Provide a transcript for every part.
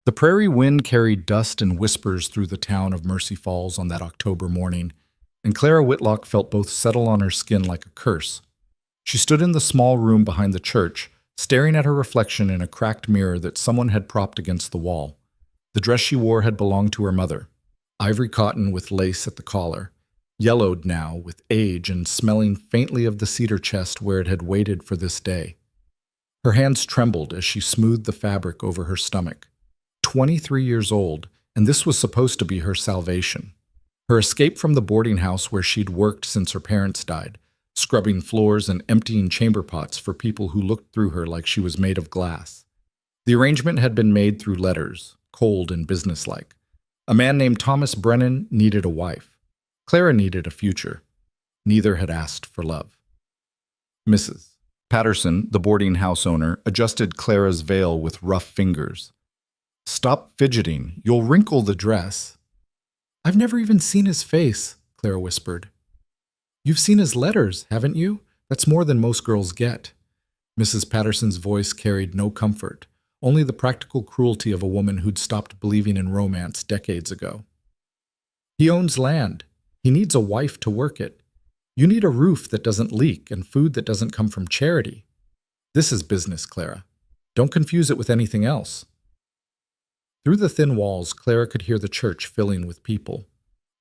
The prairie wind carried dust and whispers through the town of Mercy Falls on that October morning, and Clara Whitlock felt both settle on her skin like a curse. She stood in the small room behind the church, staring at her reflection in a cracked mirror that someone had propped against the wall. The dress she wore had belonged to her mother, ivory cotton with lace at the collar, yellowed now with age and smelling faintly of the cedar chest where it had waited for this day. Her hands trembled as she smoothed the fabric over her stomach. 23 years old, and this was supposed to be her salvation. Her escape from the boarding house where she'd worked since her parents died, scrubbing floors and emptying chamber pots for people who looked through her like she was made of glass. The arrangement had been made through letters, cold and businesslike. A man named Thomas Brennan needed a wife. Clara needed a future. Neither had asked for love. Mrs. Patterson, the boarding house owner, adjusted Clara's veil with rough fingers. "Stop fidgeting. You'll wrinkle the dress." "I've never even seen his face," Clara whispered. "You've seen his letters, haven't you? That's more than most girls get." Mrs. Patterson's voice carried no comfort, only the practical cruelty of a woman who'd stopped believing in romance decades ago. "He owns land. He needs a wife to work it. You need a roof that doesn't leak and food that doesn't come from charity. This is business, Clara. Don't confuse it with anything else." Through the thin walls, Clara could hear the church filling with people.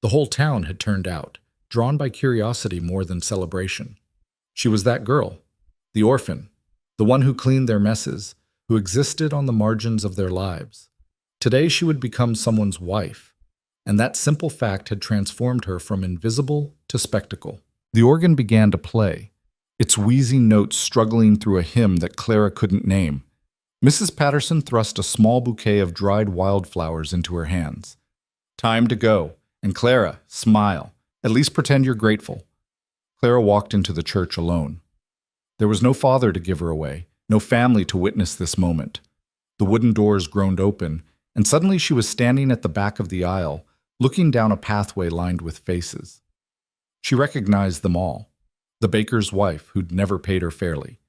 The whole town had turned out, drawn by curiosity more than celebration. She was that girl, the orphan, the one who cleaned their messes, who existed on the margins of their lives. Today she would become someone's wife, and that simple fact had transformed her from invisible to spectacle. The organ began to play, its wheezing notes struggling through a hymn that Clara couldn't name. Mrs. Patterson thrust a small bouquet of dried wildflowers into her hands. "Time to go. And Clara, smile. At least pretend you're grateful." Clara walked into the church alone. There was no father to give her away, no family to witness this moment. The wooden doors groaned open, and suddenly she was standing at the back of the aisle, looking down a pathway lined with faces. She recognized them all. The baker's wife who'd never paid her fairly,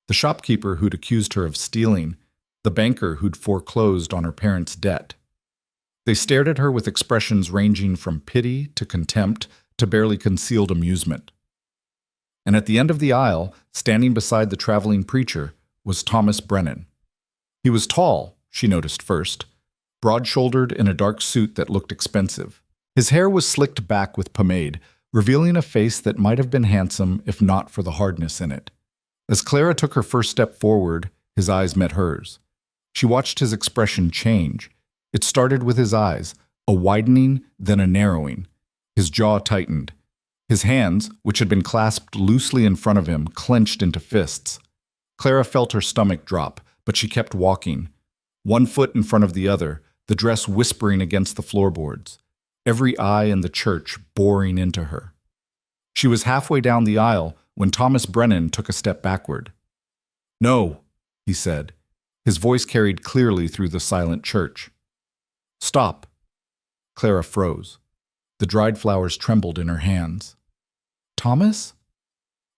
the shopkeeper who'd accused her of stealing, the banker who'd foreclosed on her parents' debt. They stared at her with expressions ranging from pity to contempt to barely concealed amusement. And at the end of the aisle, standing beside the traveling preacher, was Thomas Brennan. He was tall, she noticed first, broad-shouldered in a dark suit that looked expensive. His hair was slicked back with pomade, revealing a face that might have been handsome if not for the hardness in it. As Clara took her first step forward, his eyes met hers. She watched his expression change. It started with his eyes, a widening, then a narrowing. His jaw tightened. His hands, which had been clasped loosely in front of him, clenched into fists. Clara felt her stomach drop, but she kept walking. One foot in front of the other, the dress whispering against the floorboards. Every eye in the church boring into her. She was halfway down the aisle when Thomas Brennan took a step backward. "No," he said. His voice carried clearly through the silent church. "Stop." Clara froze. The dried flowers trembled in her hands. "Thomas?"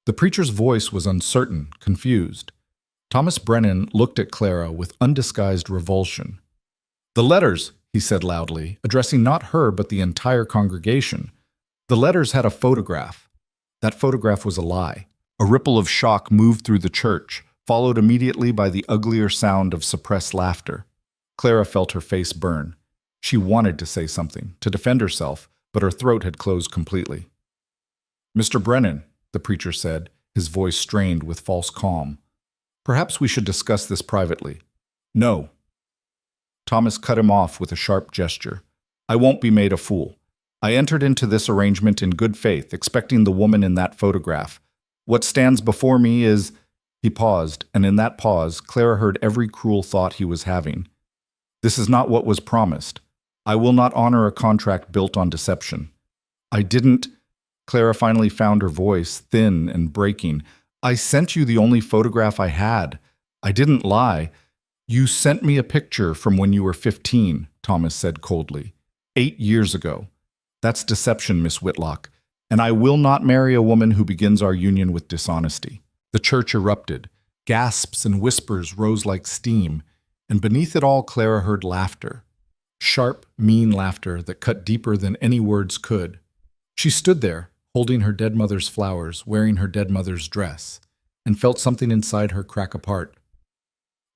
The preacher's voice was uncertain, confused. Thomas Brennan looked at Clara with undisguised revulsion. "The letters," he said loudly, addressing not her but the entire congregation. The letters had a photograph. That photograph was a lie. A ripple of shock moved through the church, followed immediately by the uglier sound of suppressed laughter. Clara felt her face burn. She wanted to say something, to defend herself, but her throat had closed completely. "Mr. Brennan," the preacher said, his voice strained with false calm. "Perhaps we should discuss this privately." "No." Thomas cut him off with a sharp gesture. "I won't be made a fool. I entered into this arrangement in good faith, expecting the woman in that photograph. What stands before me is—" He paused, and in that pause, Clara heard every cruel thought he was having. "This is not what was promised. I will not honor a contract built on deception. I didn't—" Clara finally found her voice, thin and breaking. "I sent you the only photograph I had. I didn't lie. You sent me a picture from when you were 15, Thomas said coldly. 8 years ago. That's deception, Miss Whitlock, and I will not marry a woman who begins our union with dishonesty." The church erupted. Gasps and whispers rose like steam. And beneath it all, Clara heard laughter. Sharp, mean laughter that cut deeper than any words could. She stood there, holding her dead mother's flowers, wearing her dead mother's dress, and felt something inside her crack apart.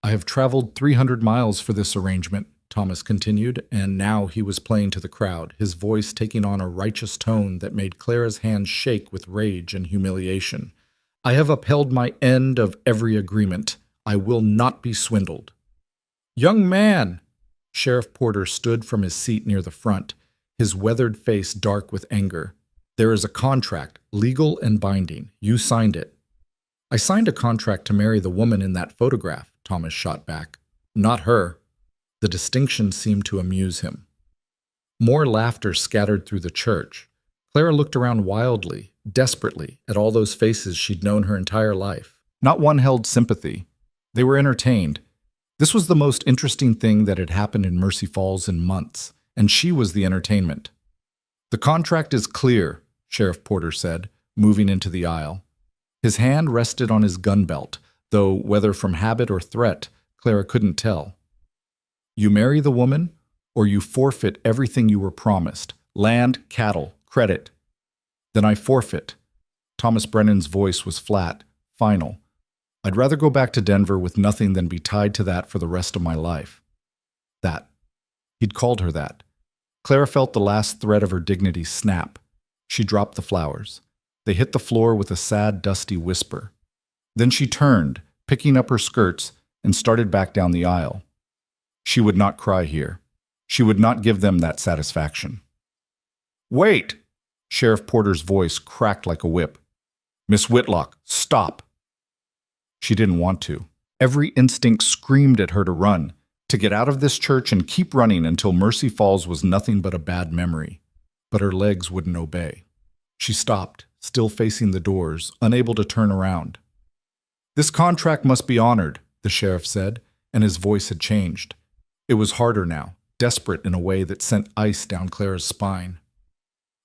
"I have traveled 300 miles for this arrangement," Thomas continued, and now he was playing to the crowd, his voice taking on a righteous tone that made Clara's hands shake with rage and humiliation. "I have upheld my end of every agreement. I will not be swindled." "Young man!" Sheriff Porter stood from his seat near the front, his weathered face dark with anger. "There is a contract, legal and binding. You signed it." "I signed a contract to marry the woman in that photograph," Thomas shot back. "Not her." The distinction seemed to amuse him. More laughter scattered through the church. Clara looked around wildly, desperately, at all those faces she'd known her entire life. Not one held sympathy. They were entertained. This was the most interesting thing that had happened in Mercy Falls in months, and she was the entertainment. "The contract is clear," Sheriff Porter said, moving into the aisle. His hand rested on his gun belt, though whether from habit or threat, Clara couldn't tell. "You marry the woman, or you forfeit everything you were promised. Land, cattle, credit." "Then I forfeit." Thomas Brennan's voice was flat, final. "I'd rather go back to Denver with nothing than be tied to that for the rest of my life." That. He'd called her that. Clara felt the last thread of her dignity snap. She dropped the flowers. They hit the floor with a sad, dusty whisper. Then she turned, picking up her skirts, and started back down the aisle. She would not cry here. She would not give them that satisfaction. "Wait!" Sheriff Porter's voice cracked like a whip. "Miss Whitlock, stop!" She didn't want to. Every instinct screamed at her to run, to get out of this church and keep running until Mercy Falls was nothing but a bad memory. But her legs wouldn't obey. She stopped, still facing the doors, unable to turn around. "This contract must be honored," the sheriff said, and his voice had changed. It was harder now, desperate in a way that sent ice down Clara's spine.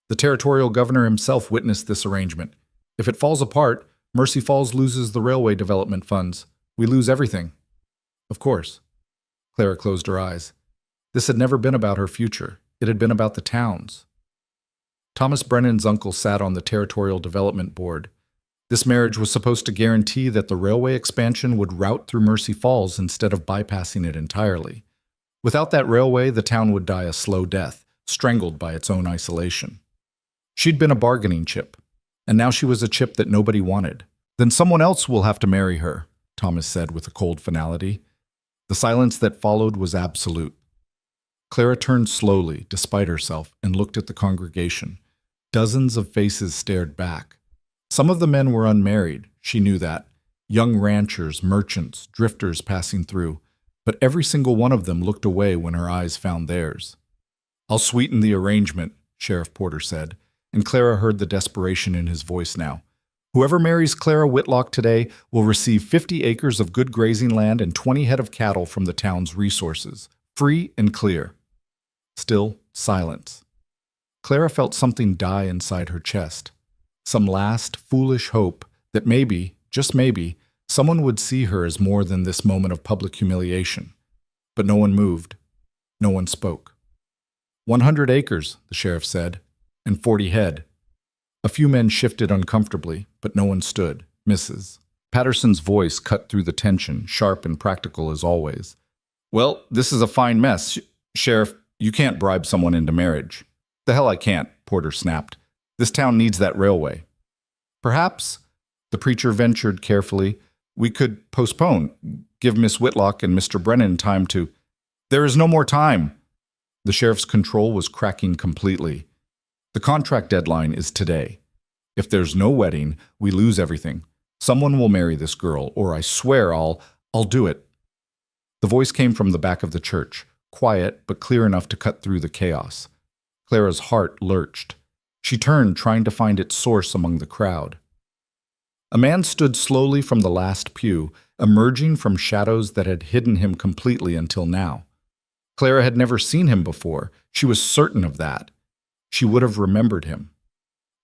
"The territorial governor himself witnessed this arrangement. If it falls apart, Mercy Falls loses the railway development funds. We lose everything." "Of course." Clara closed her eyes. This had never been about her future. It had been about the town's. Thomas Brennan's uncle sat on the Territorial Development Board. This marriage was supposed to guarantee that the railway expansion would route through Mercy Falls instead of bypassing it entirely. Without that railway, the town would die a slow death, strangled by its own isolation. She'd been a bargaining chip, and now she was a chip that nobody wanted. "Then someone else will have to marry her," Thomas said with a cold finality. The silence that followed was absolute. Clara turned slowly, despite herself, and looked at the congregation. Dozens of faces stared back. Some of the men were unmarried, she knew that. Young ranchers, merchants, drifters passing through. But every single one of them looked away when her eyes found theirs. "I'll sweeten the arrangement," Sheriff Porter said, and Clara heard the desperation in his voice now. "Whoever marries Clara Whitlock today will receive 50 acres of good grazing land and 20 head of cattle from the town's resources, free and clear." Still, silence. Clara felt something die inside her chest. Some last, foolish hope that maybe, just maybe, someone would see her as more than this moment of public humiliation. But no one moved. No one spoke. 100 acres, the sheriff said, and 40 head. A few men shifted uncomfortably, but no one stood. "Mrs." Patterson's voice cut through the tension, sharp and practical as always. "Well, this is a fine mess. Sheriff, you can't bribe someone into marriage." "The hell I can't," Porter snapped. "This town needs that railway." "Perhaps," the preacher ventured carefully, "we could postpone, give Miss Whitlock and Mr. Brennan time to—" "There is no more time." The sheriff's control was cracking completely. "The contract deadline is today. If there's no wedding, we lose everything. Someone will marry this girl, or I swear I'll do it." The voice came from the back of the church, quiet but clear enough to cut through the chaos. Clara's heart lurched. She turned, trying to find its source among the crowd. A man stood slowly from the last pew, emerging from shadows that had hidden him completely until now. Clara had never seen him before. She was certain of that. She would have remembered him.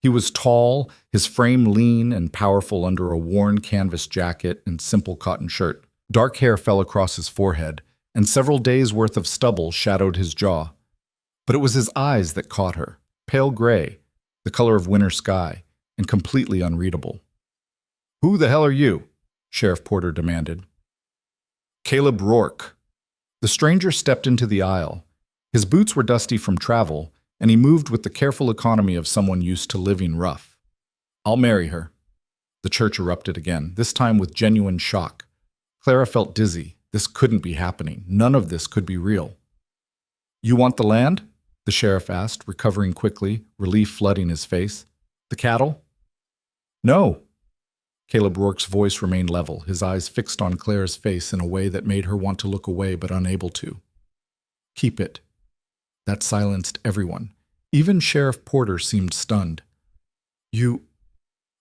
He was tall, his frame lean and powerful under a worn canvas jacket and simple cotton shirt. Dark hair fell across his forehead, and several days' worth of stubble shadowed his jaw. But it was his eyes that caught her, pale gray, the color of winter sky, and completely unreadable. "Who the hell are you?" Sheriff Porter demanded. "Caleb Rourke." The stranger stepped into the aisle. His boots were dusty from travel, and he moved with the careful economy of someone used to living rough. "I'll marry her." The church erupted again, this time with genuine shock. Clara felt dizzy. This couldn't be happening. None of this could be real. "You want the land?" the sheriff asked, recovering quickly, relief flooding his face. "The cattle?" "No." Caleb Rourke's voice remained level, his eyes fixed on Clara's face in a way that made her want to look away but unable to. "Keep it." That silenced everyone. Even Sheriff Porter seemed stunned. You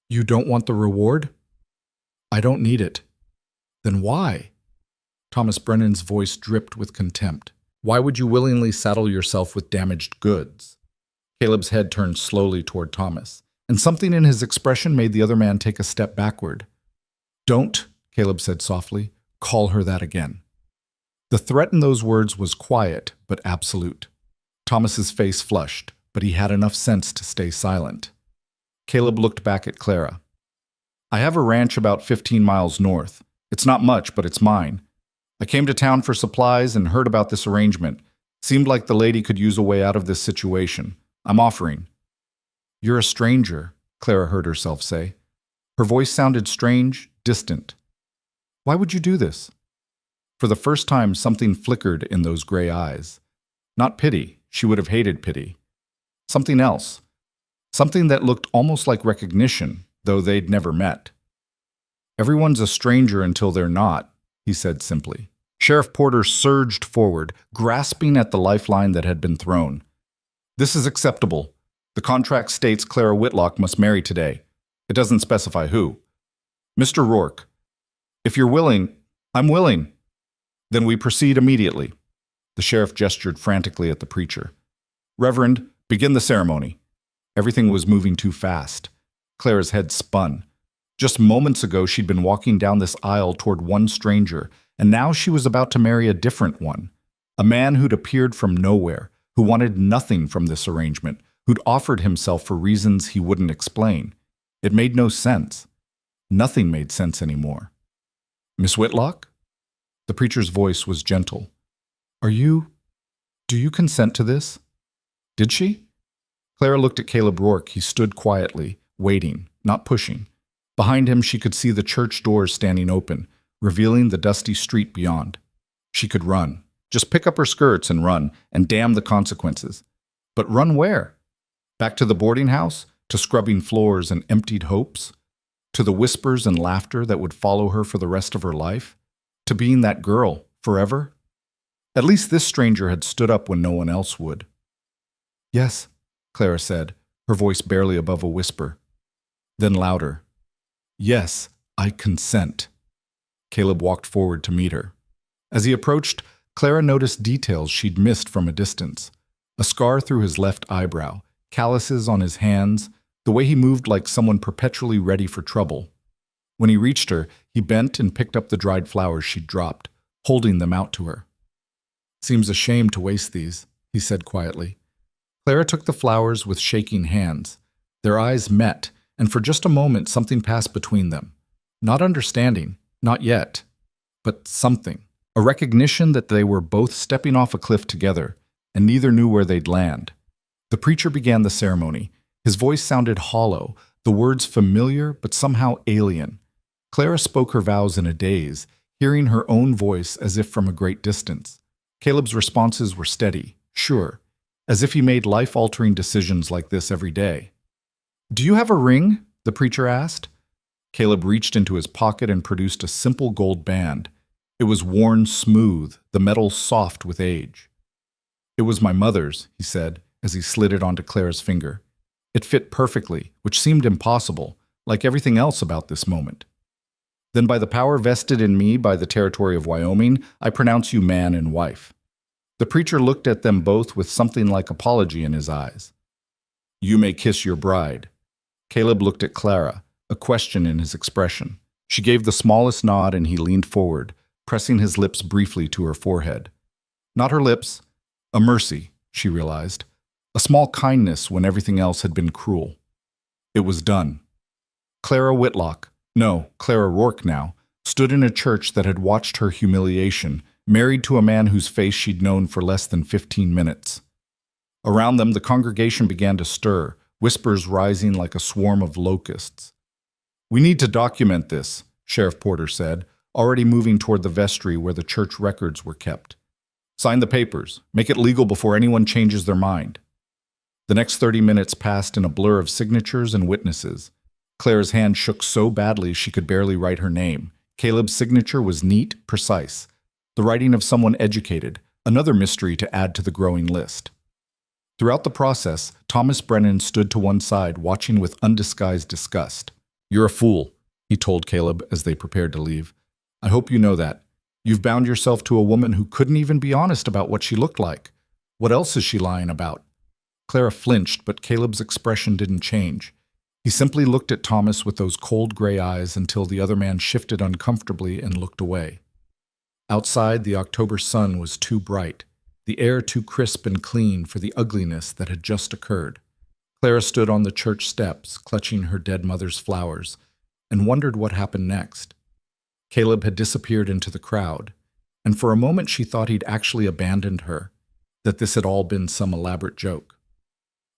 don't want the reward?" "I don't need it." "Then why?" Thomas Brennan's voice dripped with contempt. "Why would you willingly saddle yourself with damaged goods?" Caleb's head turned slowly toward Thomas, and something in his expression made the other man take a step backward. "Don't," Caleb said softly, "call her that again." The threat in those words was quiet but absolute. Thomas's face flushed, but he had enough sense to stay silent. Caleb looked back at Clara. "I have a ranch about 15 miles north. It's not much, but it's mine. I came to town for supplies and heard about this arrangement. Seemed like the lady could use a way out of this situation. I'm offering." "You're a stranger," Clara heard herself say. Her voice sounded strange, distant. "Why would you do this?" For the first time, something flickered in those gray eyes. Not pity. She would have hated pity. Something else. Something that looked almost like recognition, though they'd never met. "Everyone's a stranger until they're not," he said simply. Sheriff Porter surged forward, grasping at the lifeline that had been thrown. "This is acceptable. The contract states Clara Whitlock must marry today. It doesn't specify who. Mr. Rourke, if you're willing..." "I'm willing." "Then we proceed immediately." The sheriff gestured frantically at the preacher. "Reverend, begin the ceremony." Everything was moving too fast. Clara's head spun. Just moments ago, she'd been walking down this aisle toward one stranger, and now she was about to marry a different one. A man who'd appeared from nowhere, who wanted nothing from this arrangement, who'd offered himself for reasons he wouldn't explain. It made no sense. Nothing made sense anymore. "Miss Whitlock?" The preacher's voice was gentle. Do you consent to this?" "Did she?" Clara looked at Caleb Rourke. He stood quietly, waiting, not pushing. Behind him, she could see the church doors standing open, revealing the dusty street beyond. She could run. Just pick up her skirts and run, and damn the consequences. But run where? Back to the boarding house? To scrubbing floors and emptied hopes? To the whispers and laughter that would follow her for the rest of her life? To being that girl, forever? At least this stranger had stood up when no one else would. "Yes," Clara said, her voice barely above a whisper. Then louder. "Yes, I consent." Caleb walked forward to meet her. As he approached, Clara noticed details she'd missed from a distance. A scar through his left eyebrow, calluses on his hands, the way he moved like someone perpetually ready for trouble. When he reached her, he bent and picked up the dried flowers she'd dropped, holding them out to her. "Seems a shame to waste these," he said quietly. Clara took the flowers with shaking hands. Their eyes met, and for just a moment something passed between them. Not understanding, not yet, but something. A recognition that they were both stepping off a cliff together, and neither knew where they'd land. The preacher began the ceremony. His voice sounded hollow, the words familiar but somehow alien. Clara spoke her vows in a daze, hearing her own voice as if from a great distance. Caleb's responses were steady, sure, as if he made life-altering decisions like this every day. "Do you have a ring?" the preacher asked. Caleb reached into his pocket and produced a simple gold band. It was worn smooth, the metal soft with age. "It was my mother's," he said, as he slid it onto Clara's finger. It fit perfectly, which seemed impossible, like everything else about this moment. "Then by the power vested in me by the territory of Wyoming, I pronounce you man and wife." The preacher looked at them both with something like apology in his eyes. "You may kiss your bride." Caleb looked at Clara, a question in his expression. She gave the smallest nod and he leaned forward, pressing his lips briefly to her forehead. Not her lips. A mercy, she realized. A small kindness when everything else had been cruel. It was done. Clara Whitlock, no, Clara Rourke now, stood in a church that had watched her humiliation, married to a man whose face she'd known for less than 15 minutes. Around them, the congregation began to stir, whispers rising like a swarm of locusts. "We need to document this," Sheriff Porter said, already moving toward the vestry where the church records were kept. "Sign the papers. Make it legal before anyone changes their mind." The next 30 minutes passed in a blur of signatures and witnesses. Clara's hand shook so badly she could barely write her name. Caleb's signature was neat, precise. The writing of someone educated, another mystery to add to the growing list. Throughout the process, Thomas Brennan stood to one side, watching with undisguised disgust. "You're a fool," he told Caleb as they prepared to leave. "I hope you know that. You've bound yourself to a woman who couldn't even be honest about what she looked like. What else is she lying about?" Clara flinched, but Caleb's expression didn't change. He simply looked at Thomas with those cold gray eyes until the other man shifted uncomfortably and looked away. Outside, the October sun was too bright, the air too crisp and clean for the ugliness that had just occurred. Clara stood on the church steps, clutching her dead mother's flowers, and wondered what happened next. Caleb had disappeared into the crowd, and for a moment she thought he'd actually abandoned her, that this had all been some elaborate joke.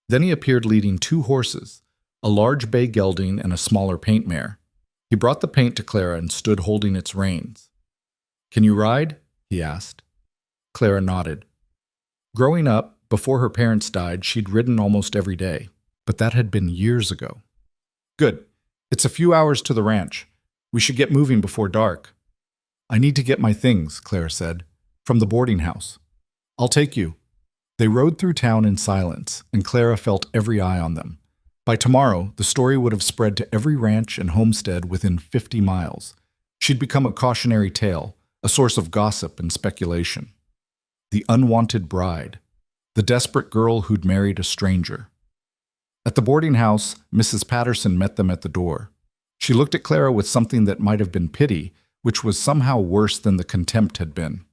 Then he appeared leading 2 horses, a large bay gelding and a smaller paint mare. He brought the paint to Clara and stood holding its reins. "Can you ride?" he asked. Clara nodded. Growing up, before her parents died, she'd ridden almost every day, but that had been years ago. "Good. It's a few hours to the ranch. We should get moving before dark." "I need to get my things," Clara said, "from the boarding house." "I'll take you." They rode through town in silence, and Clara felt every eye on them. By tomorrow, the story would have spread to every ranch and homestead within 50 miles. She'd become a cautionary tale, a source of gossip and speculation. The unwanted bride, the desperate girl who'd married a stranger. At the boarding house, Mrs. Patterson met them at the door. She looked at Clara with something that might have been pity, which was somehow worse than the contempt had been.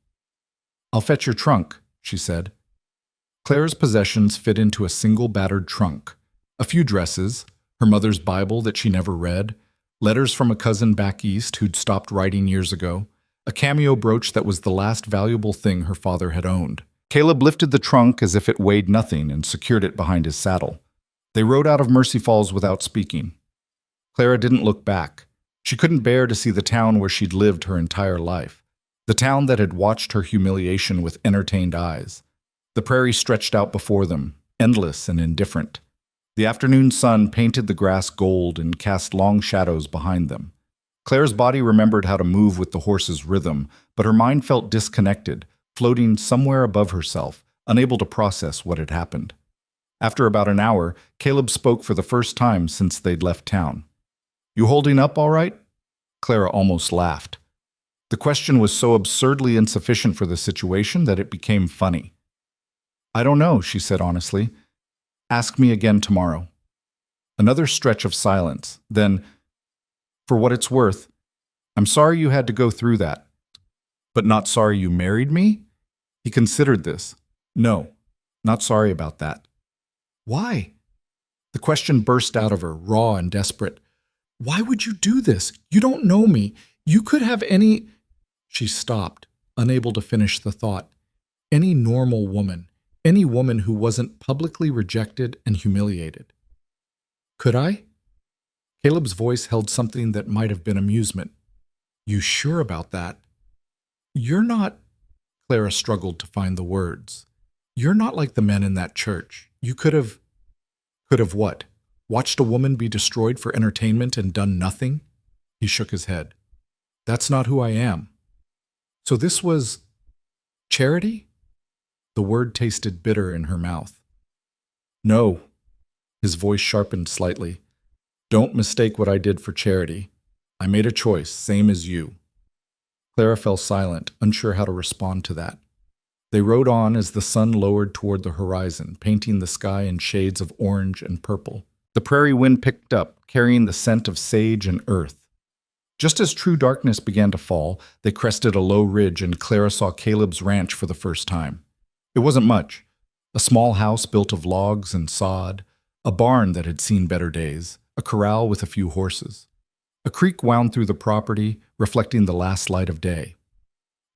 "I'll fetch your trunk," she said. Clara's possessions fit into a single battered trunk. A few dresses, her mother's Bible that she never read, letters from a cousin back east who'd stopped writing years ago, a cameo brooch that was the last valuable thing her father had owned. Caleb lifted the trunk as if it weighed nothing and secured it behind his saddle. They rode out of Mercy Falls without speaking. Clara didn't look back. She couldn't bear to see the town where she'd lived her entire life, the town that had watched her humiliation with entertained eyes. The prairie stretched out before them, endless and indifferent. The afternoon sun painted the grass gold and cast long shadows behind them. Clara's body remembered how to move with the horse's rhythm, but her mind felt disconnected, floating somewhere above herself, unable to process what had happened. After about an hour, Caleb spoke for the first time since they'd left town. "You holding up all right?" Clara almost laughed. The question was so absurdly insufficient for the situation that it became funny. "I don't know," she said honestly. "Ask me again tomorrow." Another stretch of silence. Then, "For what it's worth, I'm sorry you had to go through that. But not sorry you married me?" He considered this. "No, not sorry about that." "Why?" The question burst out of her, raw and desperate. "Why would you do this? You don't know me. You could have any—" She stopped, unable to finish the thought. Any normal woman. Any woman who wasn't publicly rejected and humiliated. "Could I?" Caleb's voice held something that might have been amusement. "You sure about that?" "You're not—" Clara struggled to find the words. "You're not like the men in that church. You could have—" "Could have what? Watched a woman be destroyed for entertainment and done nothing?" He shook his head. "That's not who I am." "So this was— charity?" The word tasted bitter in her mouth. "No." His voice sharpened slightly. "Don't mistake what I did for charity. I made a choice, same as you." Clara fell silent, unsure how to respond to that. They rode on as the sun lowered toward the horizon, painting the sky in shades of orange and purple. The prairie wind picked up, carrying the scent of sage and earth. Just as true darkness began to fall, they crested a low ridge and Clara saw Caleb's ranch for the first time. It wasn't much. A small house built of logs and sod, a barn that had seen better days, a corral with a few horses. A creek wound through the property, reflecting the last light of day.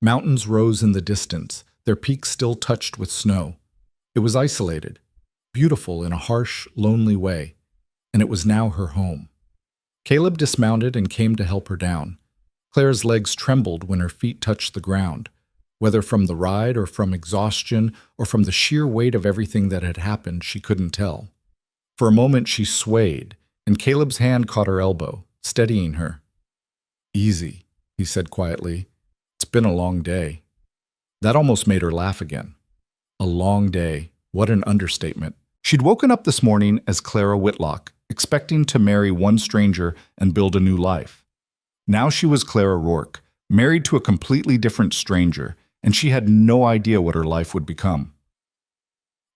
Mountains rose in the distance, their peaks still touched with snow. It was isolated, beautiful in a harsh, lonely way, and it was now her home. Caleb dismounted and came to help her down. Clara's legs trembled when her feet touched the ground, whether from the ride or from exhaustion or from the sheer weight of everything that had happened, she couldn't tell. For a moment she swayed, and Caleb's hand caught her elbow, steadying her. "Easy," he said quietly. "It's been a long day." That almost made her laugh again. A long day. What an understatement. She'd woken up this morning as Clara Whitlock, expecting to marry one stranger and build a new life. Now she was Clara Rourke, married to a completely different stranger, and she had no idea what her life would become.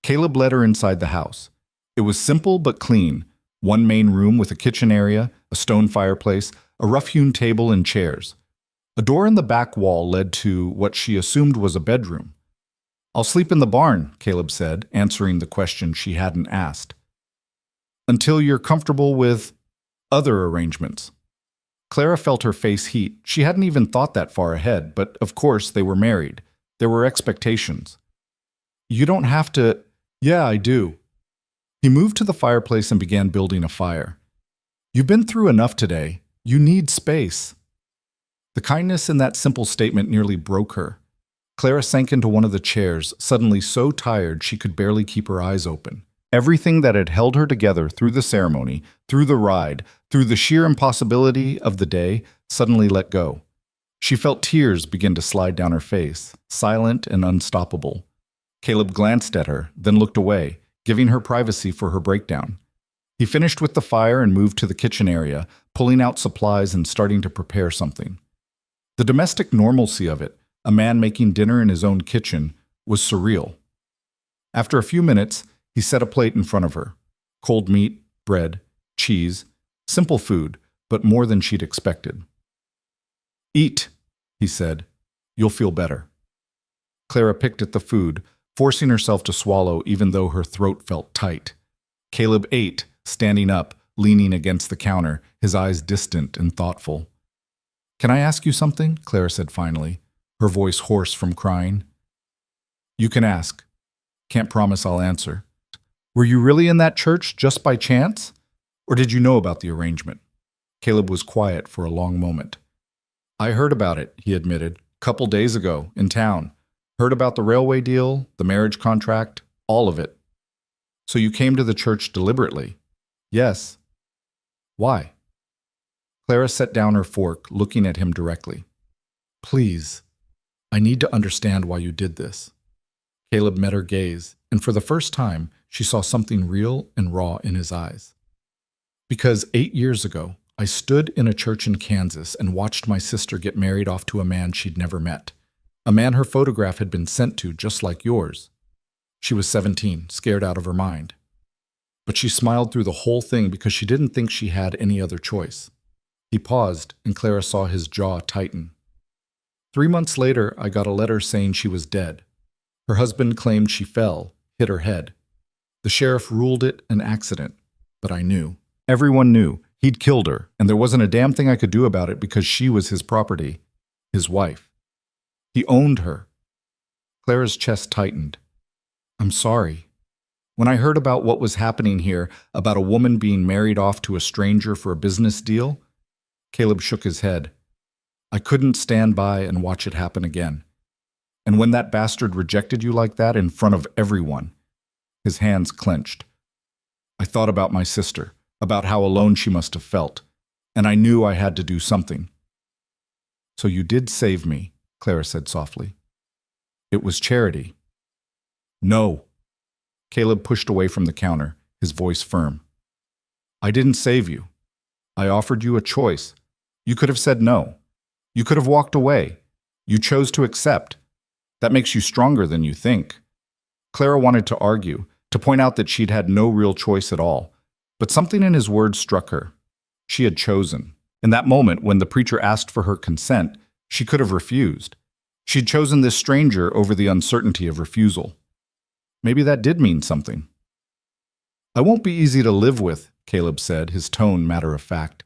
Caleb led her inside the house. It was simple but clean. One main room with a kitchen area, a stone fireplace, a rough-hewn table and chairs. A door in the back wall led to what she assumed was a bedroom. "I'll sleep in the barn," Caleb said, answering the question she hadn't asked. "Until you're comfortable with other arrangements." Clara felt her face heat. She hadn't even thought that far ahead, but of course they were married. There were expectations. "You don't have to—" "Yeah, I do." He moved to the fireplace and began building a fire. "You've been through enough today. You need space." The kindness in that simple statement nearly broke her. Clara sank into one of the chairs, suddenly so tired she could barely keep her eyes open. Everything that had held her together through the ceremony, through the ride, through the sheer impossibility of the day, suddenly let go. She felt tears begin to slide down her face, silent and unstoppable. Caleb glanced at her, then looked away, giving her privacy for her breakdown. He finished with the fire and moved to the kitchen area, pulling out supplies and starting to prepare something. The domestic normalcy of it, a man making dinner in his own kitchen, was surreal. After a few minutes, he set a plate in front of her. Cold meat, bread, cheese, simple food, but more than she'd expected. "Eat," he said. "You'll feel better." Clara picked at the food, forcing herself to swallow even though her throat felt tight. Caleb ate, standing up, leaning against the counter, his eyes distant and thoughtful. "Can I ask you something?" Clara said finally, her voice hoarse from crying. "You can ask. Can't promise I'll answer." "Were you really in that church just by chance? Or did you know about the arrangement?" Caleb was quiet for a long moment. "I heard about it," he admitted, "couple days ago, in town. Heard about the railway deal, the marriage contract, all of it." "So you came to the church deliberately?" "Yes." "Why?" Clara set down her fork, looking at him directly. "Please, I need to understand why you did this." Caleb met her gaze, and for the first time, she saw something real and raw in his eyes. "Because 8 years ago, I stood in a church in Kansas and watched my sister get married off to a man she'd never met. A man her photograph had been sent to just like yours. She was 17, scared out of her mind. But she smiled through the whole thing because she didn't think she had any other choice." He paused, and Clara saw his jaw tighten. 3 months later, I got a letter saying she was dead. Her husband claimed she fell, hit her head. The sheriff ruled it an accident, but I knew. Everyone knew. He'd killed her, and there wasn't a damn thing I could do about it because she was his property, his wife. He owned her." Clara's chest tightened. "I'm sorry. When I heard about what was happening here, about a woman being married off to a stranger for a business deal," Caleb shook his head. "I couldn't stand by and watch it happen again. And when that bastard rejected you like that in front of everyone," his hands clenched, "I thought about my sister, about how alone she must have felt, and I knew I had to do something." "So you did save me," Clara said softly. "It was charity." "No." Caleb pushed away from the counter, his voice firm. "I didn't save you. I offered you a choice. You could have said no. You could have walked away. You chose to accept. That makes you stronger than you think." Clara wanted to argue, to point out that she'd had no real choice at all, but something in his words struck her. She had chosen. In that moment, when the preacher asked for her consent, she could have refused. She'd chosen this stranger over the uncertainty of refusal. Maybe that did mean something. "I won't be easy to live with," Caleb said, his tone matter of fact.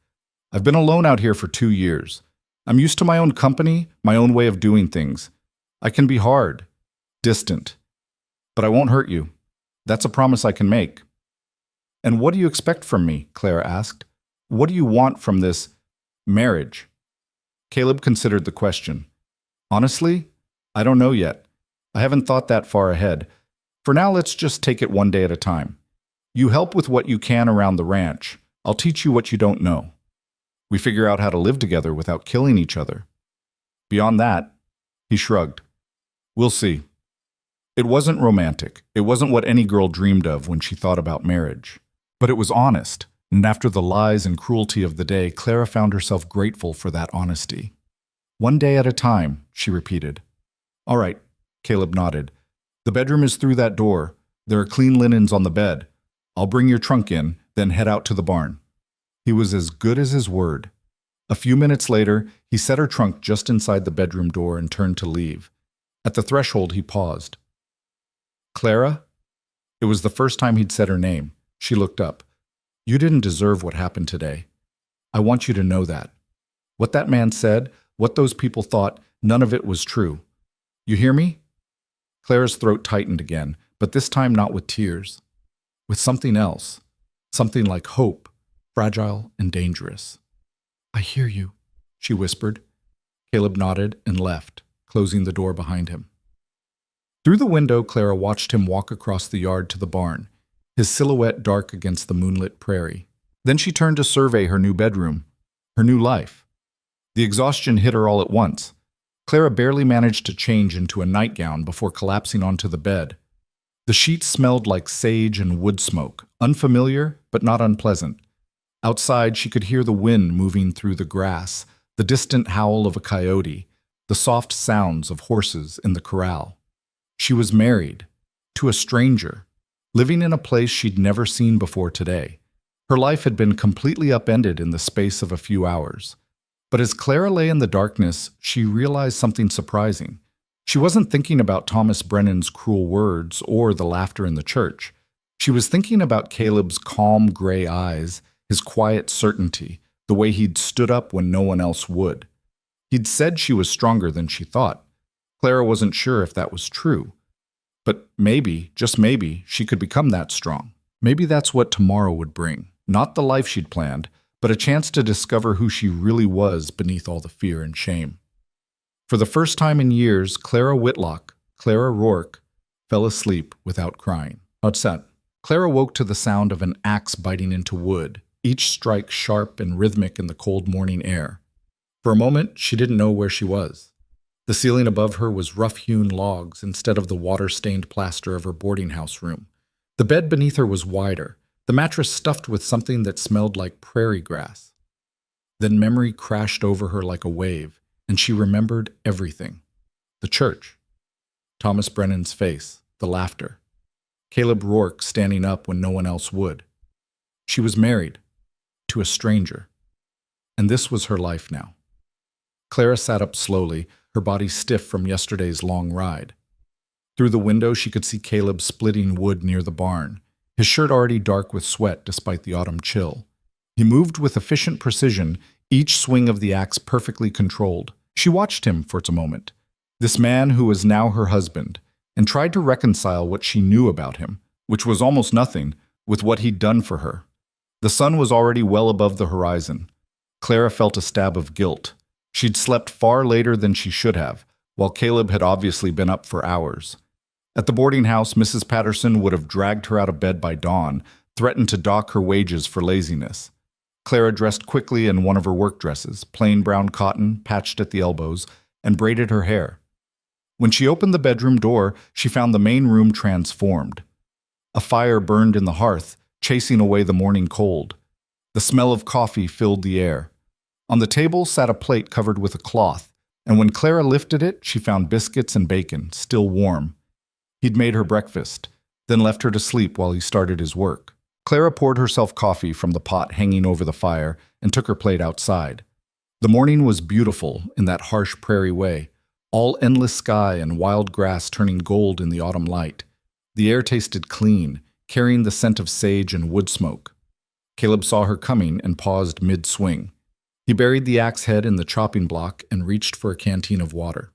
"I've been alone out here for 2 years. I'm used to my own company, my own way of doing things. I can be hard, distant. But I won't hurt you. That's a promise I can make." "And what do you expect from me?" Clara asked. "What do you want from this marriage?" Caleb considered the question. "Honestly, I don't know yet. I haven't thought that far ahead. For now, let's just take it one day at a time. You help with what you can around the ranch. I'll teach you what you don't know. We figure out how to live together without killing each other. Beyond that," he shrugged, "we'll see." It wasn't romantic. It wasn't what any girl dreamed of when she thought about marriage. But it was honest, and after the lies and cruelty of the day, Clara found herself grateful for that honesty. "One day at a time," she repeated. "All right," Caleb nodded. "The bedroom is through that door. There are clean linens on the bed. I'll bring your trunk in, then head out to the barn." He was as good as his word. A few minutes later, he set her trunk just inside the bedroom door and turned to leave. At the threshold, he paused. "Clara?" It was the first time he'd said her name. She looked up. "You didn't deserve what happened today. I want you to know that. What that man said, what those people thought, none of it was true. You hear me?" Clara's throat tightened again, but this time not with tears. With something else. Something like hope, fragile and dangerous. "I hear you," she whispered. Caleb nodded and left, closing the door behind him. Through the window, Clara watched him walk across the yard to the barn, his silhouette dark against the moonlit prairie. Then she turned to survey her new bedroom, her new life. The exhaustion hit her all at once. Clara barely managed to change into a nightgown before collapsing onto the bed. The sheets smelled like sage and wood smoke, unfamiliar but not unpleasant. Outside, she could hear the wind moving through the grass, the distant howl of a coyote, the soft sounds of horses in the corral. She was married, to a stranger, living in a place she'd never seen before today. Her life had been completely upended in the space of a few hours. But as Clara lay in the darkness, she realized something surprising. She wasn't thinking about Thomas Brennan's cruel words or the laughter in the church. She was thinking about Caleb's calm gray eyes, his quiet certainty, the way he'd stood up when no one else would. He'd said she was stronger than she thought. Clara wasn't sure if that was true. But maybe, just maybe, she could become that strong. Maybe that's what tomorrow would bring. Not the life she'd planned, but a chance to discover who she really was beneath all the fear and shame. For the first time in years, Clara Whitlock, Clara Rourke, fell asleep without crying. Outside, Clara woke to the sound of an axe biting into wood, each strike sharp and rhythmic in the cold morning air. For a moment, she didn't know where she was. The ceiling above her was rough-hewn logs instead of the water-stained plaster of her boarding house room. The bed beneath her was wider, the mattress stuffed with something that smelled like prairie grass. Then memory crashed over her like a wave, and she remembered everything. The church, Thomas Brennan's face, the laughter, Caleb Rourke standing up when no one else would. She was married, to a stranger, and this was her life now. Clara sat up slowly, her body stiff from yesterday's long ride. Through the window, she could see Caleb splitting wood near the barn, his shirt already dark with sweat despite the autumn chill. He moved with efficient precision, each swing of the axe perfectly controlled. She watched him for a moment, this man who was now her husband, and tried to reconcile what she knew about him, which was almost nothing, with what he'd done for her. The sun was already well above the horizon. Clara felt a stab of guilt. She'd slept far later than she should have, while Caleb had obviously been up for hours. At the boarding house, Mrs. Patterson would have dragged her out of bed by dawn, threatened to dock her wages for laziness. Clara dressed quickly in one of her work dresses, plain brown cotton, patched at the elbows, and braided her hair. When she opened the bedroom door, she found the main room transformed. A fire burned in the hearth, chasing away the morning cold. The smell of coffee filled the air. On the table sat a plate covered with a cloth, and when Clara lifted it, she found biscuits and bacon, still warm. He'd made her breakfast, then left her to sleep while he started his work. Clara poured herself coffee from the pot hanging over the fire and took her plate outside. The morning was beautiful in that harsh prairie way, all endless sky and wild grass turning gold in the autumn light. The air tasted clean, carrying the scent of sage and wood smoke. Caleb saw her coming and paused mid-swing. He buried the axe head in the chopping block and reached for a canteen of water.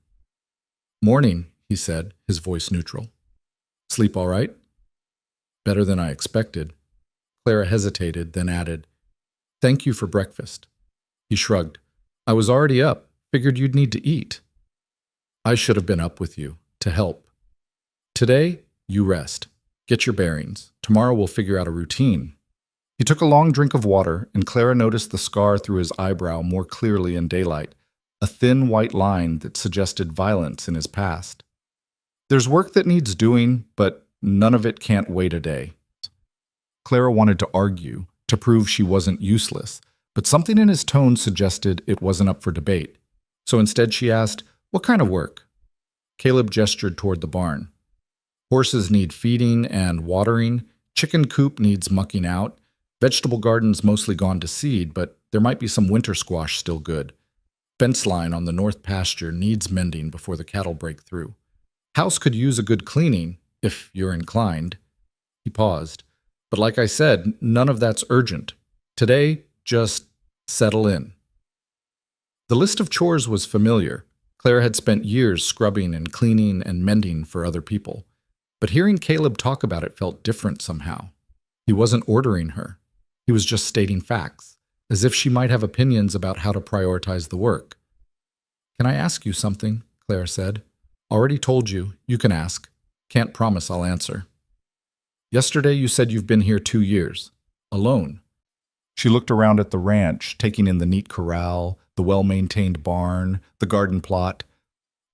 "Morning," he said, his voice neutral. "Sleep all right?" "Better than I expected." Clara hesitated, then added, "Thank you for breakfast." He shrugged. "I was already up. Figured you'd need to eat." "I should have been up with you, to help. Today, you rest. Get your bearings. Tomorrow we'll figure out a routine." He took a long drink of water, and Clara noticed the scar through his eyebrow more clearly in daylight, a thin white line that suggested violence in his past. "There's work that needs doing, but none of it can't wait a day." Clara wanted to argue, to prove she wasn't useless, but something in his tone suggested it wasn't up for debate. So instead she asked, "What kind of work?" Caleb gestured toward the barn. "Horses need feeding and watering, chicken coop needs mucking out, vegetable garden's mostly gone to seed, but there might be some winter squash still good. Fence line on the north pasture needs mending before the cattle break through. House could use a good cleaning, if you're inclined." He paused. "But like I said, none of that's urgent. Today, just settle in." The list of chores was familiar. Clara had spent years scrubbing and cleaning and mending for other people. But hearing Caleb talk about it felt different somehow. He wasn't ordering her. He was just stating facts, as if she might have opinions about how to prioritize the work. "Can I ask you something?" Clara said. "Already told you, you can ask. Can't promise I'll answer." "Yesterday you said you've been here 2 years. Alone." She looked around at the ranch, taking in the neat corral, the well-maintained barn, the garden plot.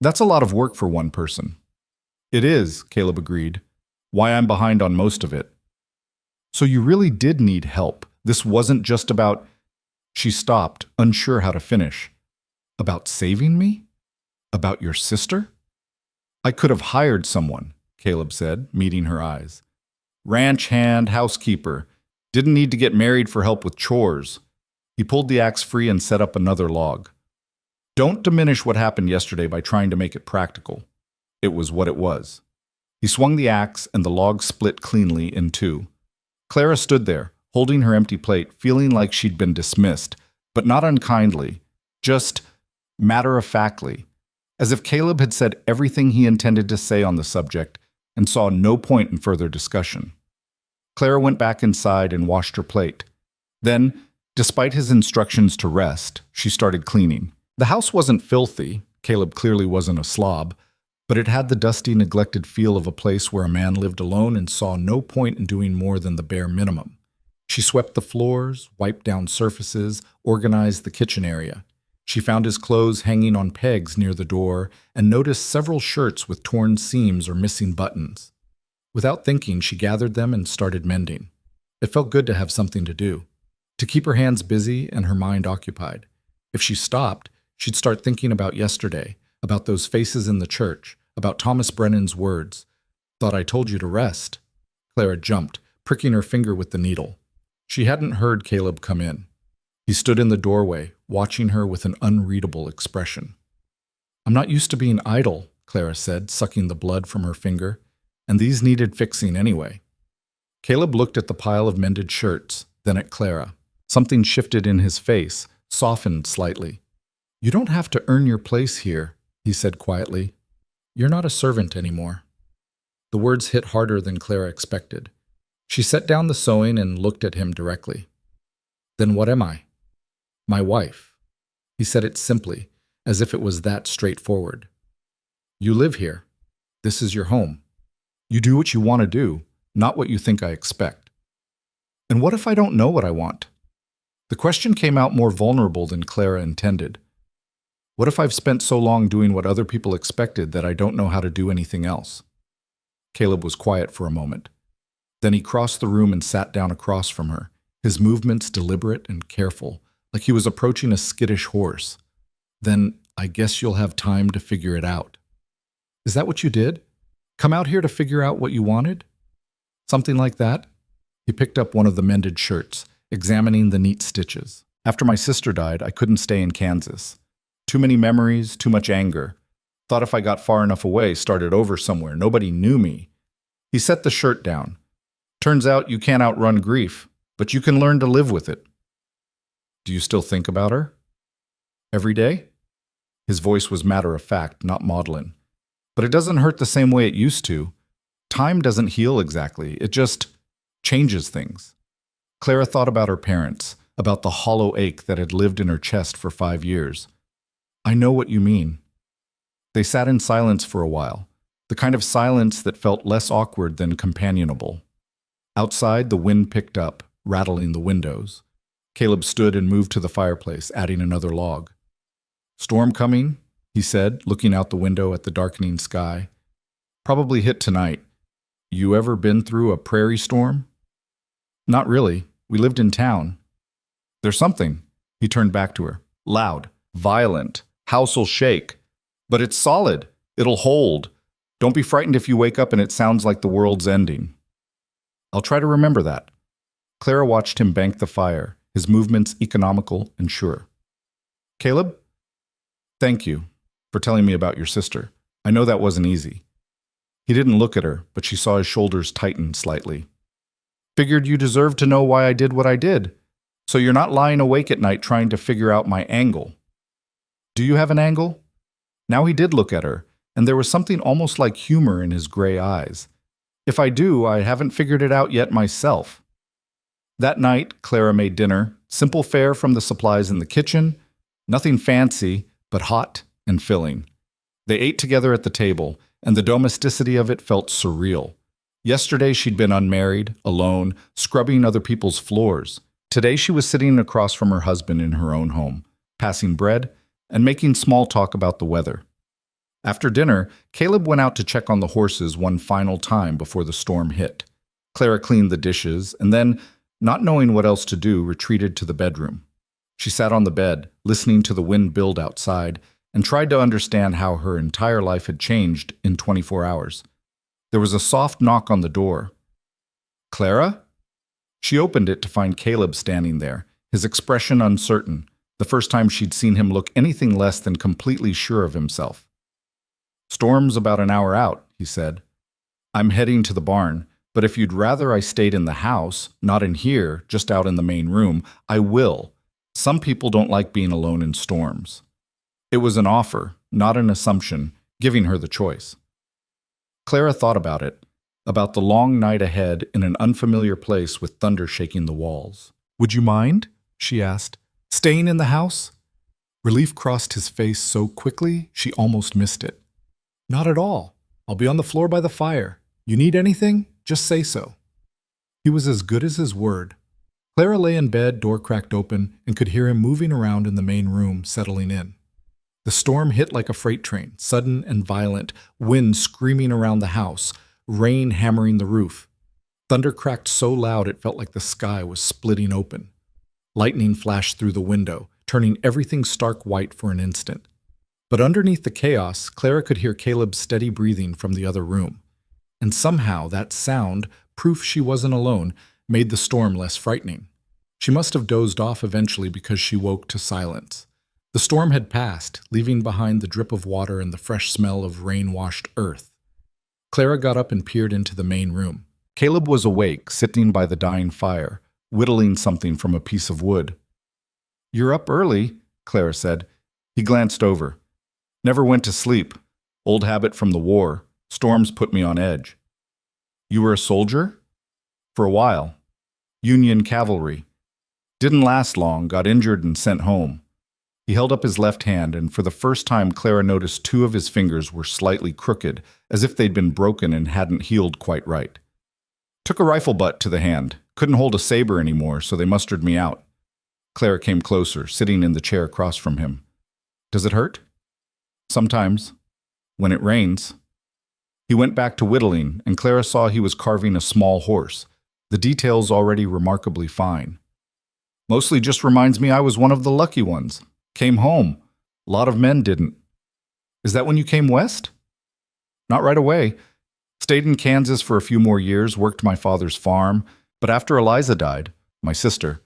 "That's a lot of work for one person." "It is," Caleb agreed. "Why I'm behind on most of it." "So you really did need help. This wasn't just about—" She stopped, unsure how to finish. "About saving me? About your sister?" "I could have hired someone," Caleb said, meeting her eyes. "Ranch hand, housekeeper. Didn't need to get married for help with chores." He pulled the axe free and set up another log. "Don't diminish what happened yesterday by trying to make it practical. It was what it was." He swung the axe, and the log split cleanly in two. Clara stood there, holding her empty plate, feeling like she'd been dismissed, but not unkindly, just matter-of-factly, as if Caleb had said everything he intended to say on the subject and saw no point in further discussion. Clara went back inside and washed her plate. Then, despite his instructions to rest, she started cleaning. The house wasn't filthy. Caleb clearly wasn't a slob, but it had the dusty, neglected feel of a place where a man lived alone and saw no point in doing more than the bare minimum. She swept the floors, wiped down surfaces, organized the kitchen area. She found his clothes hanging on pegs near the door and noticed several shirts with torn seams or missing buttons. Without thinking, she gathered them and started mending. It felt good to have something to do, to keep her hands busy and her mind occupied. If she stopped, she'd start thinking about yesterday, about those faces in the church, about Thomas Brennan's words. "Thought I told you to rest." Clara jumped, pricking her finger with the needle. She hadn't heard Caleb come in. He stood in the doorway, watching her with an unreadable expression. "I'm not used to being idle," Clara said, sucking the blood from her finger, "and these needed fixing anyway." Caleb looked at the pile of mended shirts, then at Clara. Something shifted in his face, softened slightly. "You don't have to earn your place here," he said quietly. "You're not a servant anymore." The words hit harder than Clara expected. She set down the sewing and looked at him directly. "Then what am I?" "My wife." He said it simply, as if it was that straightforward. "You live here. This is your home. You do what you want to do, not what you think I expect." "And what if I don't know what I want?" The question came out more vulnerable than Clara intended. "What if I've spent so long doing what other people expected that I don't know how to do anything else?" Caleb was quiet for a moment. Then he crossed the room and sat down across from her, his movements deliberate and careful, like he was approaching a skittish horse. "Then I guess you'll have time to figure it out." "Is that what you did? Come out here to figure out what you wanted?" "Something like that." He picked up one of the mended shirts, examining the neat stitches. After my sister died, I couldn't stay in Kansas. Too many memories, too much anger. Thought if I got far enough away, started over somewhere, nobody knew me. He set the shirt down. Turns out you can't outrun grief, but you can learn to live with it. Do you still think about her? Every day? His voice was matter of fact, not maudlin. But it doesn't hurt the same way it used to. Time doesn't heal exactly, it just changes things. Clara thought about her parents, about the hollow ache that had lived in her chest for 5 years. I know what you mean. They sat in silence for a while, the kind of silence that felt less awkward than companionable. Outside, the wind picked up, rattling the windows. Caleb stood and moved to the fireplace, adding another log. Storm coming, he said, looking out the window at the darkening sky. Probably hit tonight. You ever been through a prairie storm? Not really. We lived in town. There's something. He turned back to her. Loud, violent, house'll shake. But it's solid. It'll hold. Don't be frightened if you wake up and it sounds like the world's ending. I'll try to remember that. Clara watched him bank the fire, his movements economical and sure. Caleb? Thank you for telling me about your sister. I know that wasn't easy. He didn't look at her, but she saw his shoulders tighten slightly. Figured you deserved to know why I did what I did. So you're not lying awake at night trying to figure out my angle. Do you have an angle? Now he did look at her, and there was something almost like humor in his gray eyes. If I do, I haven't figured it out yet myself. That night, Clara made dinner, simple fare from the supplies in the kitchen, nothing fancy, but hot and filling. They ate together at the table, and the domesticity of it felt surreal. Yesterday she'd been unmarried, alone, scrubbing other people's floors. Today she was sitting across from her husband in her own home, passing bread and making small talk about the weather. After dinner, Caleb went out to check on the horses one final time before the storm hit. Clara cleaned the dishes and then, not knowing what else to do, retreated to the bedroom. She sat on the bed, listening to the wind build outside, and tried to understand how her entire life had changed in 24 hours. There was a soft knock on the door. Clara? She opened it to find Caleb standing there, his expression uncertain, the first time she'd seen him look anything less than completely sure of himself. Storm's about an hour out, he said. I'm heading to the barn, but if you'd rather I stayed in the house, not in here, just out in the main room, I will. Some people don't like being alone in storms. It was an offer, not an assumption, giving her the choice. Clara thought about it, about the long night ahead in an unfamiliar place with thunder shaking the walls. Would you mind? She asked. Staying in the house? Relief crossed his face so quickly she almost missed it. Not at all. I'll be on the floor by the fire. You need anything? Just say so. He was as good as his word. Clara lay in bed, door cracked open, and could hear him moving around in the main room, settling in. The storm hit like a freight train, sudden and violent, wind screaming around the house, rain hammering the roof. Thunder cracked so loud it felt like the sky was splitting open. Lightning flashed through the window, turning everything stark white for an instant. But underneath the chaos, Clara could hear Caleb's steady breathing from the other room. And somehow that sound, proof she wasn't alone, made the storm less frightening. She must have dozed off eventually because she woke to silence. The storm had passed, leaving behind the drip of water and the fresh smell of rain-washed earth. Clara got up and peered into the main room. Caleb was awake, sitting by the dying fire, whittling something from a piece of wood. You're up early, Clara said. He glanced over. Never went to sleep. Old habit from the war. Storms put me on edge. You were a soldier? For a while. Union cavalry. Didn't last long, got injured and sent home. He held up his left hand, and for the first time Clara noticed 2 of his fingers were slightly crooked, as if they'd been broken and hadn't healed quite right. Took a rifle butt to the hand. Couldn't hold a saber anymore, so they mustered me out. Clara came closer, sitting in the chair across from him. Does it hurt? Sometimes. When it rains. He went back to whittling, and Clara saw he was carving a small horse, the details already remarkably fine. Mostly just reminds me I was one of the lucky ones. Came home. A lot of men didn't. Is that when you came west? Not right away. Stayed in Kansas for a few more years, worked my father's farm, but after Eliza died, my sister,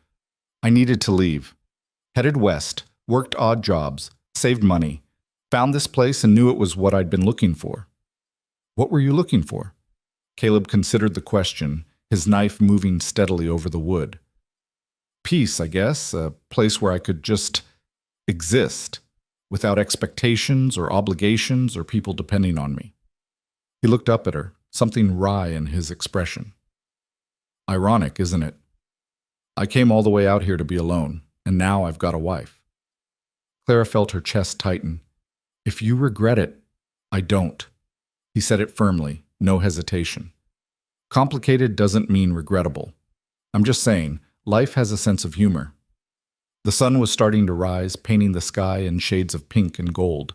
I needed to leave. Headed west, worked odd jobs, saved money, found this place and knew it was what I'd been looking for. What were you looking for? Caleb considered the question, his knife moving steadily over the wood. Peace, I guess, a place where I could just exist, without expectations or obligations or people depending on me. He looked up at her, something wry in his expression. Ironic, isn't it? I came all the way out here to be alone, and now I've got a wife. Clara felt her chest tighten. If you regret it, I don't. He said it firmly, no hesitation. Complicated doesn't mean regrettable. I'm just saying, life has a sense of humor. The sun was starting to rise, painting the sky in shades of pink and gold.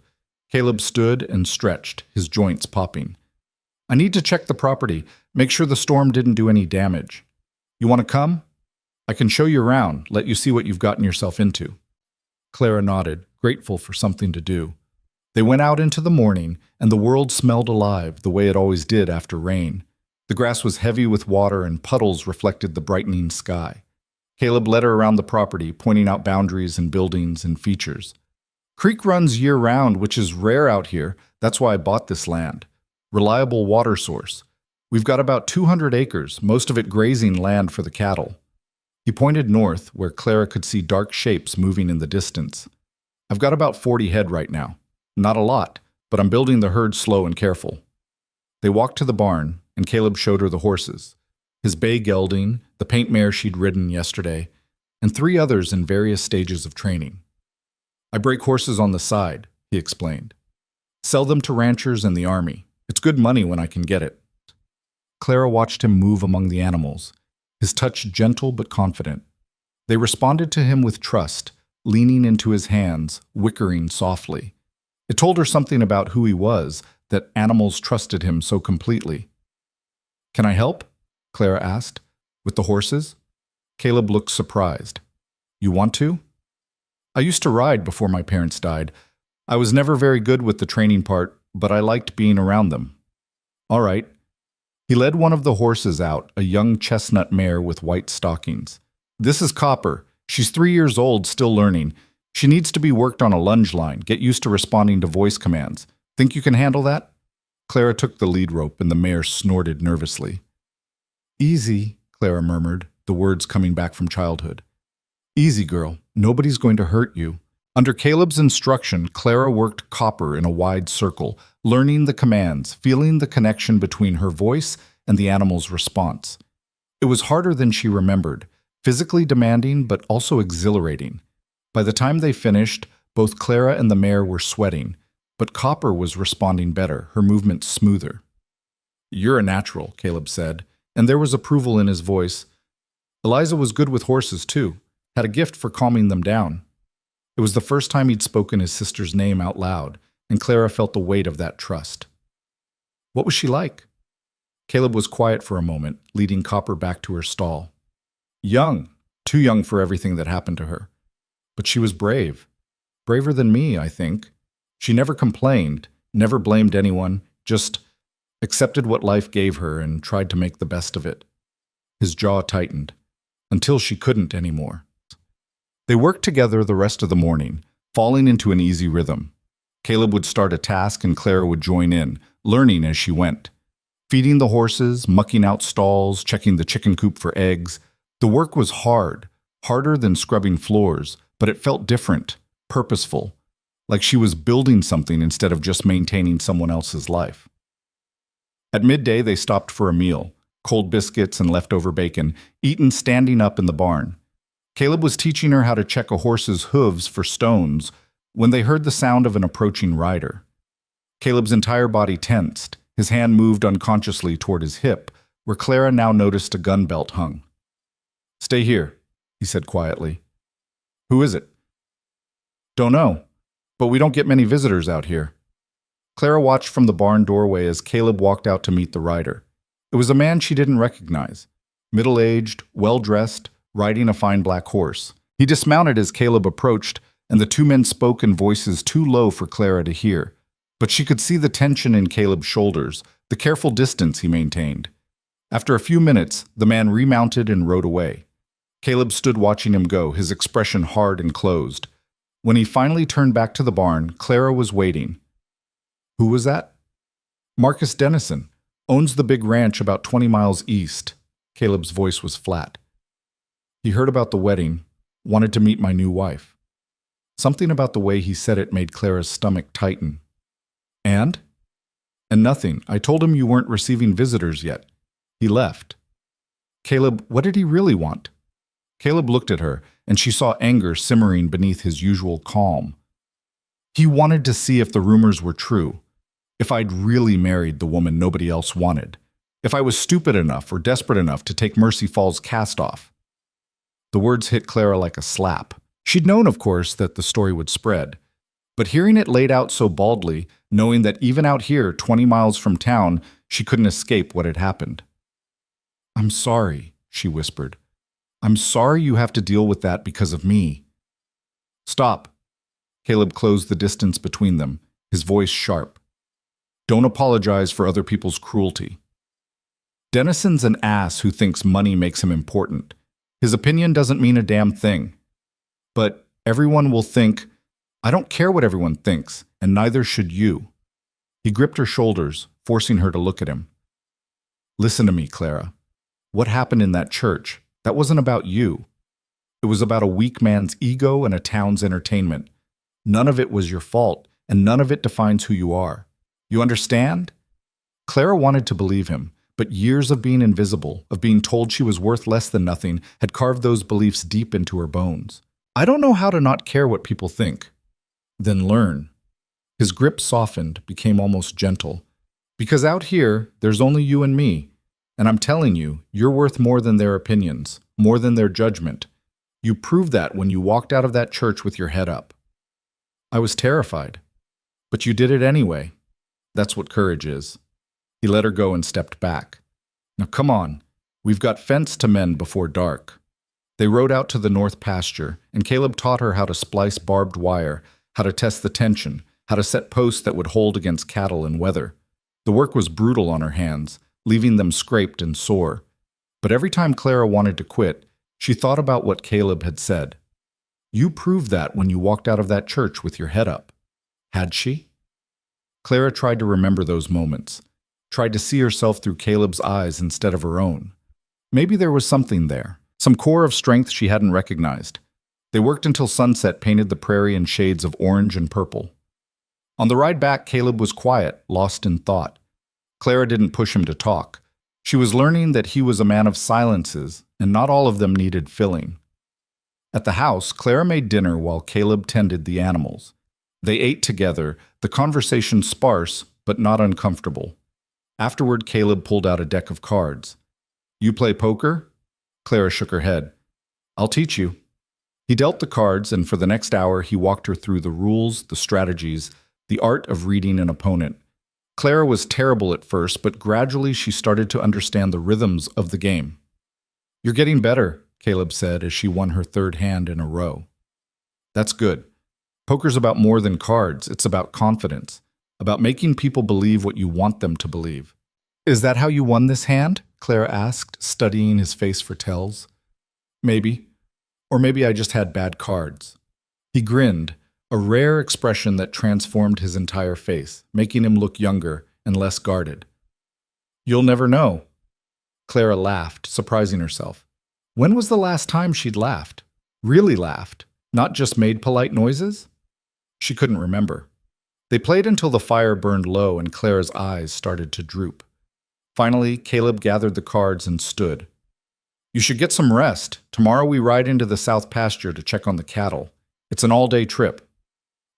Caleb stood and stretched, his joints popping. I need to check the property, make sure the storm didn't do any damage. You want to come? I can show you around, let you see what you've gotten yourself into. Clara nodded, grateful for something to do. They went out into the morning, and the world smelled alive the way it always did after rain. The grass was heavy with water and puddles reflected the brightening sky. Caleb led her around the property, pointing out boundaries and buildings and features. Creek runs year-round, which is rare out here. That's why I bought this land. Reliable water source. We've got about 200 acres, most of it grazing land for the cattle. He pointed north, where Clara could see dark shapes moving in the distance. I've got about 40 head right now. Not a lot, but I'm building the herd slow and careful. They walked to the barn, and Caleb showed her the horses. His bay gelding, the paint mare she'd ridden yesterday, and 3 others in various stages of training. I break horses on the side, he explained. Sell them to ranchers and the army. It's good money when I can get it. Clara watched him move among the animals, his touch gentle but confident. They responded to him with trust, leaning into his hands, whickering softly. It told her something about who he was, that animals trusted him so completely. Can I help? Clara asked. With the horses? Caleb looked surprised. You want to? I used to ride before my parents died. I was never very good with the training part, but I liked being around them. All right. He led one of the horses out, a young chestnut mare with white stockings. This is Copper. She's 3 years old, still learning. She needs to be worked on a lunge line, get used to responding to voice commands. Think you can handle that? Clara took the lead rope and the mare snorted nervously. Easy, Clara murmured, the words coming back from childhood. Easy, girl. Nobody's going to hurt you. Under Caleb's instruction, Clara worked Copper in a wide circle, learning the commands, feeling the connection between her voice and the animal's response. It was harder than she remembered, physically demanding but also exhilarating. By the time they finished, both Clara and the mare were sweating, but Copper was responding better, her movements smoother. You're a natural, Caleb said, and there was approval in his voice. Eliza was good with horses, too, had a gift for calming them down. It was the first time he'd spoken his sister's name out loud, and Clara felt the weight of that trust. What was she like? Caleb was quiet for a moment, leading Copper back to her stall. Young, too young for everything that happened to her. But she was brave. Braver than me, I think. She never complained, never blamed anyone, just accepted what life gave her and tried to make the best of it. His jaw tightened, until she couldn't anymore. They worked together the rest of the morning, falling into an easy rhythm. Caleb would start a task and Clara would join in, learning as she went. Feeding the horses, mucking out stalls, checking the chicken coop for eggs. The work was hard, harder than scrubbing floors, but it felt different, purposeful, like she was building something instead of just maintaining someone else's life. At midday, they stopped for a meal, cold biscuits and leftover bacon, eaten standing up in the barn. Caleb was teaching her how to check a horse's hooves for stones when they heard the sound of an approaching rider. Caleb's entire body tensed. His hand moved unconsciously toward his hip, where Clara now noticed a gun belt hung. Stay here, he said quietly. Who is it? Don't know, but we don't get many visitors out here. Clara watched from the barn doorway as Caleb walked out to meet the rider. It was a man she didn't recognize. Middle-aged, well-dressed, riding a fine black horse. He dismounted as Caleb approached, and the 2 men spoke in voices too low for Clara to hear. But she could see the tension in Caleb's shoulders, the careful distance he maintained. After a few minutes, the man remounted and rode away. Caleb stood watching him go, his expression hard and closed. When he finally turned back to the barn, Clara was waiting. Who was that? Marcus Dennison. Owns the big ranch about 20 miles east. Caleb's voice was flat. He heard about the wedding, wanted to meet my new wife. Something about the way he said it made Clara's stomach tighten. And? And nothing. I told him you weren't receiving visitors yet. He left. Caleb, what did he really want? Caleb looked at her, and she saw anger simmering beneath his usual calm. He wanted to see if the rumors were true, if I'd really married the woman nobody else wanted, if I was stupid enough or desperate enough to take Mercy Falls' cast off. The words hit Clara like a slap. She'd known, of course, that the story would spread, but hearing it laid out so baldly, knowing that even out here, 20 miles from town, she couldn't escape what had happened. I'm sorry, she whispered. I'm sorry you have to deal with that because of me. Stop. Caleb closed the distance between them, his voice sharp. Don't apologize for other people's cruelty. Dennison's an ass who thinks money makes him important. His opinion doesn't mean a damn thing. But everyone will think, I don't care what everyone thinks, and neither should you. He gripped her shoulders, forcing her to look at him. Listen to me, Clara. What happened in that church? That wasn't about you. It was about a weak man's ego and a town's entertainment. None of it was your fault, and none of it defines who you are. You understand? Clara wanted to believe him, but years of being invisible, of being told she was worth less than nothing, had carved those beliefs deep into her bones. I don't know how to not care what people think. Then learn. His grip softened, became almost gentle. Because out here, there's only you and me. And I'm telling you, you're worth more than their opinions, more than their judgment. You proved that when you walked out of that church with your head up. I was terrified. But you did it anyway. That's what courage is. He let her go and stepped back. Now come on, we've got fence to mend before dark. They rode out to the north pasture, and Caleb taught her how to splice barbed wire, how to test the tension, how to set posts that would hold against cattle and weather. The work was brutal on her hands, leaving them scraped and sore. But every time Clara wanted to quit, she thought about what Caleb had said. You proved that when you walked out of that church with your head up. Had she? Clara tried to remember those moments, tried to see herself through Caleb's eyes instead of her own. Maybe there was something there, some core of strength she hadn't recognized. They worked until sunset painted the prairie in shades of orange and purple. On the ride back, Caleb was quiet, lost in thought. Clara didn't push him to talk. She was learning that he was a man of silences, and not all of them needed filling. At the house, Clara made dinner while Caleb tended the animals. They ate together, the conversation sparse, but not uncomfortable. Afterward, Caleb pulled out a deck of cards. You play poker? Clara shook her head. I'll teach you. He dealt the cards, and for the next hour, he walked her through the rules, the strategies, the art of reading an opponent. Clara was terrible at first, but gradually she started to understand the rhythms of the game. You're getting better, Caleb said as she won her third hand in a row. That's good. Poker's about more than cards. It's about confidence, about making people believe what you want them to believe. Is that how you won this hand? Clara asked, studying his face for tells. Maybe. Or maybe I just had bad cards. He grinned, a rare expression that transformed his entire face, making him look younger and less guarded. You'll never know. Clara laughed, surprising herself. When was the last time she'd laughed? Really laughed, not just made polite noises? She couldn't remember. They played until the fire burned low and Clara's eyes started to droop. Finally, Caleb gathered the cards and stood. You should get some rest. Tomorrow we ride into the south pasture to check on the cattle. It's an all-day trip.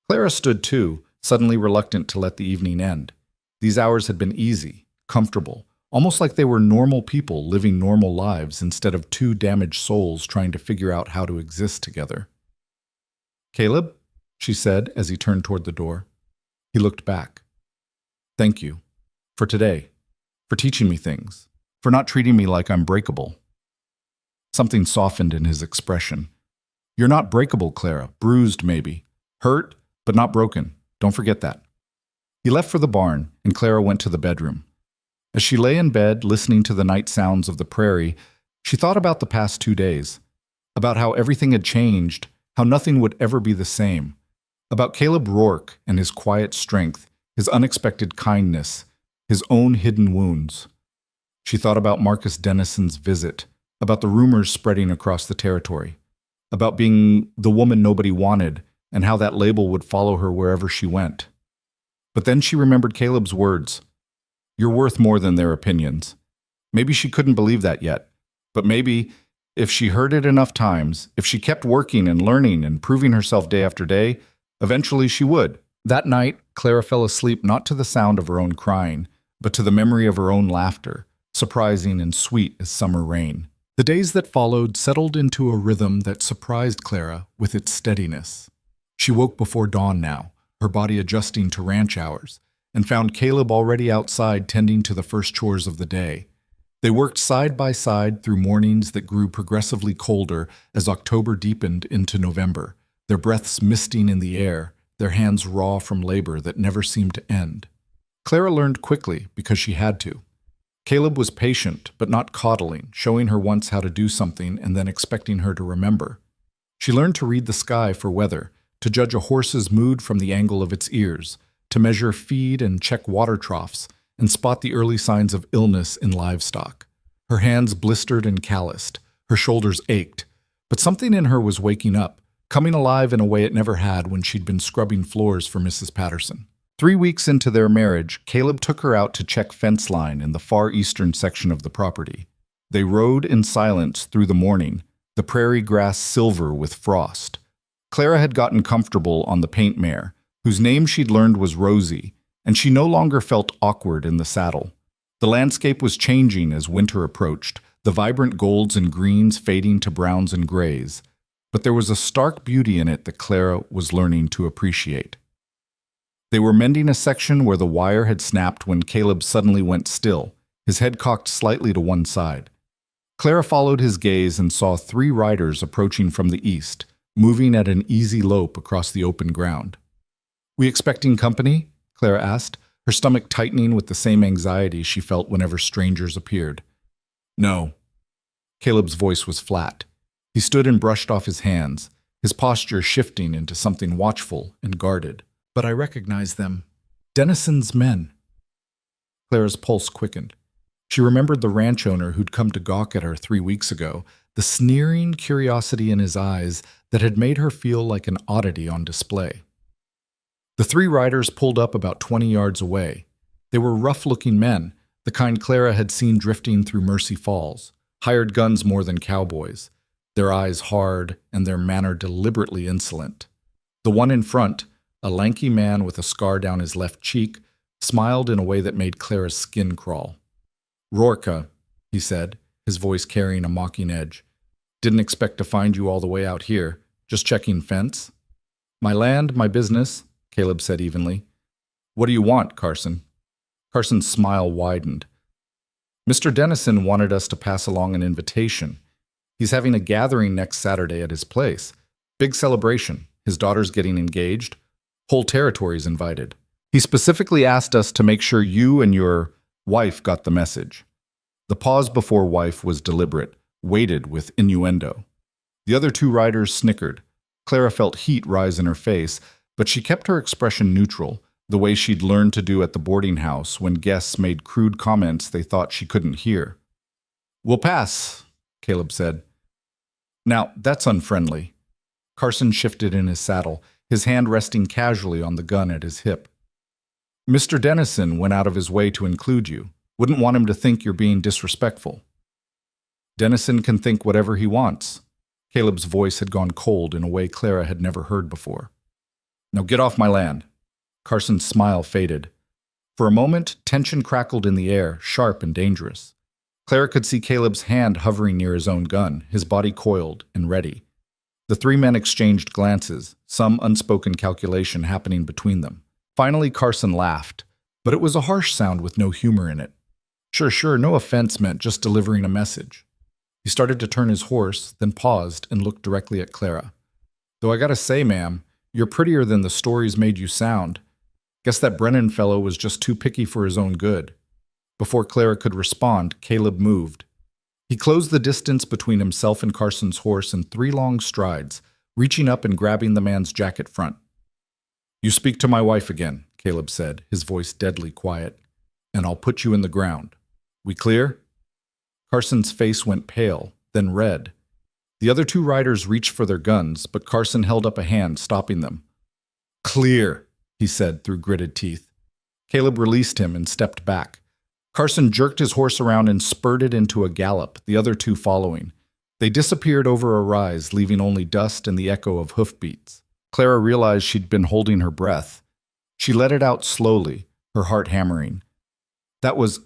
Clara stood too, suddenly reluctant to let the evening end. These hours had been easy, comfortable, almost like they were normal people living normal lives instead of two damaged souls trying to figure out how to exist together. Caleb, she said as he turned toward the door. He looked back. Thank you. For today. For teaching me things. For not treating me like I'm breakable. Something softened in his expression. You're not breakable, Clara. Bruised, maybe. Hurt, but not broken. Don't forget that. He left for the barn, and Clara went to the bedroom. As she lay in bed, listening to the night sounds of the prairie, she thought about the past 2 days. about how everything had changed, how nothing would ever be the same, about Caleb Rourke and his quiet strength, his unexpected kindness, his own hidden wounds. She thought about Marcus Dennison's visit, about the rumors spreading across the territory, about being the woman nobody wanted, and how that label would follow her wherever she went. But then she remembered Caleb's words. You're worth more than their opinions. Maybe she couldn't believe that yet, but maybe, if she heard it enough times, if she kept working and learning and proving herself day after day, eventually she would. That night, Clara fell asleep not to the sound of her own crying, but to the memory of her own laughter, surprising and sweet as summer rain. The days that followed settled into a rhythm that surprised Clara with its steadiness. She woke before dawn now, her body adjusting to ranch hours, and found Caleb already outside tending to the first chores of the day. They worked side by side through mornings that grew progressively colder as October deepened into November, their breaths misting in the air, their hands raw from labor that never seemed to end. Clara learned quickly because she had to. Caleb was patient, but not coddling, showing her once how to do something and then expecting her to remember. She learned to read the sky for weather, to judge a horse's mood from the angle of its ears, to measure feed and check water troughs, and spot the early signs of illness in livestock. Her hands blistered and calloused, her shoulders ached, but something in her was waking up, coming alive in a way it never had when she'd been scrubbing floors for Mrs. Patterson. 3 weeks into their marriage, Caleb took her out to check fence line in the far eastern section of the property. They rode in silence through the morning, the prairie grass silver with frost. Clara had gotten comfortable on the paint mare, whose name she'd learned was Rosie, and she no longer felt awkward in the saddle. The landscape was changing as winter approached, the vibrant golds and greens fading to browns and grays, but there was a stark beauty in it that Clara was learning to appreciate. They were mending a section where the wire had snapped when Caleb suddenly went still, his head cocked slightly to one side. Clara followed his gaze and saw 3 riders approaching from the east, moving at an easy lope across the open ground. "We expecting company?" Clara asked, her stomach tightening with the same anxiety she felt whenever strangers appeared. "No." Caleb's voice was flat. He stood and brushed off his hands, his posture shifting into something watchful and guarded. "But I recognize them. Dennison's men." Clara's pulse quickened. She remembered the ranch owner who'd come to gawk at her 3 weeks ago, the sneering curiosity in his eyes that had made her feel like an oddity on display. The 3 riders pulled up about 20 yards away. They were rough-looking men, the kind Clara had seen drifting through Mercy Falls, hired guns more than cowboys, their eyes hard and their manner deliberately insolent. The one in front, a lanky man with a scar down his left cheek, smiled in a way that made Clara's skin crawl. "Rourke," he said, his voice carrying a mocking edge. "Didn't expect to find you all the way out here. Just checking fence?" "My land, my business," Caleb said evenly. "What do you want, Carson?" Carson's smile widened. "Mr. Dennison wanted us to pass along an invitation. He's having a gathering next Saturday at his place. Big celebration. His daughter's getting engaged. Whole territory's invited. He specifically asked us to make sure you and your wife got the message." The pause before wife was deliberate, weighted with innuendo. The other 2 riders snickered. Clara felt heat rise in her face, but she kept her expression neutral, the way she'd learned to do at the boarding house when guests made crude comments they thought she couldn't hear. "We'll pass," Caleb said. "Now, that's unfriendly." Carson shifted in his saddle, his hand resting casually on the gun at his hip. "Mr. Dennison went out of his way to include you. Wouldn't want him to think you're being disrespectful." "Dennison can think whatever he wants." Caleb's voice had gone cold in a way Clara had never heard before. "Now get off my land." Carson's smile faded. For a moment, tension crackled in the air, sharp and dangerous. Clara could see Caleb's hand hovering near his own gun, his body coiled and ready. The 3 men exchanged glances, some unspoken calculation happening between them. Finally, Carson laughed, but it was a harsh sound with no humor in it. Sure, no offense meant just delivering a message. He started to turn his horse, then paused and looked directly at Clara. "Though I gotta say, ma'am, you're prettier than the stories made you sound. Guess that Brennan fellow was just too picky for his own good." Before Clara could respond, Caleb moved. He closed the distance between himself and Carson's horse in 3 long strides, reaching up and grabbing the man's jacket front. "You speak to my wife again," Caleb said, his voice deadly quiet, "and I'll put you in the ground. We clear?" Carson's face went pale, then red. The other 2 riders reached for their guns, but Carson held up a hand, stopping them. "Clear," he said through gritted teeth. Caleb released him and stepped back. Carson jerked his horse around and spurted into a gallop, the other 2 following. They disappeared over a rise, leaving only dust and the echo of hoofbeats. Clara realized she'd been holding her breath. She let it out slowly, her heart hammering. "That was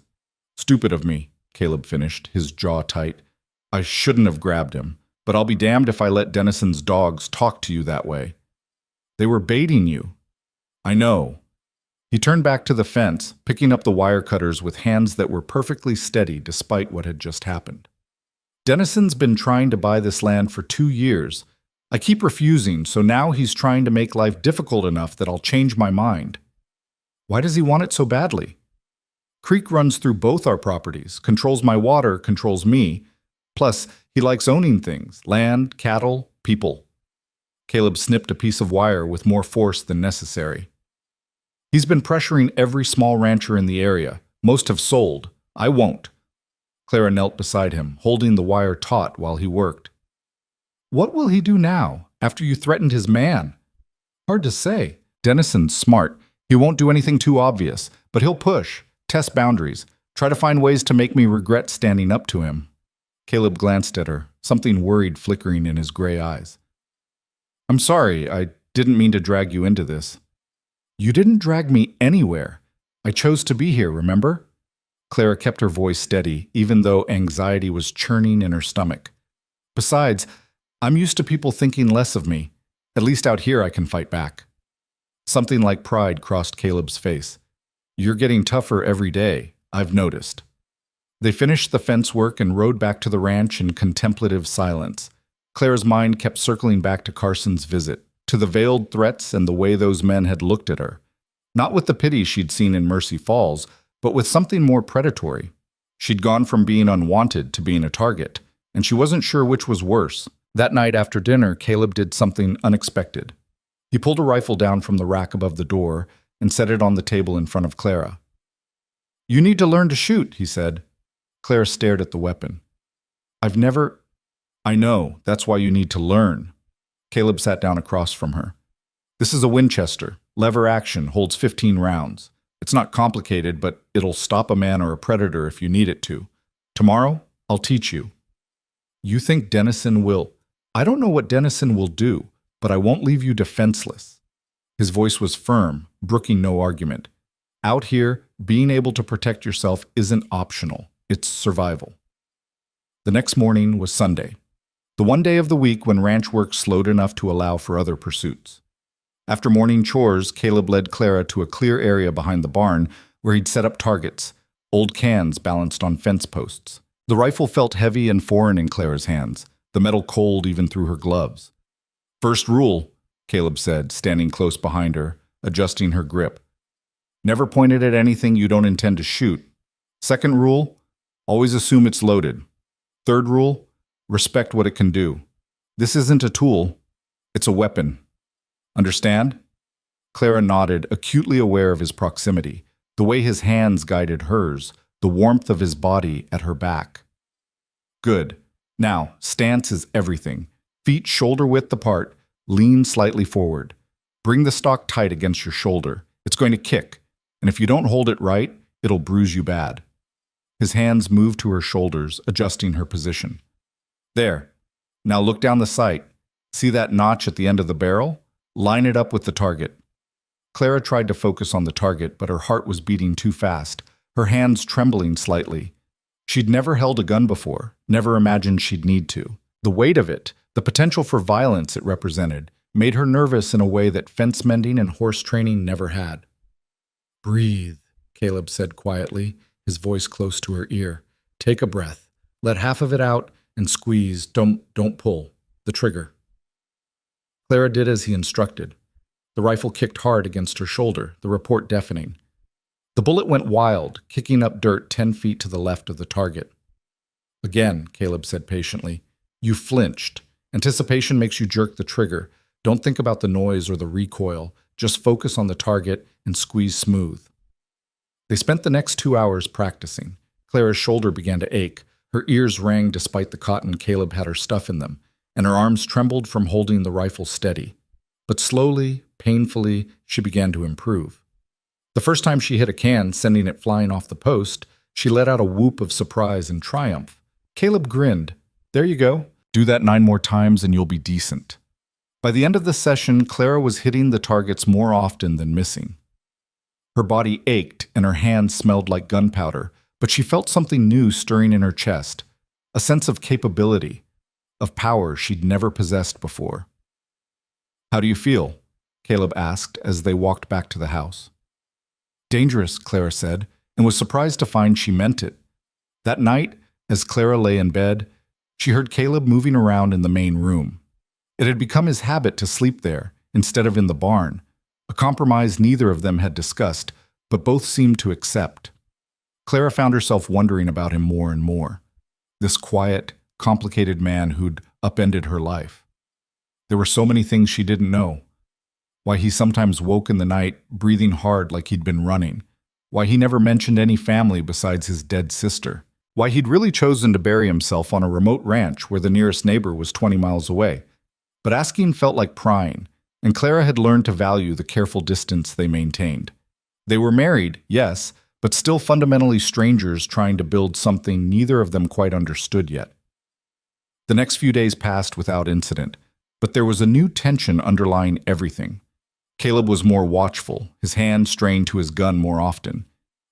stupid of me," Caleb finished, his jaw tight. "I shouldn't have grabbed him, but I'll be damned if I let Dennison's dogs talk to you that way. They were baiting you." "I know." He turned back to the fence, picking up the wire cutters with hands that were perfectly steady despite what had just happened. "Dennison's been trying to buy this land for 2 years. I keep refusing, so now he's trying to make life difficult enough that I'll change my mind." "Why does he want it so badly?" "Creek runs through both our properties, controls my water, controls me. Plus, he likes owning things, land, cattle, people." Caleb snipped a piece of wire with more force than necessary. "He's been pressuring every small rancher in the area. Most have sold. I won't." Clara knelt beside him, holding the wire taut while he worked. "What will he do now, after you threatened his man?" "Hard to say. Dennison's smart. He won't do anything too obvious, but he'll push, test boundaries, try to find ways to make me regret standing up to him." Caleb glanced at her, something worried flickering in his gray eyes. "I'm sorry, I didn't mean to drag you into this." "You didn't drag me anywhere. I chose to be here, remember?" Clara kept her voice steady, even though anxiety was churning in her stomach. "Besides, I'm used to people thinking less of me. At least out here I can fight back." Something like pride crossed Caleb's face. "You're getting tougher every day, I've noticed." They finished the fence work and rode back to the ranch in contemplative silence. Clara's mind kept circling back to Carson's visit, to the veiled threats and the way those men had looked at her. Not with the pity she'd seen in Mercy Falls, but with something more predatory. She'd gone from being unwanted to being a target, and she wasn't sure which was worse. That night after dinner, Caleb did something unexpected. He pulled a rifle down from the rack above the door and set it on the table in front of Clara. "You need to learn to shoot," he said. Clara stared at the weapon. "I've never—" "I know, that's why you need to learn." Caleb sat down across from her. "This is a Winchester. Lever action, holds 15 rounds. It's not complicated, but it'll stop a man or a predator if you need it to. Tomorrow, I'll teach you." "You think Dennison will—" "I don't know what Dennison will do, but I won't leave you defenseless." His voice was firm, brooking no argument. Out here, being able to protect yourself isn't optional. It's survival. The next morning was Sunday, the one day of the week when ranch work slowed enough to allow for other pursuits. After morning chores, Caleb led Clara to a clear area behind the barn where he'd set up targets, old cans balanced on fence posts. The rifle felt heavy and foreign in Clara's hands, the metal cold even through her gloves. "First rule," Caleb said, standing close behind her, adjusting her grip. "Never point it at anything you don't intend to shoot. Second rule, always assume it's loaded. Third rule, respect what it can do. This isn't a tool, it's a weapon. Understand?" Clara nodded, acutely aware of his proximity, the way his hands guided hers, the warmth of his body at her back. "Good. Now, stance is everything. Feet shoulder-width apart, lean slightly forward. Bring the stock tight against your shoulder. It's going to kick, and if you don't hold it right, it'll bruise you bad." His hands moved to her shoulders, adjusting her position. "There. Now look down the sight. See that notch at the end of the barrel? Line it up with the target." Clara tried to focus on the target, but her heart was beating too fast, her hands trembling slightly. She'd never held a gun before, never imagined she'd need to. The weight of it, the potential for violence it represented, made her nervous in a way that fence mending and horse training never had. "Breathe," Caleb said quietly, his voice close to her ear. "Take a breath. Let half of it out and squeeze. Don't pull. The trigger." Clara did as he instructed. The rifle kicked hard against her shoulder, the report deafening. The bullet went wild, kicking up dirt 10 feet to the left of the target. Again, Caleb said patiently. You flinched. Anticipation makes you jerk the trigger. Don't think about the noise or the recoil. Just focus on the target and squeeze smooth. They spent the next 2 hours practicing. Clara's shoulder began to ache. Her ears rang despite the cotton Caleb had her stuff in them, and her arms trembled from holding the rifle steady. But slowly, painfully, she began to improve. The first time she hit a can, sending it flying off the post, she let out a whoop of surprise and triumph. Caleb grinned. There you go. Do that 9 more times and you'll be decent. By the end of the session, Clara was hitting the targets more often than missing. Her body ached and her hands smelled like gunpowder, but she felt something new stirring in her chest, a sense of capability, of power she'd never possessed before. How do you feel? Caleb asked as they walked back to the house. Dangerous, Clara said, and was surprised to find she meant it. That night, as Clara lay in bed, she heard Caleb moving around in the main room. It had become his habit to sleep there, instead of in the barn, a compromise neither of them had discussed, but both seemed to accept. Clara found herself wondering about him more and more. This quiet, complicated man who'd upended her life. There were so many things she didn't know. Why he sometimes woke in the night, breathing hard like he'd been running. Why he never mentioned any family besides his dead sister. Why he'd really chosen to bury himself on a remote ranch where the nearest neighbor was 20 miles away. But asking felt like prying, and Clara had learned to value the careful distance they maintained. They were married, yes, but still fundamentally strangers trying to build something neither of them quite understood yet. The next few days passed without incident, but there was a new tension underlying everything. Caleb was more watchful, his hand strained to his gun more often.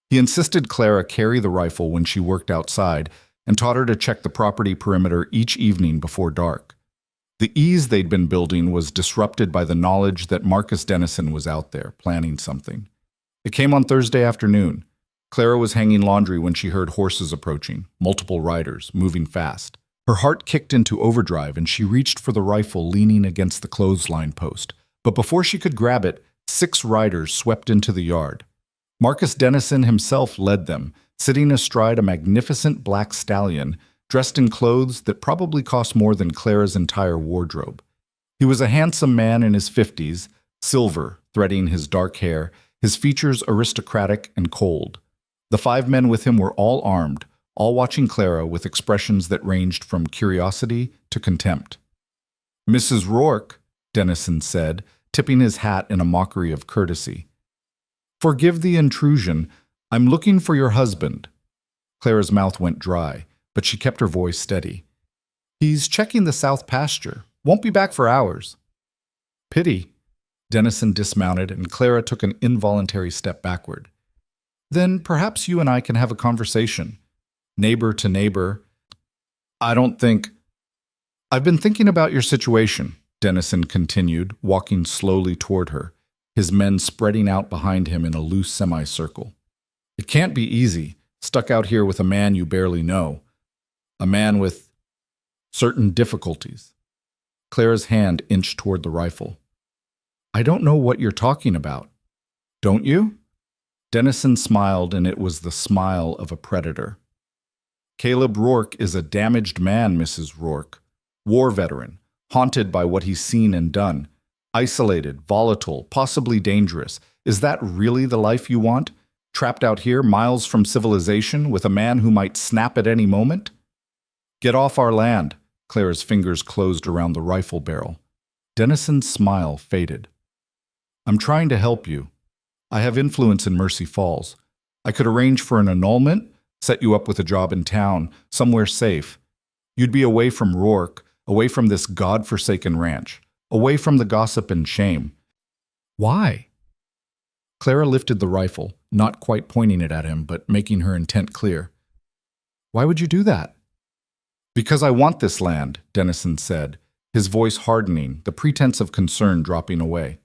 He insisted Clara carry the rifle when she worked outside and taught her to check the property perimeter each evening before dark. The ease they'd been building was disrupted by the knowledge that Marcus Dennison was out there, planning something. It came on Thursday afternoon. Clara was hanging laundry when she heard horses approaching, multiple riders, moving fast. Her heart kicked into overdrive and she reached for the rifle leaning against the clothesline post. But before she could grab it, 6 riders swept into the yard. Marcus Dennison himself led them, sitting astride a magnificent black stallion, dressed in clothes that probably cost more than Clara's entire wardrobe. He was a handsome man in his 50s, silver threading his dark hair, his features aristocratic and cold. The 5 men with him were all armed, all watching Clara with expressions that ranged from curiosity to contempt. Mrs. Rourke, Dennison said, tipping his hat in a mockery of courtesy. Forgive the intrusion. I'm looking for your husband. Clara's mouth went dry, but she kept her voice steady. He's checking the south pasture. Won't be back for hours. Pity. Dennison dismounted, and Clara took an involuntary step backward. Then perhaps you and I can have a conversation. Neighbor to neighbor. I've been thinking about your situation, Dennison continued, walking slowly toward her, his men spreading out behind him in a loose semicircle. It can't be easy, stuck out here with a man you barely know. A man with certain difficulties. Clara's hand inched toward the rifle. I don't know what you're talking about. Don't you? Dennison smiled, and it was the smile of a predator. Caleb Rourke is a damaged man, Mrs. Rourke. War veteran, haunted by what he's seen and done. Isolated, volatile, possibly dangerous. Is that really the life you want? Trapped out here, miles from civilization, with a man who might snap at any moment? Get off our land. Clara's fingers closed around the rifle barrel. Dennison's smile faded. I'm trying to help you. I have influence in Mercy Falls. I could arrange for an annulment, set you up with a job in town, somewhere safe. You'd be away from Rourke, away from this God-forsaken ranch, away from the gossip and shame. Why? Clara lifted the rifle, not quite pointing it at him, but making her intent clear. Why would you do that? Because I want this land, Dennison said, his voice hardening, the pretense of concern dropping away.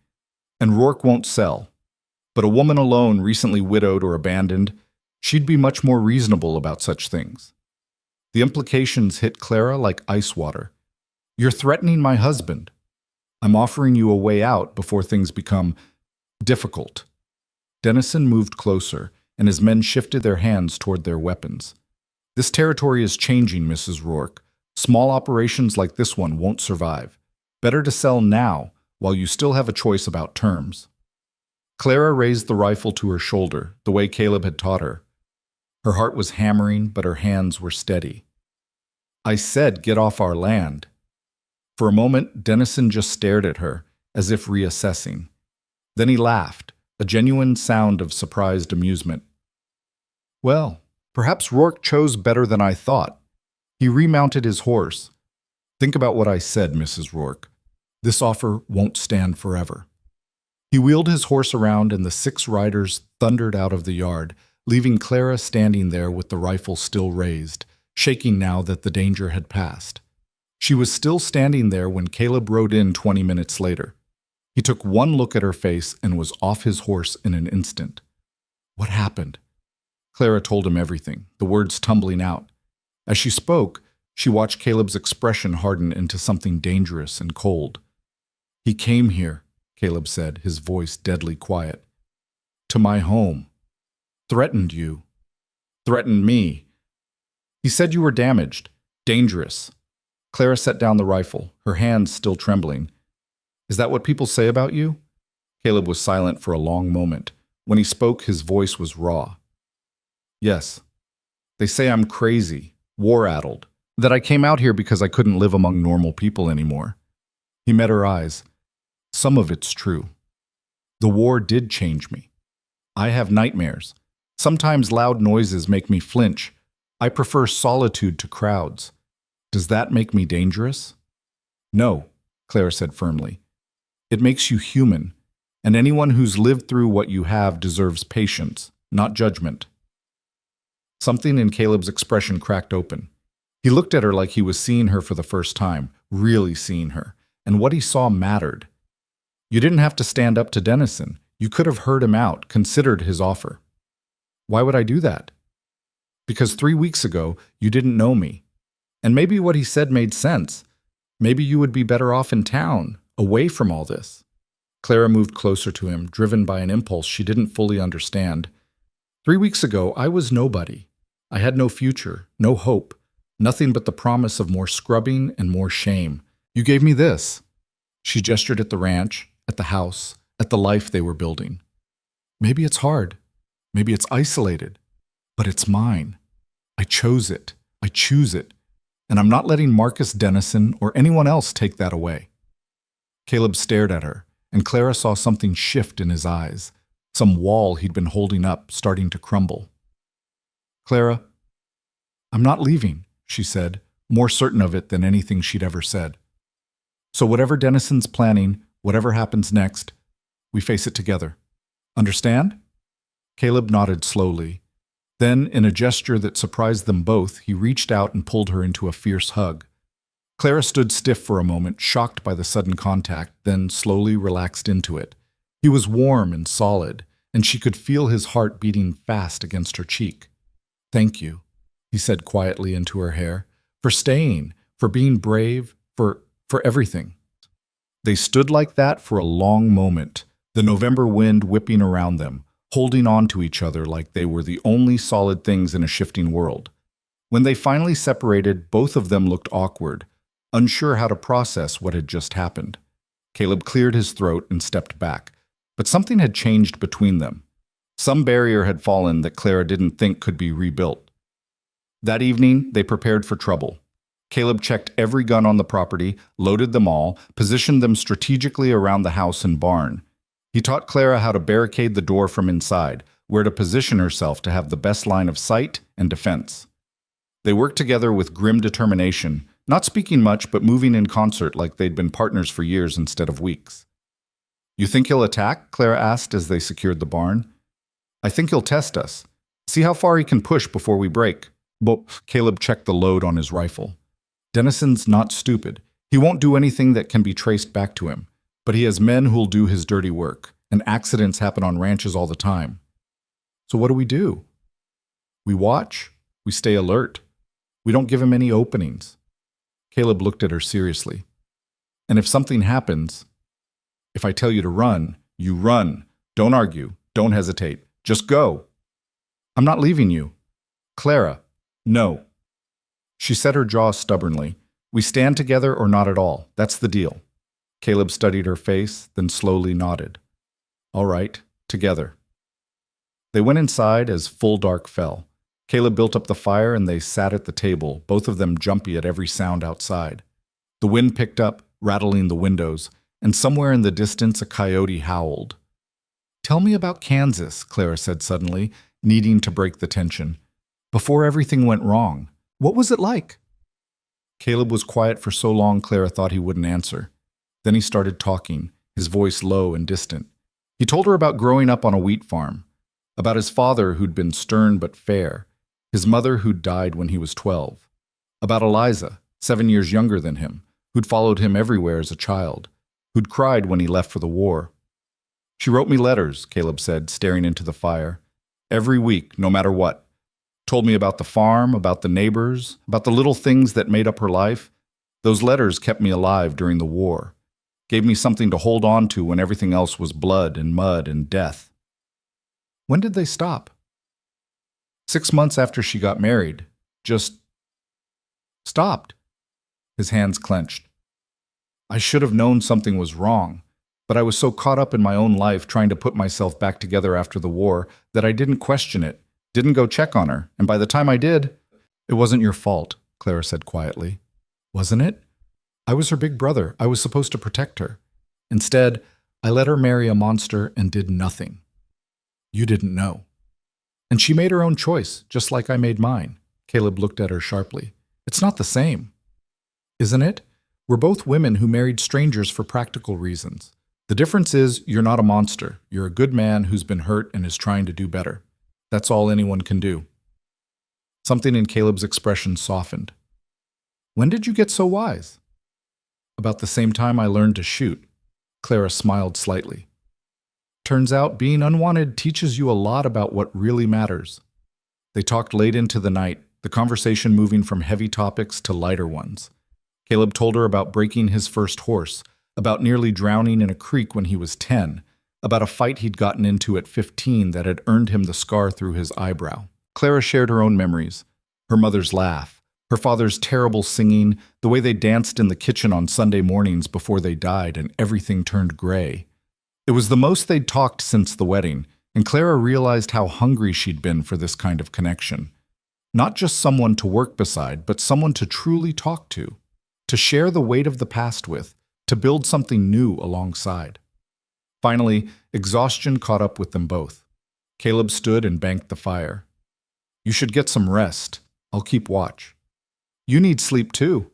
And Rourke won't sell. But a woman alone, recently widowed or abandoned, she'd be much more reasonable about such things. The implications hit Clara like ice water. You're threatening my husband. I'm offering you a way out before things become difficult. Dennison moved closer, and his men shifted their hands toward their weapons. This territory is changing, Mrs. Rourke. Small operations like this one won't survive. Better to sell now, while you still have a choice about terms. Clara raised the rifle to her shoulder, the way Caleb had taught her. Her heart was hammering, but her hands were steady. I said, get off our land. For a moment, Dennison just stared at her, as if reassessing. Then he laughed, a genuine sound of surprised amusement. Well, perhaps Rourke chose better than I thought. He remounted his horse. Think about what I said, Mrs. Rourke. This offer won't stand forever. He wheeled his horse around and the 6 riders thundered out of the yard, leaving Clara standing there with the rifle still raised, shaking now that the danger had passed. She was still standing there when Caleb rode in 20 minutes later. He took one look at her face and was off his horse in an instant. What happened? Clara told him everything, the words tumbling out. As she spoke, she watched Caleb's expression harden into something dangerous and cold. He came here, Caleb said, his voice deadly quiet. To my home. Threatened you. Threatened me. He said you were damaged, dangerous. Clara set down the rifle, her hands still trembling. Is that what people say about you? Caleb was silent for a long moment. When he spoke, his voice was raw. Yes. They say I'm crazy, war-addled, that I came out here because I couldn't live among normal people anymore. He met her eyes. Some of it's true. The war did change me. I have nightmares. Sometimes loud noises make me flinch. I prefer solitude to crowds. Does that make me dangerous? No, Clara said firmly. It makes you human, and anyone who's lived through what you have deserves patience, not judgment. Something in Caleb's expression cracked open. He looked at her like he was seeing her for the first time, really seeing her, and what he saw mattered. You didn't have to stand up to Dennison. You could have heard him out, considered his offer. Why would I do that? Because 3 weeks ago, you didn't know me. And maybe what he said made sense. Maybe you would be better off in town, away from all this. Clara moved closer to him, driven by an impulse she didn't fully understand. 3 weeks ago, I was nobody. I had no future, no hope, nothing but the promise of more scrubbing and more shame. You gave me this. She gestured at the ranch, at the house, at the life they were building. Maybe it's hard. Maybe it's isolated. But it's mine. I chose it. I choose it. And I'm not letting Marcus Dennison or anyone else take that away. Caleb stared at her, and Clara saw something shift in his eyes, some wall he'd been holding up starting to crumble. Clara, I'm not leaving, she said, more certain of it than anything she'd ever said. So whatever Dennison's planning, whatever happens next, we face it together. Understand? Caleb nodded slowly. Then, in a gesture that surprised them both, he reached out and pulled her into a fierce hug. Clara stood stiff for a moment, shocked by the sudden contact, then slowly relaxed into it. He was warm and solid, and she could feel his heart beating fast against her cheek. Thank you, he said quietly into her hair, for staying, for being brave, for everything. They stood like that for a long moment, the November wind whipping around them, holding on to each other like they were the only solid things in a shifting world. When they finally separated, both of them looked awkward, unsure how to process what had just happened. Caleb cleared his throat and stepped back, but something had changed between them. Some barrier had fallen that Clara didn't think could be rebuilt. That evening, they prepared for trouble. Caleb checked every gun on the property, loaded them all, positioned them strategically around the house and barn. He taught Clara how to barricade the door from inside, where to position herself to have the best line of sight and defense. They worked together with grim determination, not speaking much but moving in concert like they'd been partners for years instead of weeks. You think he'll attack? Clara asked as they secured the barn. I think he'll test us. See how far he can push before we break. But Caleb checked the load on his rifle. Dennison's not stupid. He won't do anything that can be traced back to him. But he has men who'll do his dirty work, and accidents happen on ranches all the time. So what do? We watch. We stay alert. We don't give him any openings. Caleb looked at her seriously. And if something happens, if I tell you to run, you run. Don't argue. Don't hesitate. Just go. I'm not leaving you. Clara, no. She set her jaw stubbornly. We stand together or not at all. That's the deal. Caleb studied her face, then slowly nodded. All right, together. They went inside as full dark fell. Caleb built up the fire and they sat at the table, both of them jumpy at every sound outside. The wind picked up, rattling the windows, and somewhere in the distance a coyote howled. Tell me about Kansas, Clara said suddenly, needing to break the tension. Before everything went wrong, what was it like? Caleb was quiet for so long Clara thought he wouldn't answer. Then he started talking, his voice low and distant. He told her about growing up on a wheat farm, about his father who'd been stern but fair, his mother who'd died when he was 12, about Eliza, 7 years younger than him, who'd followed him everywhere as a child, who'd cried when he left for the war. She wrote me letters, Caleb said, staring into the fire. Every week, no matter what. Told me about the farm, about the neighbors, about the little things that made up her life. Those letters kept me alive during the war. Gave me something to hold on to when everything else was blood and mud and death. When did they stop? 6 months after she got married. Just stopped. His hands clenched. I should have known something was wrong, but I was so caught up in my own life trying to put myself back together after the war that I didn't question it, didn't go check on her, and by the time I did, it wasn't your fault, Clara said quietly. Wasn't it? I was her big brother. I was supposed to protect her. Instead, I let her marry a monster and did nothing. You didn't know. And she made her own choice, just like I made mine. Caleb looked at her sharply. It's not the same. Isn't it? We're both women who married strangers for practical reasons. The difference is you're not a monster. You're a good man who's been hurt and is trying to do better. That's all anyone can do. Something in Caleb's expression softened. When did you get so wise? About the same time I learned to shoot. Clara smiled slightly. Turns out being unwanted teaches you a lot about what really matters. They talked late into the night, the conversation moving from heavy topics to lighter ones. Caleb told her about breaking his first horse, about nearly drowning in a creek when he was 10, about a fight he'd gotten into at 15 that had earned him the scar through his eyebrow. Clara shared her own memories, her mother's laugh, her father's terrible singing, the way they danced in the kitchen on Sunday mornings before they died and everything turned gray. It was the most they'd talked since the wedding, and Clara realized how hungry she'd been for this kind of connection. Not just someone to work beside, but someone to truly talk to share the weight of the past with, to build something new alongside. Finally, exhaustion caught up with them both. Caleb stood and banked the fire. You should get some rest. I'll keep watch. You need sleep too.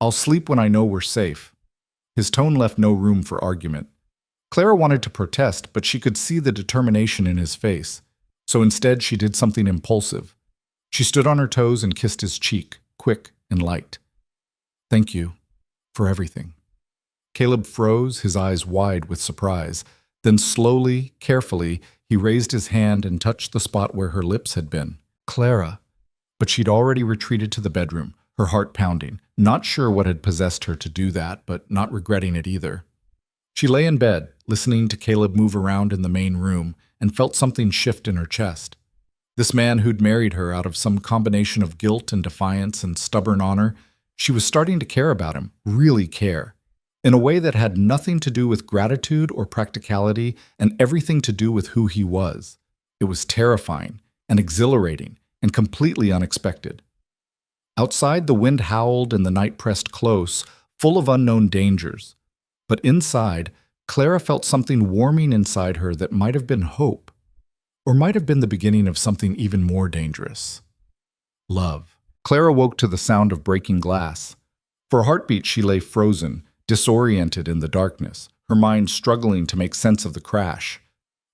I'll sleep when I know we're safe. His tone left no room for argument. Clara wanted to protest, but she could see the determination in his face. So instead, she did something impulsive. She stood on her toes and kissed his cheek, quick and light. Thank you for everything. Caleb froze, his eyes wide with surprise. Then slowly, carefully, he raised his hand and touched the spot where her lips had been. Clara. But she'd already retreated to the bedroom, her heart pounding, not sure what had possessed her to do that, but not regretting it either. She lay in bed, listening to Caleb move around in the main room, and felt something shift in her chest. This man who'd married her out of some combination of guilt and defiance and stubborn honor, she was starting to care about him, really care, in a way that had nothing to do with gratitude or practicality and everything to do with who he was. It was terrifying and exhilarating and completely unexpected. Outside, the wind howled and the night pressed close, full of unknown dangers. But inside, Clara felt something warming inside her that might have been hope, or might have been the beginning of something even more dangerous. Love. Clara woke to the sound of breaking glass. For a heartbeat, she lay frozen, disoriented in the darkness, her mind struggling to make sense of the crash.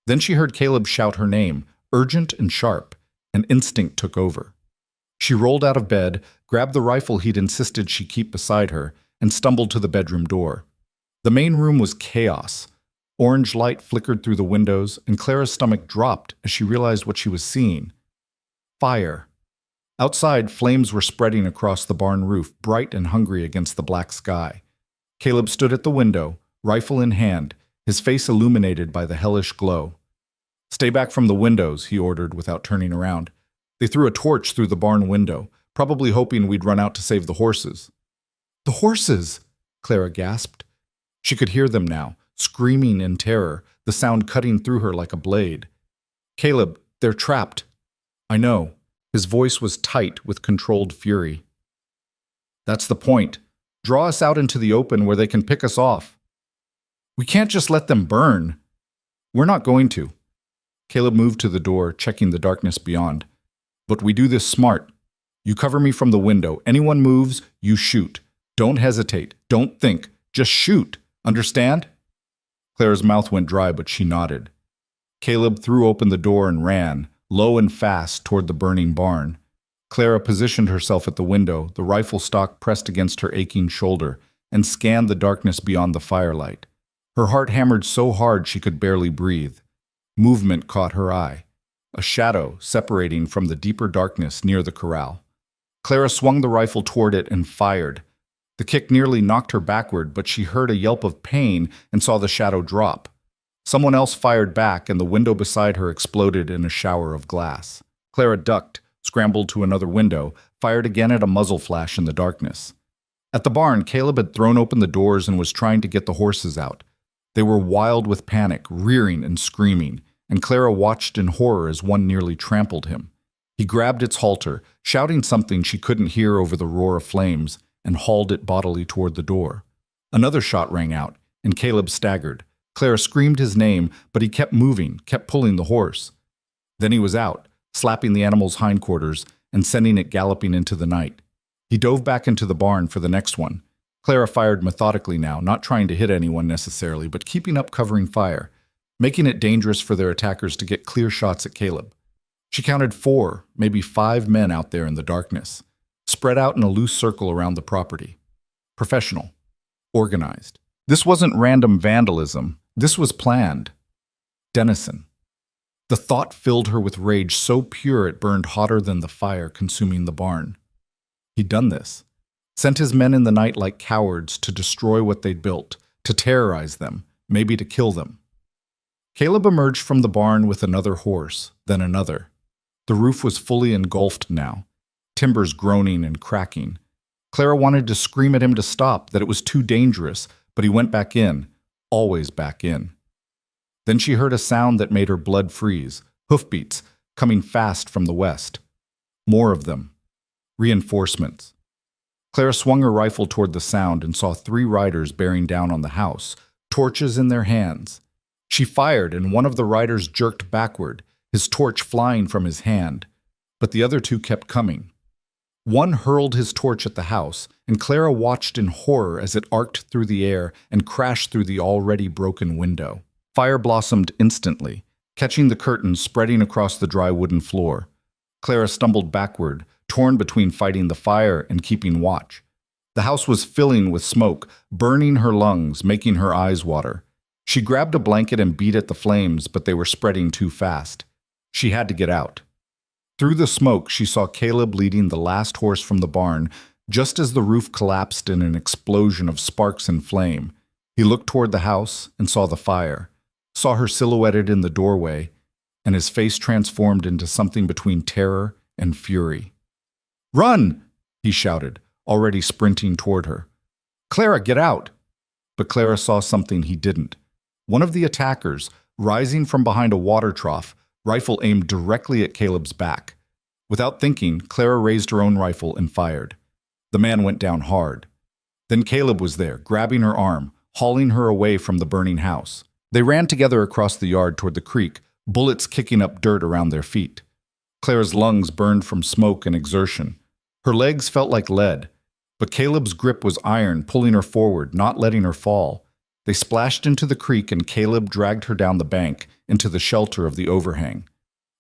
Then she heard Caleb shout her name, urgent and sharp, and instinct took over. She rolled out of bed, grabbed the rifle he'd insisted she keep beside her, and stumbled to the bedroom door. The main room was chaos. Orange light flickered through the windows, and Clara's stomach dropped as she realized what she was seeing. Fire. Outside, flames were spreading across the barn roof, bright and hungry against the black sky. Caleb stood at the window, rifle in hand, his face illuminated by the hellish glow. Stay back from the windows, he ordered without turning around. They threw a torch through the barn window, probably hoping we'd run out to save the horses. The horses! Clara gasped. She could hear them now, screaming in terror, the sound cutting through her like a blade. Caleb, they're trapped. I know. His voice was tight with controlled fury. That's the point. Draw us out into the open where they can pick us off. We can't just let them burn. We're not going to. Caleb moved to the door, checking the darkness beyond. But we do this smart. You cover me from the window. Anyone moves, you shoot. Don't hesitate. Don't think. Just shoot. Understand? Clara's mouth went dry, but she nodded. Caleb threw open the door and ran, low and fast, toward the burning barn. Clara positioned herself at the window, the rifle stock pressed against her aching shoulder, and scanned the darkness beyond the firelight. Her heart hammered so hard she could barely breathe. Movement caught her eye. A shadow separating from the deeper darkness near the corral. Clara swung the rifle toward it and fired. The kick nearly knocked her backward, but she heard a yelp of pain and saw the shadow drop. Someone else fired back, and the window beside her exploded in a shower of glass. Clara ducked, scrambled to another window, fired again at a muzzle flash in the darkness. At the barn, Caleb had thrown open the doors and was trying to get the horses out. They were wild with panic, rearing and screaming, and Clara watched in horror as one nearly trampled him. He grabbed its halter, shouting something she couldn't hear over the roar of flames, and hauled it bodily toward the door. Another shot rang out, and Caleb staggered. Clara screamed his name, but he kept moving, kept pulling the horse. Then he was out, slapping the animal's hindquarters and sending it galloping into the night. He dove back into the barn for the next one. Clara fired methodically now, not trying to hit anyone necessarily, but keeping up covering fire, making it dangerous for their attackers to get clear shots at Caleb. She counted 4, maybe 5 men out there in the darkness, spread out in a loose circle around the property. Professional. Organized. This wasn't random vandalism. This was planned. Denizen. The thought filled her with rage so pure it burned hotter than the fire consuming the barn. He'd done this. Sent his men in the night like cowards to destroy what they'd built, to terrorize them, maybe to kill them. Caleb emerged from the barn with another horse, then another. The roof was fully engulfed now, timbers groaning and cracking. Clara wanted to scream at him to stop, that it was too dangerous, but he went back in, always back in. Then she heard a sound that made her blood freeze, hoofbeats, coming fast from the west. More of them. Reinforcements. Clara swung her rifle toward the sound and saw 3 riders bearing down on the house, torches in their hands. She fired, and one of the riders jerked backward, his torch flying from his hand, but the other 2 kept coming. One hurled his torch at the house, and Clara watched in horror as it arced through the air and crashed through the already broken window. Fire blossomed instantly, catching the curtains spreading across the dry wooden floor. Clara stumbled backward, torn between fighting the fire and keeping watch. The house was filling with smoke, burning her lungs, making her eyes water. She grabbed a blanket and beat at the flames, but they were spreading too fast. She had to get out. Through the smoke, she saw Caleb leading the last horse from the barn, just as the roof collapsed in an explosion of sparks and flame. He looked toward the house and saw the fire, saw her silhouetted in the doorway, and his face transformed into something between terror and fury. "Run!" he shouted, already sprinting toward her. "Clara, get out!" But Clara saw something he didn't. One of the attackers, rising from behind a water trough, rifle aimed directly at Caleb's back. Without thinking, Clara raised her own rifle and fired. The man went down hard. Then Caleb was there, grabbing her arm, hauling her away from the burning house. They ran together across the yard toward the creek, bullets kicking up dirt around their feet. Clara's lungs burned from smoke and exertion. Her legs felt like lead, but Caleb's grip was iron, pulling her forward, not letting her fall. They splashed into the creek, and Caleb dragged her down the bank into the shelter of the overhang.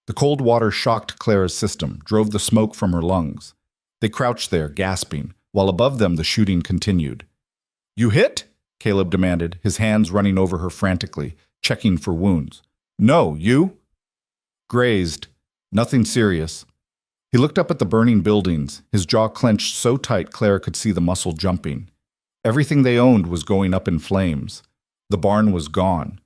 The cold water shocked Clara's system, drove the smoke from her lungs. They crouched there, gasping, while above them the shooting continued. "You hit?" Caleb demanded, his hands running over her frantically, checking for wounds. "No, you?" "Grazed. Nothing serious." He looked up at the burning buildings, his jaw clenched so tight Clara could see the muscle jumping. Everything they owned was going up in flames. The barn was gone.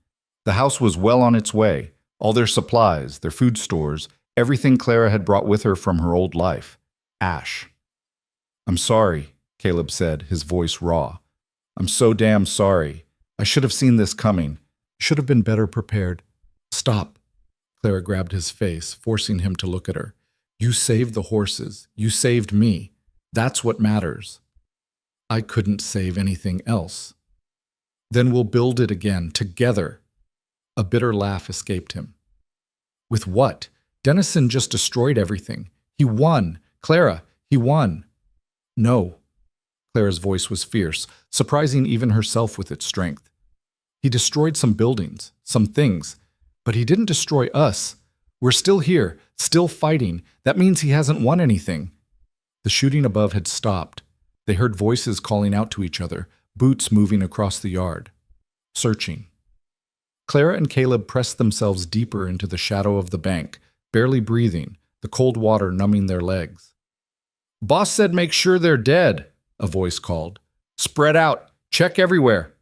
The house was well on its way. All their supplies, their food stores, everything Clara had brought with her from her old life. Ash. I'm sorry, Caleb said, his voice raw. I'm so damn sorry. I should have seen this coming. Should have been better prepared. Stop. Clara grabbed his face, forcing him to look at her. You saved the horses. You saved me. That's what matters. I couldn't save anything else. Then we'll build it again, together. A bitter laugh escaped him. With what? Dennison just destroyed everything. He won. Clara, he won. No. Clara's voice was fierce, surprising even herself with its strength. He destroyed some buildings, some things, but he didn't destroy us. We're still here, still fighting. That means he hasn't won anything. The shooting above had stopped. They heard voices calling out to each other, boots moving across the yard. Searching. Clara and Caleb pressed themselves deeper into the shadow of the bank, barely breathing, the cold water numbing their legs. Boss said make sure they're dead, a voice called. Spread out. Check everywhere.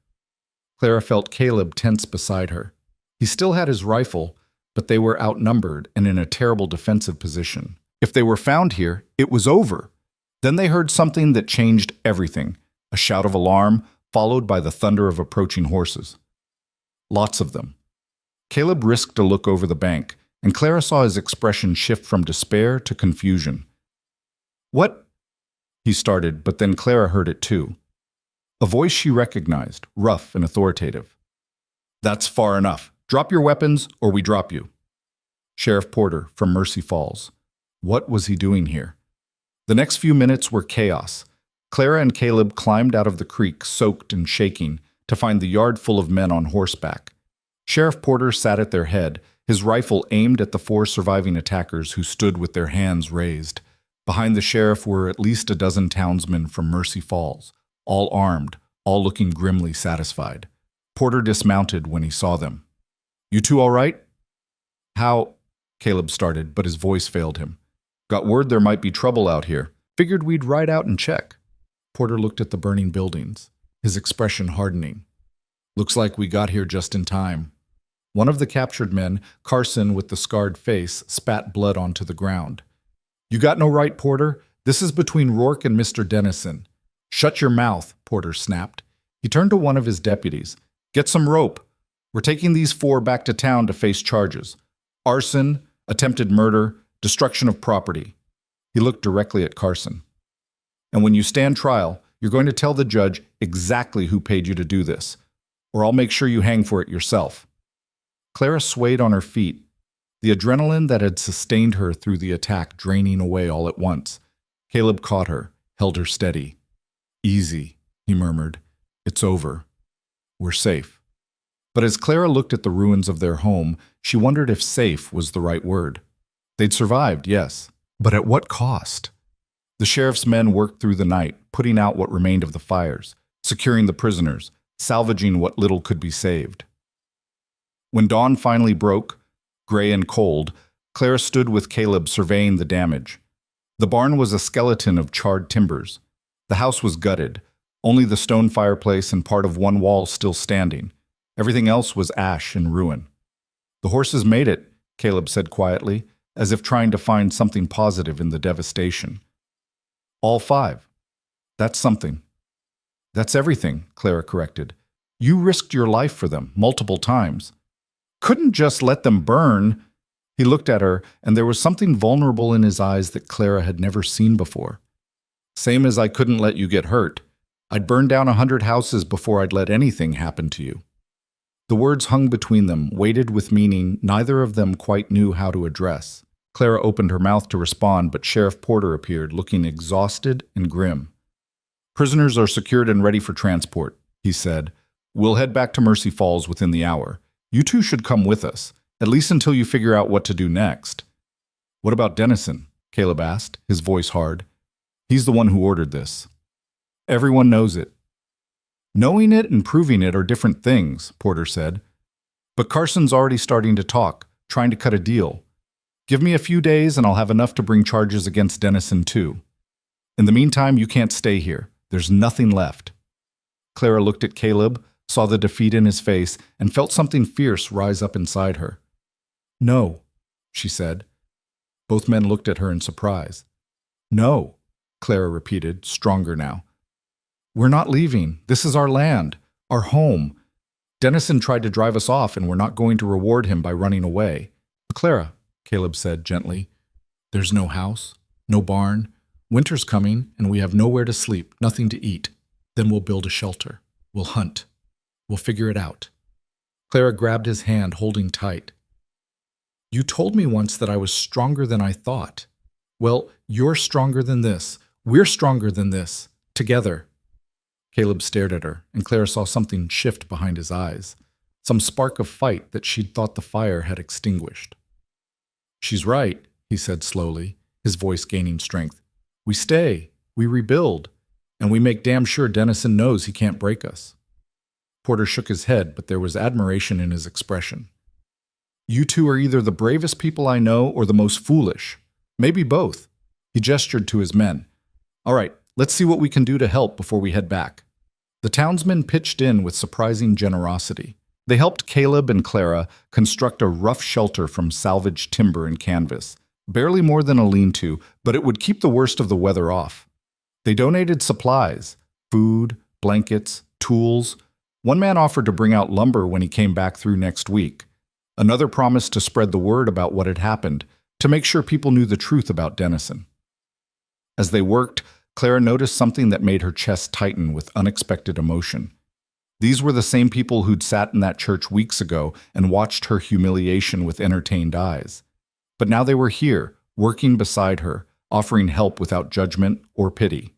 Clara felt Caleb tense beside her. He still had his rifle, but they were outnumbered and in a terrible defensive position. If they were found here, it was over. Then they heard something that changed everything, a shout of alarm, followed by the thunder of approaching horses. Lots of them. Caleb risked a look over the bank, and Clara saw his expression shift from despair to confusion. What? He started, but then Clara heard it too. A voice she recognized, rough and authoritative. That's far enough. Drop your weapons or we drop you. Sheriff Porter from Mercy Falls. What was he doing here? The next few minutes were chaos. Clara and Caleb climbed out of the creek, soaked and shaking, to find the yard full of men on horseback. Sheriff Porter sat at their head, his rifle aimed at the 4 surviving attackers who stood with their hands raised. Behind the sheriff were at least a dozen townsmen from Mercy Falls, all armed, all looking grimly satisfied. Porter dismounted when he saw them. You two all right? How? Caleb started, but his voice failed him. Got word there might be trouble out here. Figured we'd ride out and check. Porter looked at the burning buildings, his expression hardening. Looks like we got here just in time. One of the captured men, Carson with the scarred face, spat blood onto the ground. You got no right, Porter. This is between Rourke and Mr. Dennison. Shut your mouth, Porter snapped. He turned to one of his deputies. Get some rope. We're taking these 4 back to town to face charges. Arson, attempted murder, destruction of property. He looked directly at Carson. And when you stand trial, you're going to tell the judge exactly who paid you to do this, or I'll make sure you hang for it yourself. Clara swayed on her feet, the adrenaline that had sustained her through the attack draining away all at once. Caleb caught her, held her steady. Easy, he murmured. It's over. We're safe. But as Clara looked at the ruins of their home, she wondered if safe was the right word. They'd survived, yes, but at what cost? The sheriff's men worked through the night, putting out what remained of the fires, securing the prisoners, salvaging what little could be saved. When dawn finally broke, gray and cold, Clara stood with Caleb surveying the damage. The barn was a skeleton of charred timbers. The house was gutted, only the stone fireplace and part of one wall still standing. Everything else was ash and ruin. The horses made it, Caleb said quietly, as if trying to find something positive in the devastation. All 5. That's something. That's everything, Clara corrected. You risked your life for them multiple times. Couldn't just let them burn. He looked at her, and there was something vulnerable in his eyes that Clara had never seen before. Same as I couldn't let you get hurt. I'd burn down 100 houses before I'd let anything happen to you. The words hung between them, weighted with meaning neither of them quite knew how to address. Clara opened her mouth to respond, but Sheriff Porter appeared, looking exhausted and grim. Prisoners are secured and ready for transport, he said. We'll head back to Mercy Falls within the hour. You two should come with us, at least until you figure out what to do next. What about Dennison? Caleb asked, his voice hard. He's the one who ordered this. Everyone knows it. Knowing it and proving it are different things, Porter said. But Carson's already starting to talk, trying to cut a deal. Give me a few days and I'll have enough to bring charges against Dennison too. In the meantime, you can't stay here. There's nothing left. Clara looked at Caleb, saw the defeat in his face, and felt something fierce rise up inside her. No, she said. Both men looked at her in surprise. No, Clara repeated, stronger now. We're not leaving. This is our land, our home. Dennison tried to drive us off, and we're not going to reward him by running away. Clara, Caleb said gently, there's no house, no barn. Winter's coming, and we have nowhere to sleep, nothing to eat. Then we'll build a shelter. We'll hunt. We'll figure it out. Clara grabbed his hand, holding tight. You told me once that I was stronger than I thought. Well, you're stronger than this. We're stronger than this. Together. Caleb stared at her, and Clara saw something shift behind his eyes, some spark of fight that she'd thought the fire had extinguished. She's right, he said slowly, his voice gaining strength. We stay, we rebuild, and we make damn sure Dennison knows he can't break us. Porter shook his head, but there was admiration in his expression. You two are either the bravest people I know or the most foolish. Maybe both. He gestured to his men. All right, let's see what we can do to help before we head back. The townsmen pitched in with surprising generosity. They helped Caleb and Clara construct a rough shelter from salvaged timber and canvas, barely more than a lean-to, but it would keep the worst of the weather off. They donated supplies, food, blankets, tools. One man offered to bring out lumber when he came back through next week. Another promised to spread the word about what had happened, to make sure people knew the truth about Dennison. As they worked, Clara noticed something that made her chest tighten with unexpected emotion. These were the same people who'd sat in that church weeks ago and watched her humiliation with entertained eyes. But now they were here, working beside her, offering help without judgment or pity.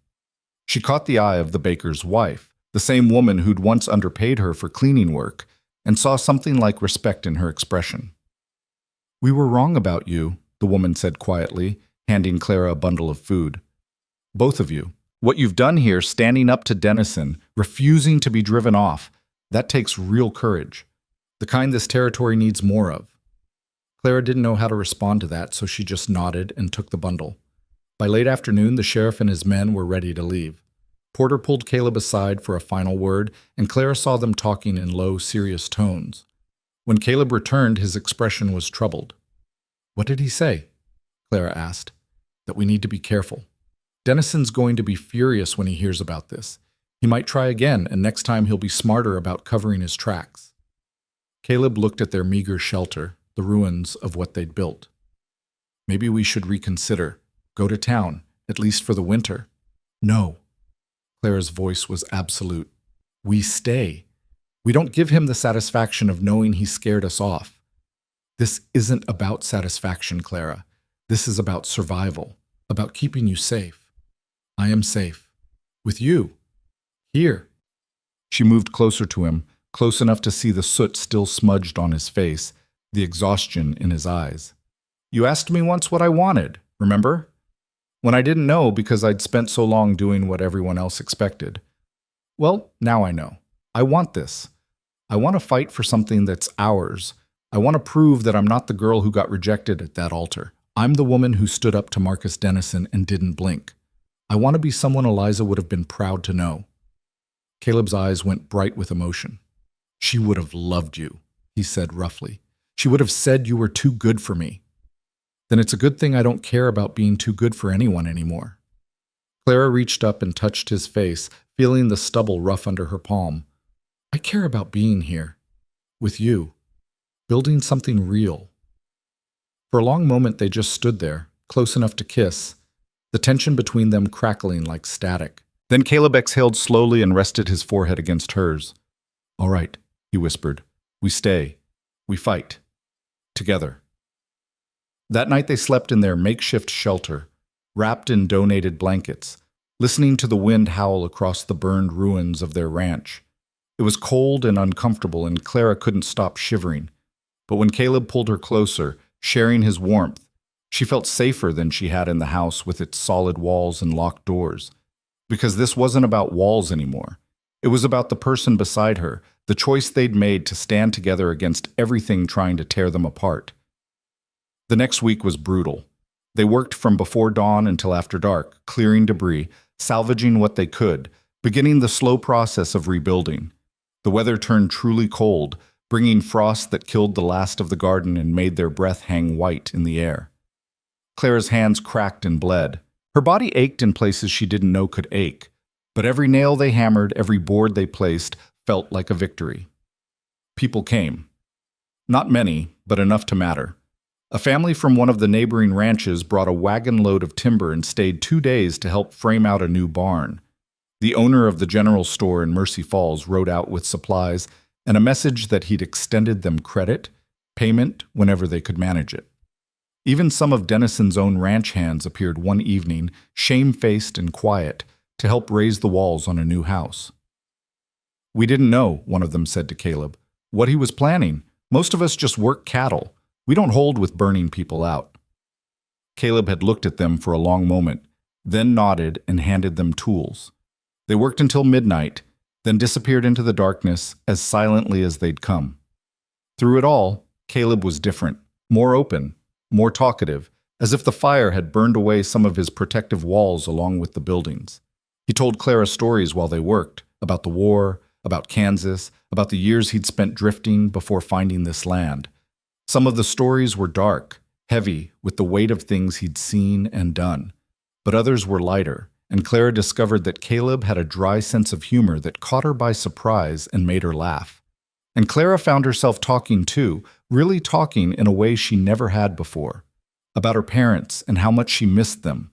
She caught the eye of the baker's wife, the same woman who'd once underpaid her for cleaning work, and saw something like respect in her expression. We were wrong about you, the woman said quietly, handing Clara a bundle of food. Both of you. What you've done here, standing up to Dennison, refusing to be driven off, that takes real courage. The kind this territory needs more of. Clara didn't know how to respond to that, so she just nodded and took the bundle. By late afternoon, the sheriff and his men were ready to leave. Porter pulled Caleb aside for a final word, and Clara saw them talking in low, serious tones. When Caleb returned, his expression was troubled. What did he say? Clara asked. That we need to be careful. Dennison's going to be furious when he hears about this. He might try again, and next time he'll be smarter about covering his tracks. Caleb looked at their meager shelter, the ruins of what they'd built. Maybe we should reconsider. Go to town, at least for the winter. No. Clara's voice was absolute. We stay. We don't give him the satisfaction of knowing he scared us off. This isn't about satisfaction, Clara. This is about survival, about keeping you safe. I am safe. With you. Here. She moved closer to him, close enough to see the soot still smudged on his face, the exhaustion in his eyes. You asked me once what I wanted, remember? When I didn't know because I'd spent so long doing what everyone else expected. Well, now I know. I want this. I want to fight for something that's ours. I want to prove that I'm not the girl who got rejected at that altar. I'm the woman who stood up to Marcus Dennison and didn't blink. I want to be someone Eliza would have been proud to know. Caleb's eyes went bright with emotion. She would have loved you, he said roughly. She would have said you were too good for me. Then it's a good thing I don't care about being too good for anyone anymore. Clara reached up and touched his face, feeling the stubble rough under her palm. I care about being here. With you. Building something real. For a long moment they just stood there, close enough to kiss, the tension between them crackling like static. Then Caleb exhaled slowly and rested his forehead against hers. All right, he whispered. We stay. We fight. Together. That night they slept in their makeshift shelter, wrapped in donated blankets, listening to the wind howl across the burned ruins of their ranch. It was cold and uncomfortable, and Clara couldn't stop shivering. But when Caleb pulled her closer, sharing his warmth, she felt safer than she had in the house with its solid walls and locked doors. Because this wasn't about walls anymore. It was about the person beside her, the choice they'd made to stand together against everything trying to tear them apart. The next week was brutal. They worked from before dawn until after dark, clearing debris, salvaging what they could, beginning the slow process of rebuilding. The weather turned truly cold, bringing frost that killed the last of the garden and made their breath hang white in the air. Clara's hands cracked and bled. Her body ached in places she didn't know could ache, but every nail they hammered, every board they placed, felt like a victory. People came. Not many, but enough to matter. A family from one of the neighboring ranches brought a wagon load of timber and stayed 2 days to help frame out a new barn. The owner of the general store in Mercy Falls rode out with supplies and a message that he'd extended them credit, payment whenever they could manage it. Even some of Dennison's own ranch hands appeared one evening, shamefaced and quiet, to help raise the walls on a new house. "We didn't know," one of them said to Caleb, "what he was planning. Most of us just work cattle. We don't hold with burning people out." Caleb had looked at them for a long moment, then nodded and handed them tools. They worked until midnight, then disappeared into the darkness as silently as they'd come. Through it all, Caleb was different, more open, more talkative, as if the fire had burned away some of his protective walls along with the buildings. He told Clara stories while they worked, about the war, about Kansas, about the years he'd spent drifting before finding this land. Some of the stories were dark, heavy with the weight of things he'd seen and done, but others were lighter, and Clara discovered that Caleb had a dry sense of humor that caught her by surprise and made her laugh. And Clara found herself talking too, really talking in a way she never had before, about her parents and how much she missed them,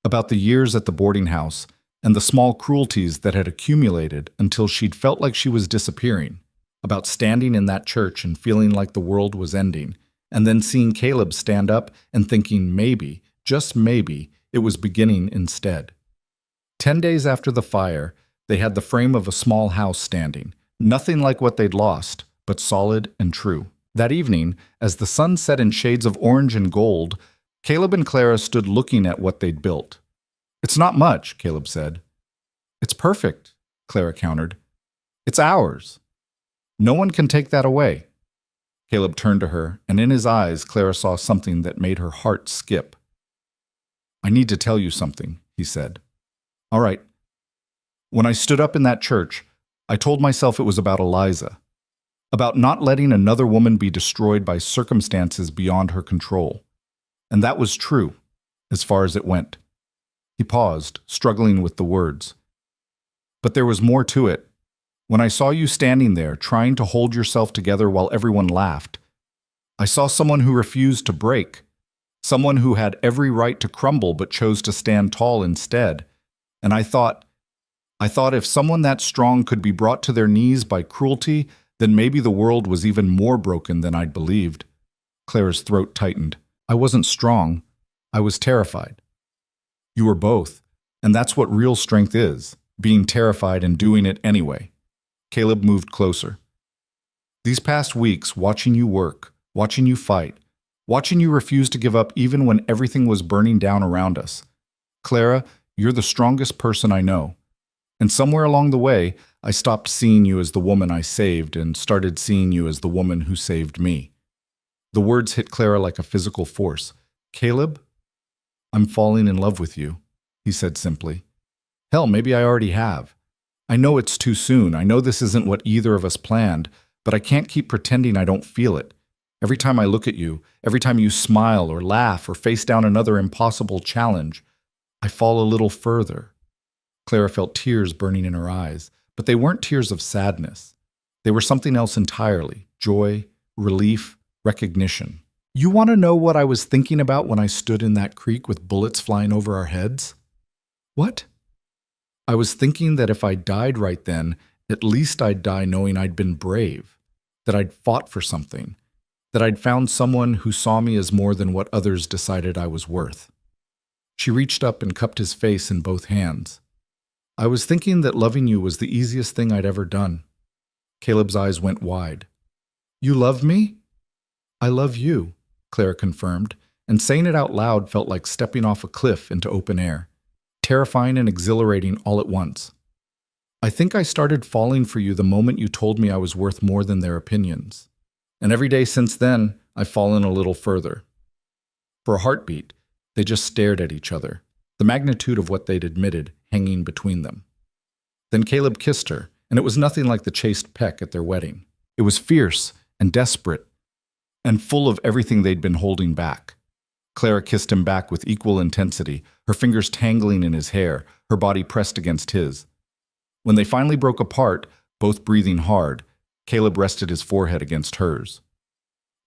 about the years at the boarding house and the small cruelties that had accumulated until she'd felt like she was disappearing, about standing in that church and feeling like the world was ending, and then seeing Caleb stand up and thinking maybe, just maybe, it was beginning instead. 10 days after the fire, they had the frame of a small house standing, nothing like what they'd lost, but solid and true. That evening, as the sun set in shades of orange and gold, Caleb and Clara stood looking at what they'd built. "It's not much," Caleb said. "It's perfect," Clara countered. "It's ours. No one can take that away." Caleb turned to her, and in his eyes, Clara saw something that made her heart skip. "I need to tell you something," he said. "All right. When I stood up in that church, I told myself it was about Eliza, about not letting another woman be destroyed by circumstances beyond her control. And that was true, as far as it went." He paused, struggling with the words. "But there was more to it. When I saw you standing there, trying to hold yourself together while everyone laughed, I saw someone who refused to break, someone who had every right to crumble but chose to stand tall instead. And I thought if someone that strong could be brought to their knees by cruelty, then maybe the world was even more broken than I'd believed." Clara's throat tightened. "I wasn't strong. I was terrified." "You were both, and that's what real strength is, being terrified and doing it anyway." Caleb moved closer. "These past weeks, watching you work, watching you fight, watching you refuse to give up even when everything was burning down around us. Clara, you're the strongest person I know. And somewhere along the way, I stopped seeing you as the woman I saved and started seeing you as the woman who saved me." The words hit Clara like a physical force. "Caleb, I'm falling in love with you," he said simply. "Hell, maybe I already have. I know it's too soon. I know this isn't what either of us planned, but I can't keep pretending I don't feel it. Every time I look at you, every time you smile or laugh or face down another impossible challenge, I fall a little further." Clara felt tears burning in her eyes, but they weren't tears of sadness. They were something else entirely: joy, relief, recognition. "You want to know what I was thinking about when I stood in that creek with bullets flying over our heads?" "What?" "I was thinking that if I died right then, at least I'd die knowing I'd been brave, that I'd fought for something, that I'd found someone who saw me as more than what others decided I was worth." She reached up and cupped his face in both hands. "I was thinking that loving you was the easiest thing I'd ever done." Caleb's eyes went wide. "You love me?" "I love you," Clara confirmed, and saying it out loud felt like stepping off a cliff into open air, terrifying and exhilarating all at once. "I think I started falling for you the moment you told me I was worth more than their opinions. And every day since then, I've fallen a little further." For a heartbeat, they just stared at each other, the magnitude of what they'd admitted hanging between them. Then Caleb kissed her, and it was nothing like the chaste peck at their wedding. It was fierce and desperate and full of everything they'd been holding back. Clara kissed him back with equal intensity, her fingers tangling in his hair, her body pressed against his. When they finally broke apart, both breathing hard, Caleb rested his forehead against hers.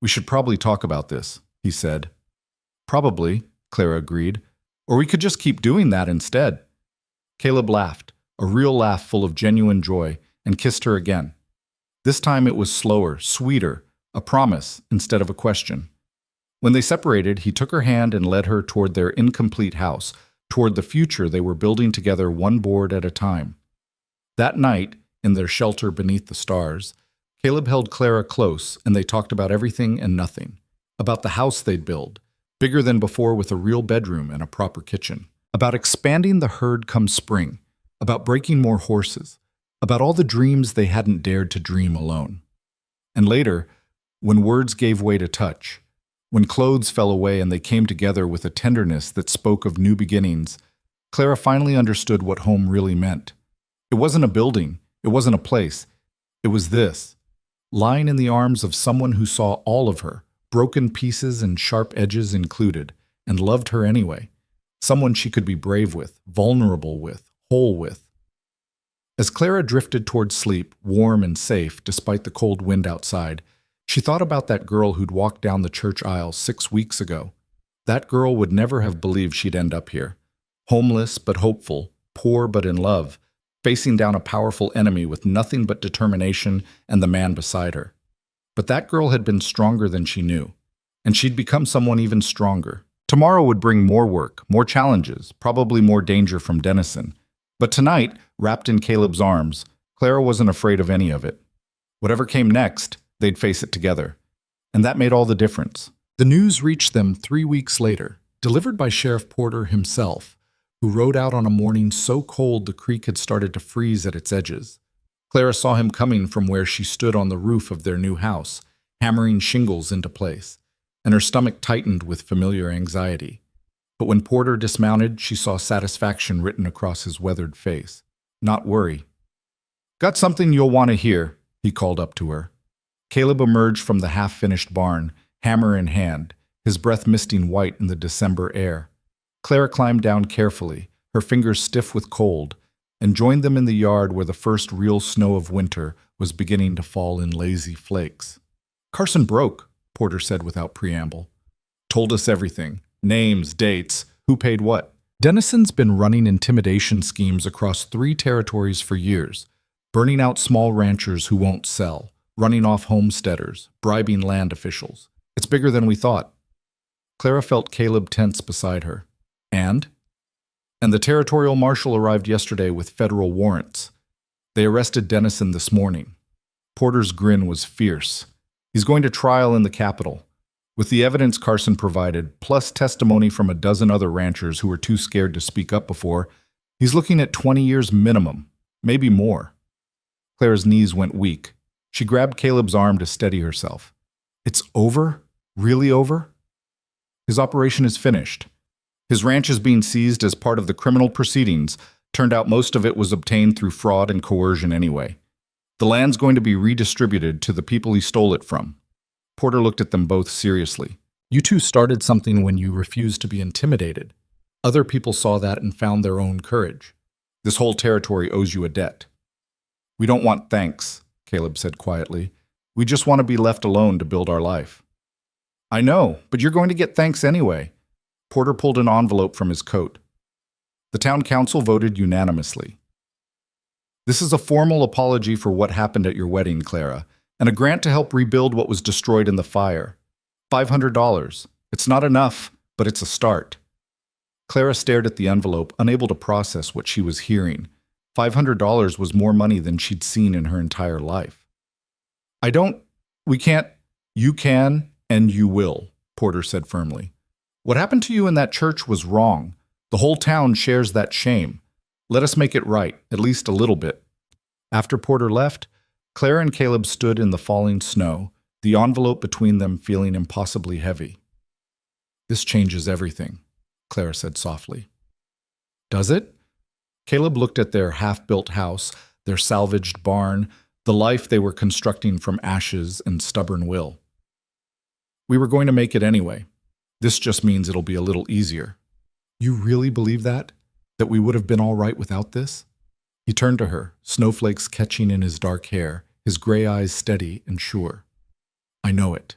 "We should probably talk about this," he said. "Probably," Clara agreed. "Or we could just keep doing that instead." Caleb laughed, a real laugh full of genuine joy, and kissed her again. This time it was slower, sweeter, a promise instead of a question. When they separated, he took her hand and led her toward their incomplete house, toward the future they were building together one board at a time. That night, in their shelter beneath the stars, Caleb held Clara close and they talked about everything and nothing. About the house they'd build, bigger than before with a real bedroom and a proper kitchen. About expanding the herd come spring. About breaking more horses. About all the dreams they hadn't dared to dream alone. And later, when words gave way to touch, when clothes fell away and they came together with a tenderness that spoke of new beginnings, Clara finally understood what home really meant. It wasn't a building, it wasn't a place, it was this, lying in the arms of someone who saw all of her, broken pieces and sharp edges included, and loved her anyway. Someone she could be brave with, vulnerable with, whole with. As Clara drifted toward sleep, warm and safe despite the cold wind outside, she thought about that girl who'd walked down the church aisle 6 weeks ago. That girl would never have believed she'd end up here. Homeless but hopeful, poor but in love, facing down a powerful enemy with nothing but determination and the man beside her. But that girl had been stronger than she knew, and she'd become someone even stronger. Tomorrow would bring more work, more challenges, probably more danger from Dennison. But tonight, wrapped in Caleb's arms, Clara wasn't afraid of any of it. Whatever came next, they'd face it together. And that made all the difference. The news reached them 3 weeks later, delivered by Sheriff Porter himself, who rode out on a morning so cold the creek had started to freeze at its edges. Clara saw him coming from where she stood on the roof of their new house, hammering shingles into place, and her stomach tightened with familiar anxiety. But when Porter dismounted, she saw satisfaction written across his weathered face, not worry. "Got something you'll want to hear," he called up to her. Caleb emerged from the half-finished barn, hammer in hand, his breath misting white in the December air. Clara climbed down carefully, her fingers stiff with cold, and joined them in the yard where the first real snow of winter was beginning to fall in lazy flakes. "Carson broke," Porter said without preamble. "Told us everything. Names, dates, who paid what." Dennison's been running intimidation schemes across 3 territories for years, burning out small ranchers who won't sell, running off homesteaders, bribing land officials. It's bigger than we thought. Clara felt Caleb tense beside her. And the territorial marshal arrived yesterday with federal warrants. They arrested Dennison this morning. Porter's grin was fierce. He's going to trial in the Capitol. With the evidence Carson provided, plus testimony from a dozen other ranchers who were too scared to speak up before, he's looking at 20 years minimum, maybe more. Clara's knees went weak. She grabbed Caleb's arm to steady herself. "It's over? Really over?" "His operation is finished. His ranch is being seized as part of the criminal proceedings. Turned out most of it was obtained through fraud and coercion anyway. The land's going to be redistributed to the people he stole it from." Porter looked at them both seriously. "You two started something when you refused to be intimidated. Other people saw that and found their own courage. This whole territory owes you a debt." "We don't want thanks," Caleb said quietly. "We just want to be left alone to build our life." "I know, but you're going to get thanks anyway." Porter pulled an envelope from his coat. The town council voted unanimously. "This is a formal apology for what happened at your wedding, Clara, and a grant to help rebuild what was destroyed in the fire. $500. It's not enough, but it's a start." Clara stared at the envelope, unable to process what she was hearing. $500 was more money than she'd seen in her entire life. We can't." "You can, and you will," Porter said firmly. "What happened to you in that church was wrong. The whole town shares that shame. Let us make it right, at least a little bit." After Porter left, Clara and Caleb stood in the falling snow, the envelope between them feeling impossibly heavy. "This changes everything," Clara said softly. "Does it?" Caleb looked at their half-built house, their salvaged barn, the life they were constructing from ashes and stubborn will. "We were going to make it anyway. This just means it'll be a little easier. You really believe that? That we would have been all right without this? He turned to her, snowflakes catching in his dark hair, his gray eyes steady and sure. I know it.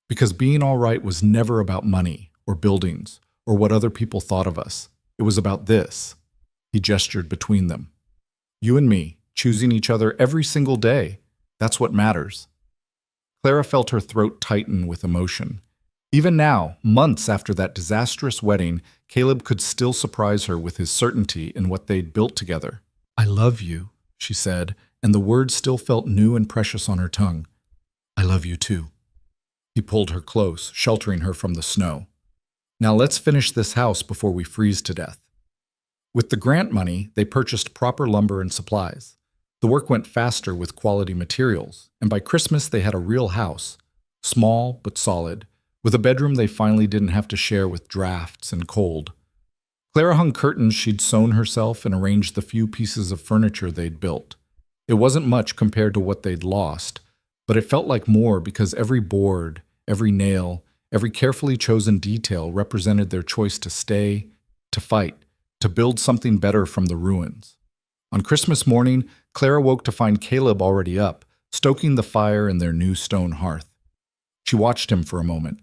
Because being all right was never about money or buildings or what other people thought of us. It was about this. He gestured between them. You and me, choosing each other every single day. That's what matters. Clara felt her throat tighten with emotion. Even now, months after that disastrous wedding, Caleb could still surprise her with his certainty in what they'd built together. I love you, she said, and the words still felt new and precious on her tongue. I love you too. He pulled her close, sheltering her from the snow. Now let's finish this house before we freeze to death. With the grant money, they purchased proper lumber and supplies. The work went faster with quality materials, and by Christmas they had a real house, small but solid, with a bedroom they finally didn't have to share with drafts and cold. Clara hung curtains she'd sewn herself and arranged the few pieces of furniture they'd built. It wasn't much compared to what they'd lost, but it felt like more because every board, every nail, every carefully chosen detail represented their choice to stay, to fight, to build something better from the ruins. On Christmas morning, Clara woke to find Caleb already up, stoking the fire in their new stone hearth. She watched him for a moment,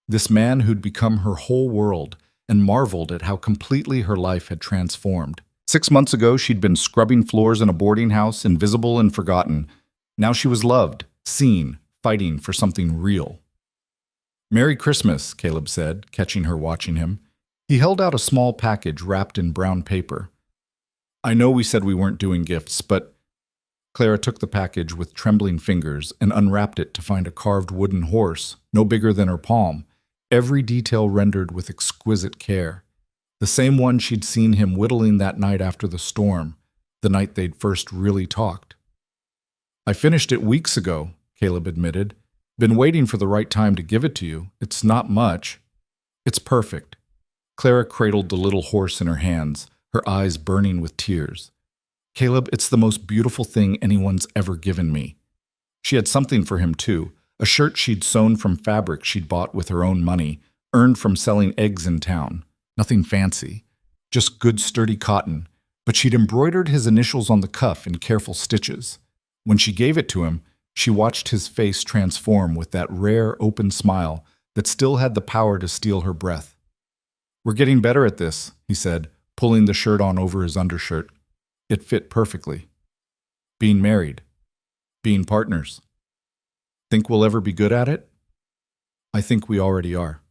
this man who'd become her whole world, and marveled at how completely her life had transformed. 6 months ago, she'd been scrubbing floors in a boarding house, invisible and forgotten. Now she was loved, seen, fighting for something real. Merry Christmas, Caleb said, catching her watching him. He held out a small package wrapped in brown paper. I know we said we weren't doing gifts, but... Clara took the package with trembling fingers and unwrapped it to find a carved wooden horse, no bigger than her palm, every detail rendered with exquisite care. The same one she'd seen him whittling that night after the storm, the night they'd first really talked. I finished it weeks ago, Caleb admitted. Been waiting for the right time to give it to you. It's not much. It's perfect. Clara cradled the little horse in her hands, her eyes burning with tears. Caleb, it's the most beautiful thing anyone's ever given me. She had something for him, too, a shirt she'd sewn from fabric she'd bought with her own money, earned from selling eggs in town. Nothing fancy, just good sturdy cotton, but she'd embroidered his initials on the cuff in careful stitches. When she gave it to him, she watched his face transform with that rare, open smile that still had the power to steal her breath. We're getting better at this, he said, pulling the shirt on over his undershirt. It fit perfectly. Being married. Being partners. Think we'll ever be good at it? I think we already are.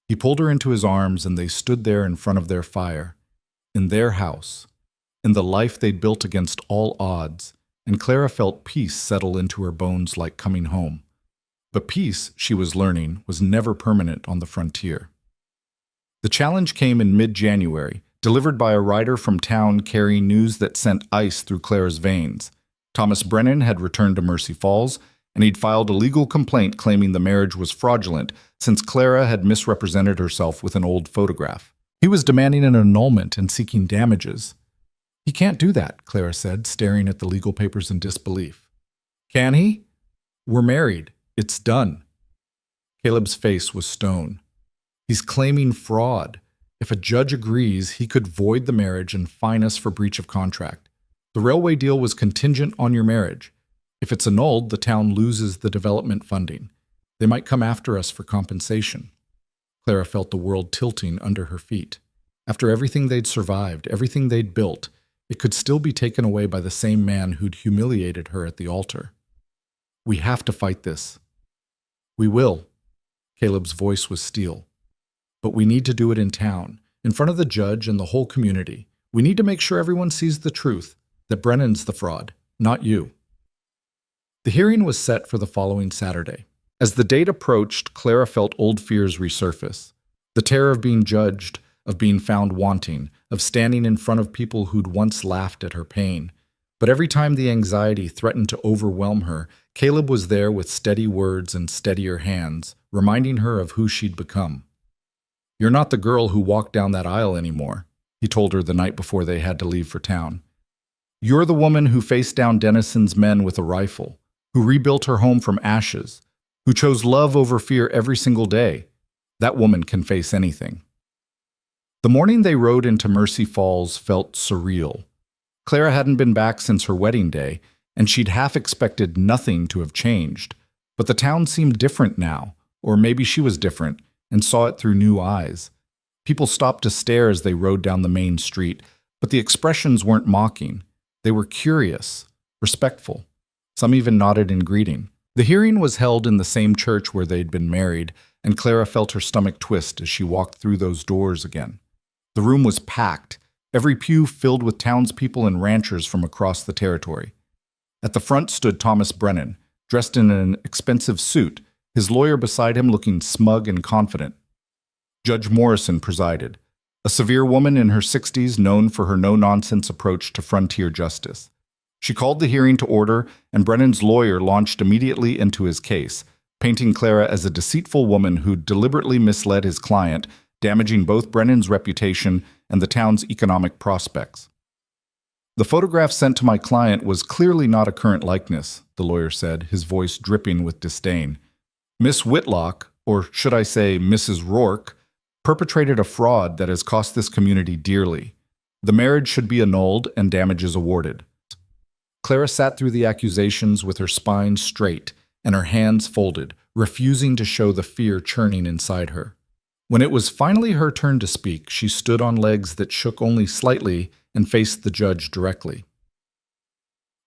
He pulled her into his arms and they stood there in front of their fire, in their house, in the life they'd built against all odds, and Clara felt peace settle into her bones like coming home. But peace, she was learning, was never permanent on the frontier. The challenge came in mid-January, delivered by a rider from town carrying news that sent ice through Clara's veins. Thomas Brennan had returned to Mercy Falls, and he'd filed a legal complaint claiming the marriage was fraudulent since Clara had misrepresented herself with an old photograph. He was demanding an annulment and seeking damages. He can't do that, Clara said, staring at the legal papers in disbelief. Can he? We're married. It's done. Caleb's face was stone. He's claiming fraud. If a judge agrees, he could void the marriage and fine us for breach of contract. The railway deal was contingent on your marriage. If it's annulled, the town loses the development funding. They might come after us for compensation. Clara felt the world tilting under her feet. After everything they'd survived, everything they'd built, it could still be taken away by the same man who'd humiliated her at the altar. We have to fight this. We will. Caleb's voice was steel. But we need to do it in town, in front of the judge and the whole community. We need to make sure everyone sees the truth, that Brennan's the fraud, not you. The hearing was set for the following Saturday. As the date approached, Clara felt old fears resurface. The terror of being judged, of being found wanting, of standing in front of people who'd once laughed at her pain. But every time the anxiety threatened to overwhelm her, Caleb was there with steady words and steadier hands, reminding her of who she'd become. You're not the girl who walked down that aisle anymore, he told her the night before they had to leave for town. You're the woman who faced down Dennison's men with a rifle, who rebuilt her home from ashes, who chose love over fear every single day. That woman can face anything. The morning they rode into Mercy Falls felt surreal. Clara hadn't been back since her wedding day, and she'd half expected nothing to have changed. But the town seemed different now, or maybe she was different, and saw it through new eyes. People stopped to stare as they rode down the main street, but the expressions weren't mocking. They were curious, respectful. Some even nodded in greeting. The hearing was held in the same church where they'd been married, and Clara felt her stomach twist as she walked through those doors again. The room was packed, every pew filled with townspeople and ranchers from across the territory. At the front stood Thomas Brennan, dressed in an expensive suit, his lawyer beside him looking smug and confident. Judge Morrison presided, a severe woman in her 60s known for her no-nonsense approach to frontier justice. She called the hearing to order, and Brennan's lawyer launched immediately into his case, painting Clara as a deceitful woman who deliberately misled his client, damaging both Brennan's reputation and the town's economic prospects. The photograph sent to my client was clearly not a current likeness, the lawyer said, his voice dripping with disdain. Miss Whitlock, or should I say Mrs. Rourke, perpetrated a fraud that has cost this community dearly. The marriage should be annulled and damages awarded. Clara sat through the accusations with her spine straight and her hands folded, refusing to show the fear churning inside her. When it was finally her turn to speak, she stood on legs that shook only slightly and faced the judge directly.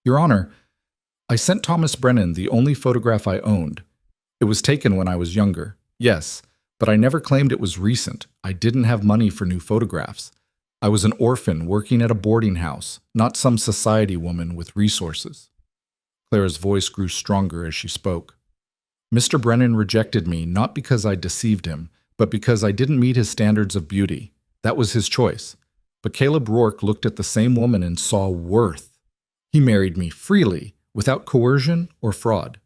Your Honor, I sent Thomas Brennan the only photograph I owned. It was taken when I was younger, yes, but I never claimed it was recent. I didn't have money for new photographs. I was an orphan working at a boarding house, not some society woman with resources. Clara's voice grew stronger as she spoke. Mr. Brennan rejected me not because I deceived him, but because I didn't meet his standards of beauty. That was his choice. But Caleb Rourke looked at the same woman and saw worth. He married me freely, without coercion or fraud.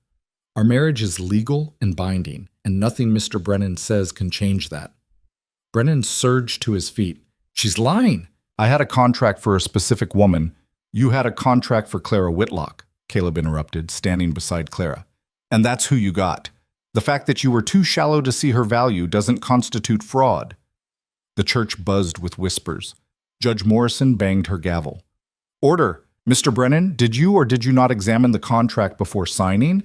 Our marriage is legal and binding, and nothing Mr. Brennan says can change that. Brennan surged to his feet. She's lying. I had a contract for a specific woman. You had a contract for Clara Whitlock, Caleb interrupted, standing beside Clara. And that's who you got. The fact that you were too shallow to see her value doesn't constitute fraud. The church buzzed with whispers. Judge Morrison banged her gavel. Order! Mr. Brennan, did you or did you not examine the contract before signing?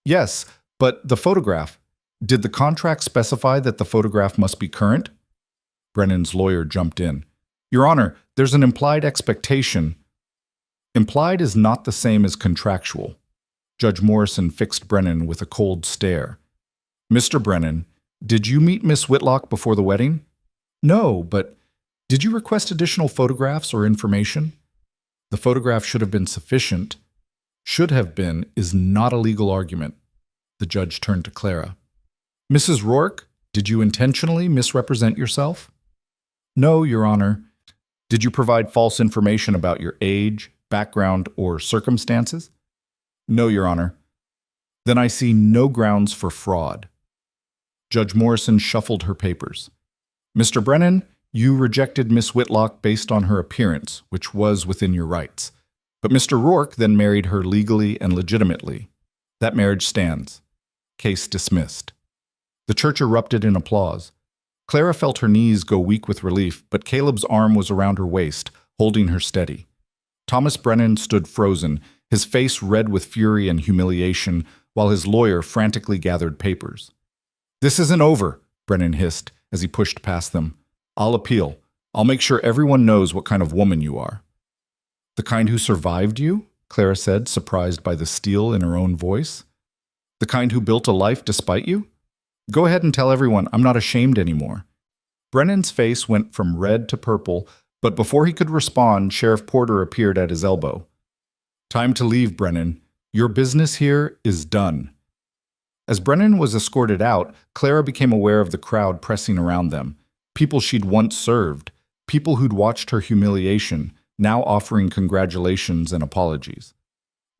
Yes, but the photograph. Did the contract specify that the photograph must be current? Brennan's lawyer jumped in. Your Honor, there's an implied expectation. Implied is not the same as contractual. Judge Morrison fixed Brennan with a cold stare. Mr. Brennan, did you meet Miss Whitlock before the wedding? No, but did you request additional photographs or information? The photograph should have been sufficient. Should have been is not a legal argument. The judge turned to Clara. Mrs. Rourke, did you intentionally misrepresent yourself? No, Your Honor. Did you provide false information about your age, background, or circumstances? No, Your Honor. Then I see no grounds for fraud. Judge Morrison shuffled her papers. Mr. Brennan, you rejected Miss Whitlock based on her appearance, which was within your rights. But Mr. Rourke then married her legally and legitimately. That marriage stands. Case dismissed. The church erupted in applause. Clara felt her knees go weak with relief, but Caleb's arm was around her waist, holding her steady. Thomas Brennan stood frozen, his face red with fury and humiliation, while his lawyer frantically gathered papers. This isn't over, Brennan hissed as he pushed past them. I'll appeal. I'll make sure everyone knows what kind of woman you are. The kind who survived you? Clara said, surprised by the steel in her own voice. The kind who built a life despite you? Go ahead and tell everyone I'm not ashamed anymore. Brennan's face went from red to purple, but before he could respond, Sheriff Porter appeared at his elbow. Time to leave, Brennan. Your business here is done. As Brennan was escorted out, Clara became aware of the crowd pressing around them. People she'd once served, people who'd watched her humiliation, now offering congratulations and apologies.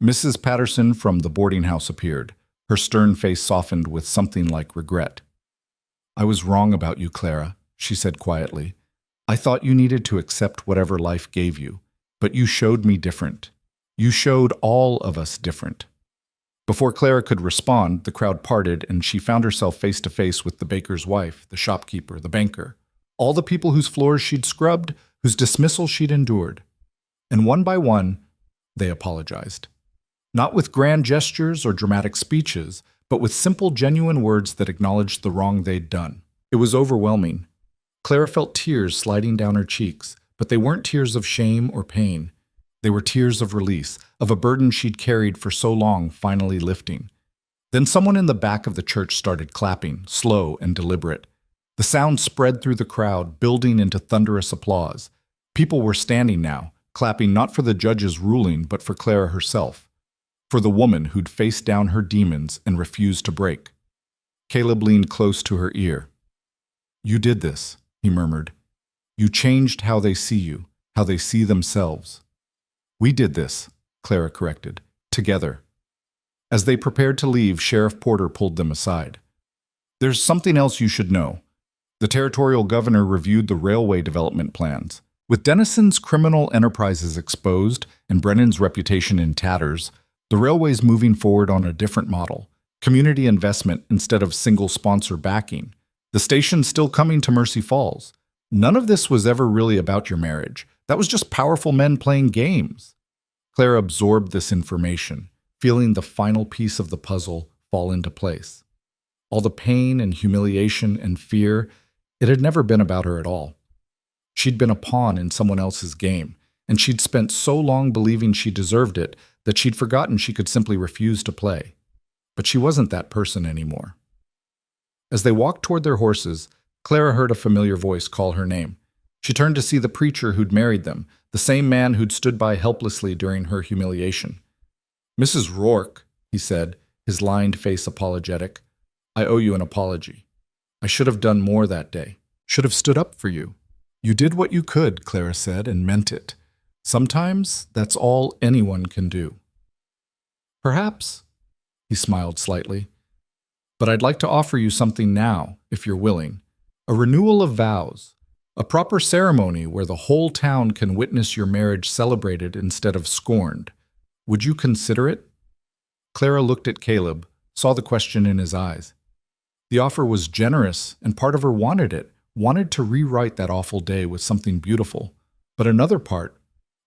Mrs. Patterson from the boarding house appeared. Her stern face softened with something like regret. I was wrong about you, Clara, she said quietly. I thought you needed to accept whatever life gave you, but you showed me different. You showed all of us different. Before Clara could respond, the crowd parted and she found herself face to face with the baker's wife, the shopkeeper, the banker, all the people whose floors she'd scrubbed, whose dismissal she'd endured. And one by one, they apologized. Not with grand gestures or dramatic speeches, but with simple, genuine words that acknowledged the wrong they'd done. It was overwhelming. Clara felt tears sliding down her cheeks, but they weren't tears of shame or pain. They were tears of release, of a burden she'd carried for so long finally lifting. Then someone in the back of the church started clapping, slow and deliberate. The sound spread through the crowd, building into thunderous applause. People were standing now, clapping not for the judge's ruling, but for Clara herself, for the woman who'd faced down her demons and refused to break. Caleb leaned close to her ear. "You did this," he murmured. "You changed how they see you, how they see themselves." "We did this," Clara corrected, "together." As they prepared to leave, Sheriff Porter pulled them aside. "There's something else you should know. The territorial governor reviewed the railway development plans. With Dennison's criminal enterprises exposed and Brennan's reputation in tatters, the railway's moving forward on a different model, community investment instead of single sponsor backing. The station's still coming to Mercy Falls. None of this was ever really about your marriage. That was just powerful men playing games." Clara absorbed this information, feeling the final piece of the puzzle fall into place. All the pain and humiliation and fear, it had never been about her at all. She'd been a pawn in someone else's game, and she'd spent so long believing she deserved it that she'd forgotten she could simply refuse to play. But she wasn't that person anymore. As they walked toward their horses, Clara heard a familiar voice call her name. She turned to see the preacher who'd married them, the same man who'd stood by helplessly during her humiliation. "Mrs. Rourke," he said, his lined face apologetic, "I owe you an apology. I should have done more that day. Should have stood up for you." "You did what you could," Clara said, and meant it. "Sometimes that's all anyone can do." "Perhaps," he smiled slightly. "But I'd like to offer you something now, if you're willing. A renewal of vows. A proper ceremony where the whole town can witness your marriage celebrated instead of scorned. Would you consider it?" Clara looked at Caleb, saw the question in his eyes. The offer was generous, and part of her wanted it, wanted to rewrite that awful day with something beautiful. But another part,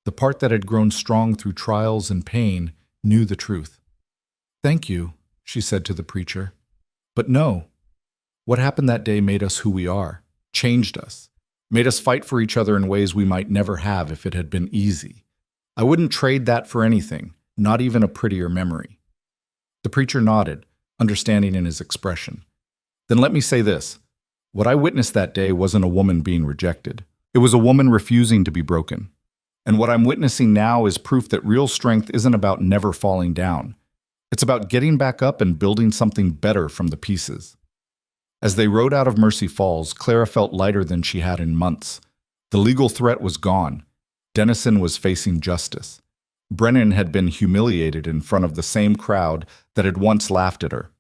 the part that had grown strong through trials and pain, knew the truth. "Thank you," she said to the preacher. "But no. What happened that day made us who we are, changed us, made us fight for each other in ways we might never have if it had been easy. I wouldn't trade that for anything, not even a prettier memory." The preacher nodded, understanding in his expression. "Then let me say this. What I witnessed that day wasn't a woman being rejected. It was a woman refusing to be broken. And what I'm witnessing now is proof that real strength isn't about never falling down. It's about getting back up and building something better from the pieces." As they rode out of Mercy Falls, Clara felt lighter than she had in months. The legal threat was gone. Dennison was facing justice. Brennan had been humiliated in front of the same crowd that had once laughed at her.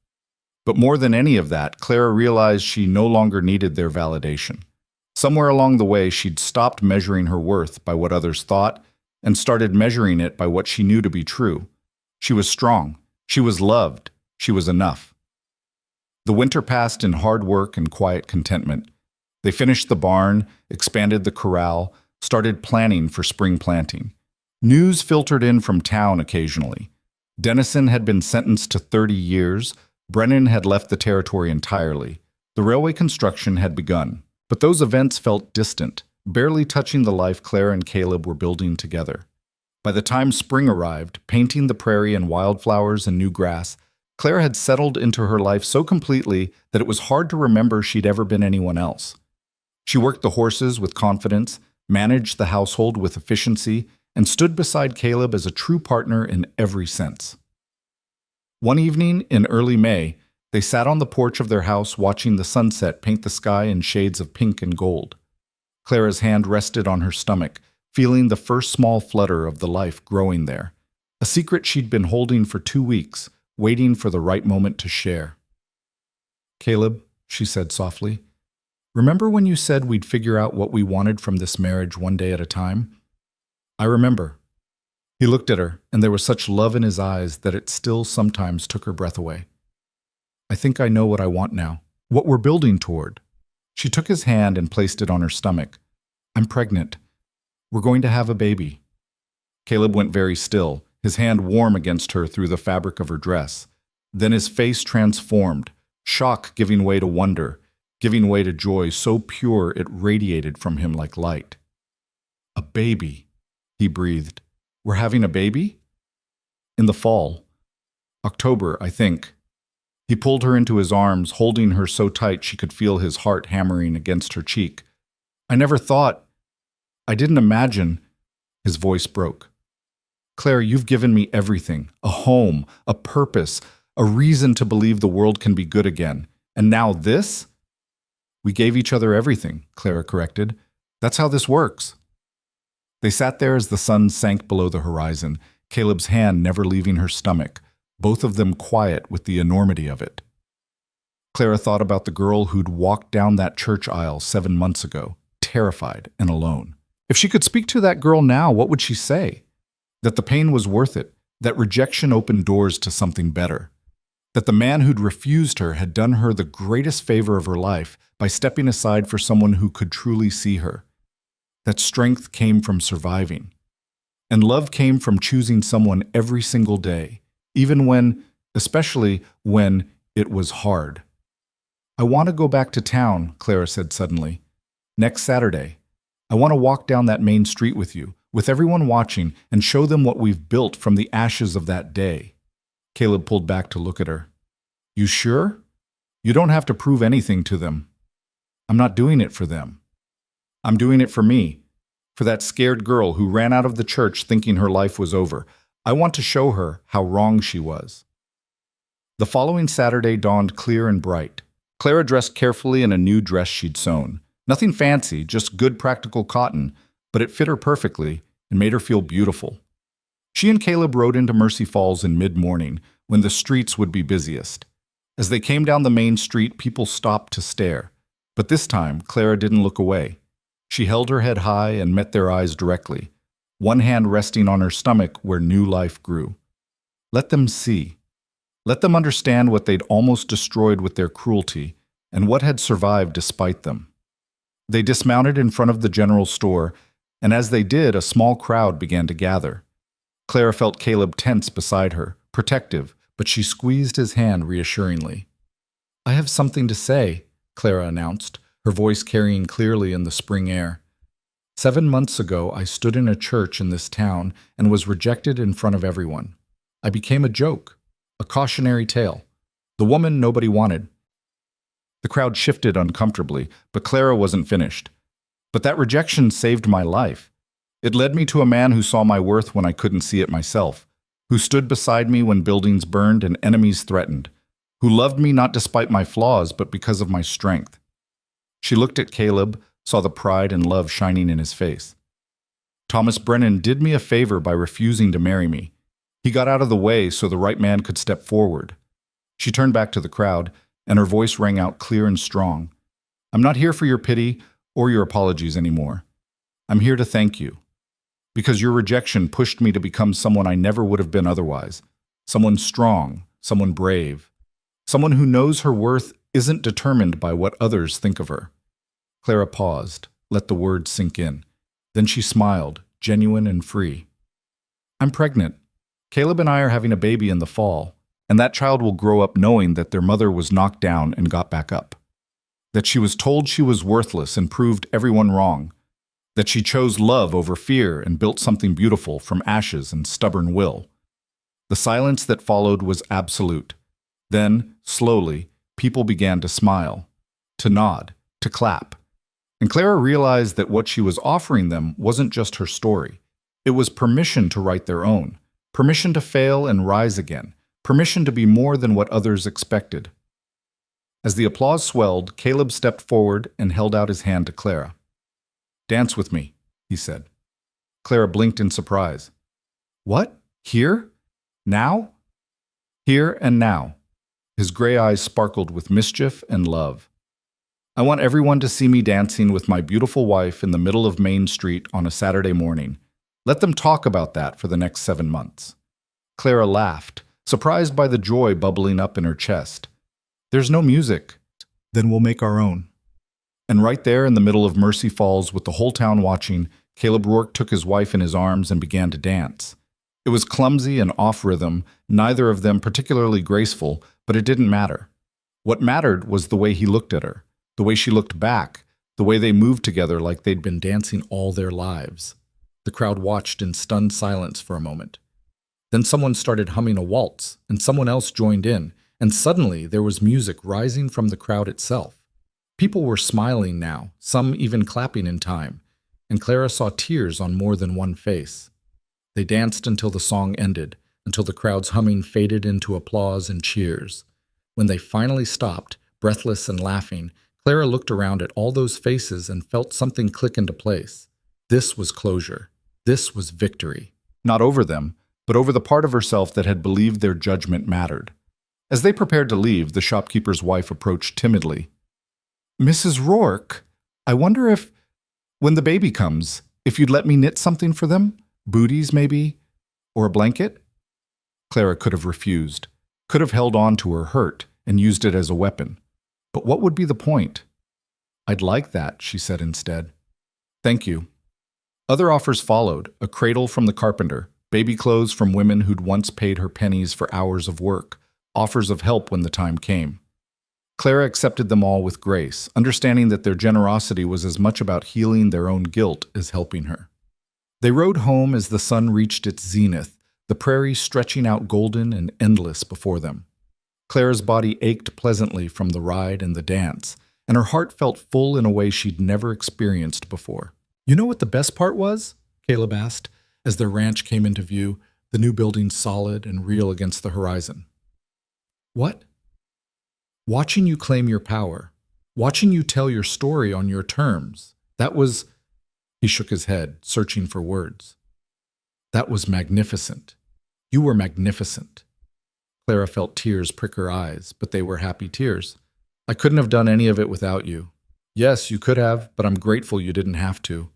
But more than any of that, Clara realized she no longer needed their validation. Somewhere along the way, she'd stopped measuring her worth by what others thought and started measuring it by what she knew to be true. She was strong. She was loved. She was enough. The winter passed in hard work and quiet contentment. They finished the barn, expanded the corral, started planning for spring planting. News filtered in from town occasionally. Dennison had been sentenced to 30 years. Brennan had left the territory entirely. The railway construction had begun. But those events felt distant, barely touching the life Clara and Caleb were building together. By the time spring arrived, painting the prairie in wildflowers and new grass, Clara had settled into her life so completely that it was hard to remember she'd ever been anyone else. She worked the horses with confidence, managed the household with efficiency, and stood beside Caleb as a true partner in every sense. One evening in early May, they sat on the porch of their house watching the sunset paint the sky in shades of pink and gold. Clara's hand rested on her stomach, feeling the first small flutter of the life growing there, a secret she'd been holding for 2 weeks, waiting for the right moment to share. "Caleb," she said softly, "remember when you said we'd figure out what we wanted from this marriage one day at a time? I remember. He looked at her, and there was such love in his eyes that it still sometimes took her breath away. I think I know what I want now, what we're building toward. She took his hand and placed it on her stomach. I'm pregnant. We're going to have a baby. Caleb went very still, his hand warm against her through the fabric of her dress. Then his face transformed, shock giving way to wonder, giving way to joy so pure it radiated from him like light. A baby, he breathed. We're having a baby? In the fall. October, I think. He pulled her into his arms, holding her so tight she could feel his heart hammering against her cheek. I never thought. I didn't imagine. His voice broke. Claire, you've given me everything. A home, a purpose, a reason to believe the world can be good again. And now this? We gave each other everything, Clara corrected. That's how this works. They sat there as the sun sank below the horizon, Caleb's hand never leaving her stomach, both of them quiet with the enormity of it. Clara thought about the girl who'd walked down that church aisle 7 months ago, terrified and alone. If she could speak to that girl now, what would she say? That the pain was worth it, that rejection opened doors to something better. That the man who'd refused her had done her the greatest favor of her life by stepping aside for someone who could truly see her. That strength came from surviving. And love came from choosing someone every single day, even when, especially when, it was hard. I want to go back to town, Clara said suddenly. Next Saturday. I want to walk down that main street with you, with everyone watching, and show them what we've built from the ashes of that day. Caleb pulled back to look at her. You sure? You don't have to prove anything to them. I'm not doing it for them. I'm doing it for me, for that scared girl who ran out of the church thinking her life was over. I want to show her how wrong she was. The following Saturday dawned clear and bright. Clara dressed carefully in a new dress she'd sewn. Nothing fancy, just good practical cotton, but it fit her perfectly and made her feel beautiful. She and Caleb rode into Mercy Falls in mid-morning, when the streets would be busiest. As they came down the main street, people stopped to stare. But this time, Clara didn't look away. She held her head high and met their eyes directly, one hand resting on her stomach where new life grew. Let them see. Let them understand what they'd almost destroyed with their cruelty and what had survived despite them. They dismounted in front of the general store, and as they did, a small crowd began to gather. Clara felt Caleb tense beside her, protective, but she squeezed his hand reassuringly. I have something to say, Clara announced, her voice carrying clearly in the spring air. 7 months ago, I stood in a church in this town and was rejected in front of everyone. I became a joke, a cautionary tale, the woman nobody wanted. The crowd shifted uncomfortably, but Clara wasn't finished. But that rejection saved my life. It led me to a man who saw my worth when I couldn't see it myself, who stood beside me when buildings burned and enemies threatened, who loved me not despite my flaws, but because of my strength. She looked at Caleb, saw the pride and love shining in his face. Thomas Brennan did me a favor by refusing to marry me. He got out of the way so the right man could step forward. She turned back to the crowd, and her voice rang out clear and strong. I'm not here for your pity or your apologies anymore. I'm here to thank you. Because your rejection pushed me to become someone I never would have been otherwise. Someone strong, someone brave. Someone who knows her worth isn't determined by what others think of her. Clara paused, let the words sink in. Then she smiled, genuine and free. I'm pregnant. Caleb and I are having a baby in the fall, and that child will grow up knowing that their mother was knocked down and got back up. That she was told she was worthless and proved everyone wrong. That she chose love over fear and built something beautiful from ashes and stubborn will. The silence that followed was absolute. Then, slowly, people began to smile, to nod, to clap. And Clara realized that what she was offering them wasn't just her story. It was permission to write their own, permission to fail and rise again, permission to be more than what others expected. As the applause swelled, Caleb stepped forward and held out his hand to Clara. Dance with me, he said. Clara blinked in surprise. What? Here? Now? Here and now. His gray eyes sparkled with mischief and love. I want everyone to see me dancing with my beautiful wife in the middle of Main Street on a Saturday morning. Let them talk about that for the next 7 months. Clara laughed, surprised by the joy bubbling up in her chest. There's no music. Then we'll make our own. And right there in the middle of Mercy Falls, with the whole town watching, Caleb Rourke took his wife in his arms and began to dance. It was clumsy and off-rhythm, neither of them particularly graceful, but it didn't matter. What mattered was the way he looked at her, the way she looked back, the way they moved together like they'd been dancing all their lives. The crowd watched in stunned silence for a moment. Then someone started humming a waltz, and someone else joined in, and suddenly there was music rising from the crowd itself. People were smiling now, some even clapping in time, and Clara saw tears on more than one face. They danced until the song ended, until the crowd's humming faded into applause and cheers. When they finally stopped, breathless and laughing, Clara looked around at all those faces and felt something click into place. This was closure. This was victory. Not over them, but over the part of herself that had believed their judgment mattered. As they prepared to leave, the shopkeeper's wife approached timidly. Mrs. Rourke, I wonder if, when the baby comes, if you'd let me knit something for them? Booties, maybe? Or a blanket? Clara could have refused, could have held on to her hurt and used it as a weapon. But what would be the point? I'd like that, she said instead. Thank you. Other offers followed, a cradle from the carpenter, baby clothes from women who'd once paid her pennies for hours of work, offers of help when the time came. Clara accepted them all with grace, understanding that their generosity was as much about healing their own guilt as helping her. They rode home as the sun reached its zenith, the prairie stretching out golden and endless before them. Clara's body ached pleasantly from the ride and the dance, and her heart felt full in a way she'd never experienced before. You know what the best part was? Caleb asked, as their ranch came into view, the new building solid and real against the horizon. What? Watching you claim your power, watching you tell your story on your terms, that was... He shook his head, searching for words. That was magnificent. You were magnificent. Clara felt tears prick her eyes, but they were happy tears. I couldn't have done any of it without you. Yes, you could have, but I'm grateful you didn't have to.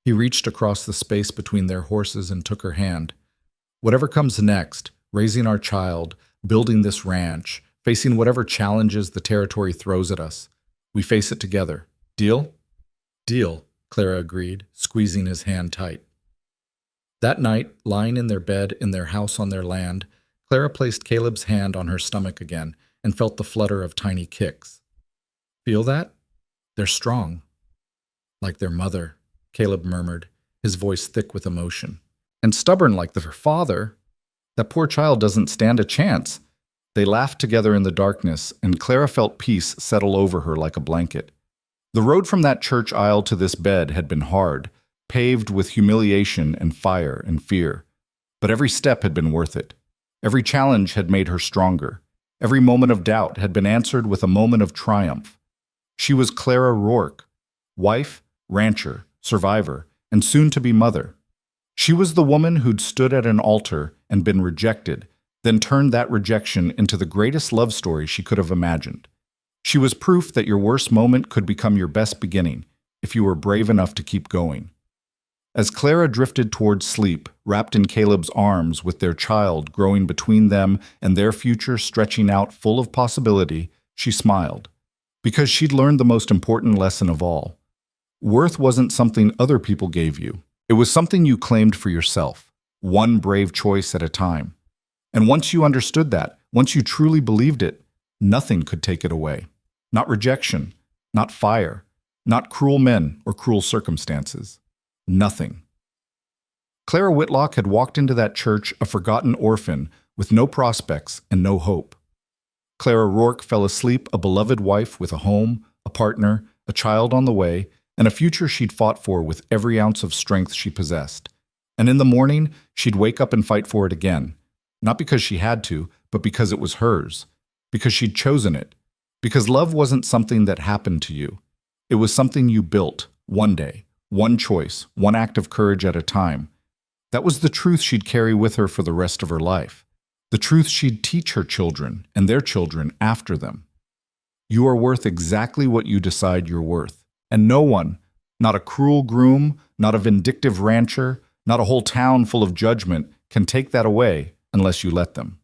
He reached across the space between their horses and took her hand. Whatever comes next, raising our child, building this ranch, facing whatever challenges the territory throws at us, we face it together. Deal? Deal, Clara agreed, squeezing his hand tight. That night, lying in their bed in their house on their land, Clara placed Caleb's hand on her stomach again and felt the flutter of tiny kicks. Feel that? They're strong. Like their mother, Caleb murmured, his voice thick with emotion. And stubborn like their father. That poor child doesn't stand a chance. They laughed together in the darkness, and Clara felt peace settle over her like a blanket. The road from that church aisle to this bed had been hard, paved with humiliation and fire and fear. But every step had been worth it. Every challenge had made her stronger. Every moment of doubt had been answered with a moment of triumph. She was Clara Rourke, wife, rancher, survivor, and soon-to-be mother. She was the woman who'd stood at an altar and been rejected, then turned that rejection into the greatest love story she could have imagined. She was proof that your worst moment could become your best beginning, if you were brave enough to keep going. As Clara drifted towards sleep, wrapped in Caleb's arms with their child growing between them and their future stretching out full of possibility, she smiled. Because she'd learned the most important lesson of all. Worth wasn't something other people gave you. It was something you claimed for yourself, one brave choice at a time. And once you understood that, once you truly believed it, nothing could take it away. Not rejection, not fire, not cruel men or cruel circumstances. Nothing. Clara Whitlock had walked into that church a forgotten orphan with no prospects and no hope. Clara Rourke fell asleep a beloved wife with a home, a partner, a child on the way, and a future she'd fought for with every ounce of strength she possessed. And in the morning, she'd wake up and fight for it again. Not because she had to, but because it was hers. Because she'd chosen it. Because love wasn't something that happened to you. It was something you built, one day, one choice, one act of courage at a time. That was the truth she'd carry with her for the rest of her life. The truth she'd teach her children and their children after them. You are worth exactly what you decide you're worth. And no one, not a cruel groom, not a vindictive rancher, Not a whole town full of judgment can take that away unless you let them.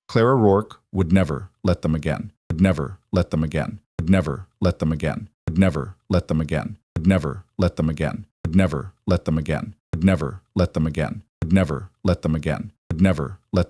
Clara Rourke would never let them again, would never let them again, would never let them again, would never let them again, would never let them again, would never let them again, would never let them again, would never let them again, would never let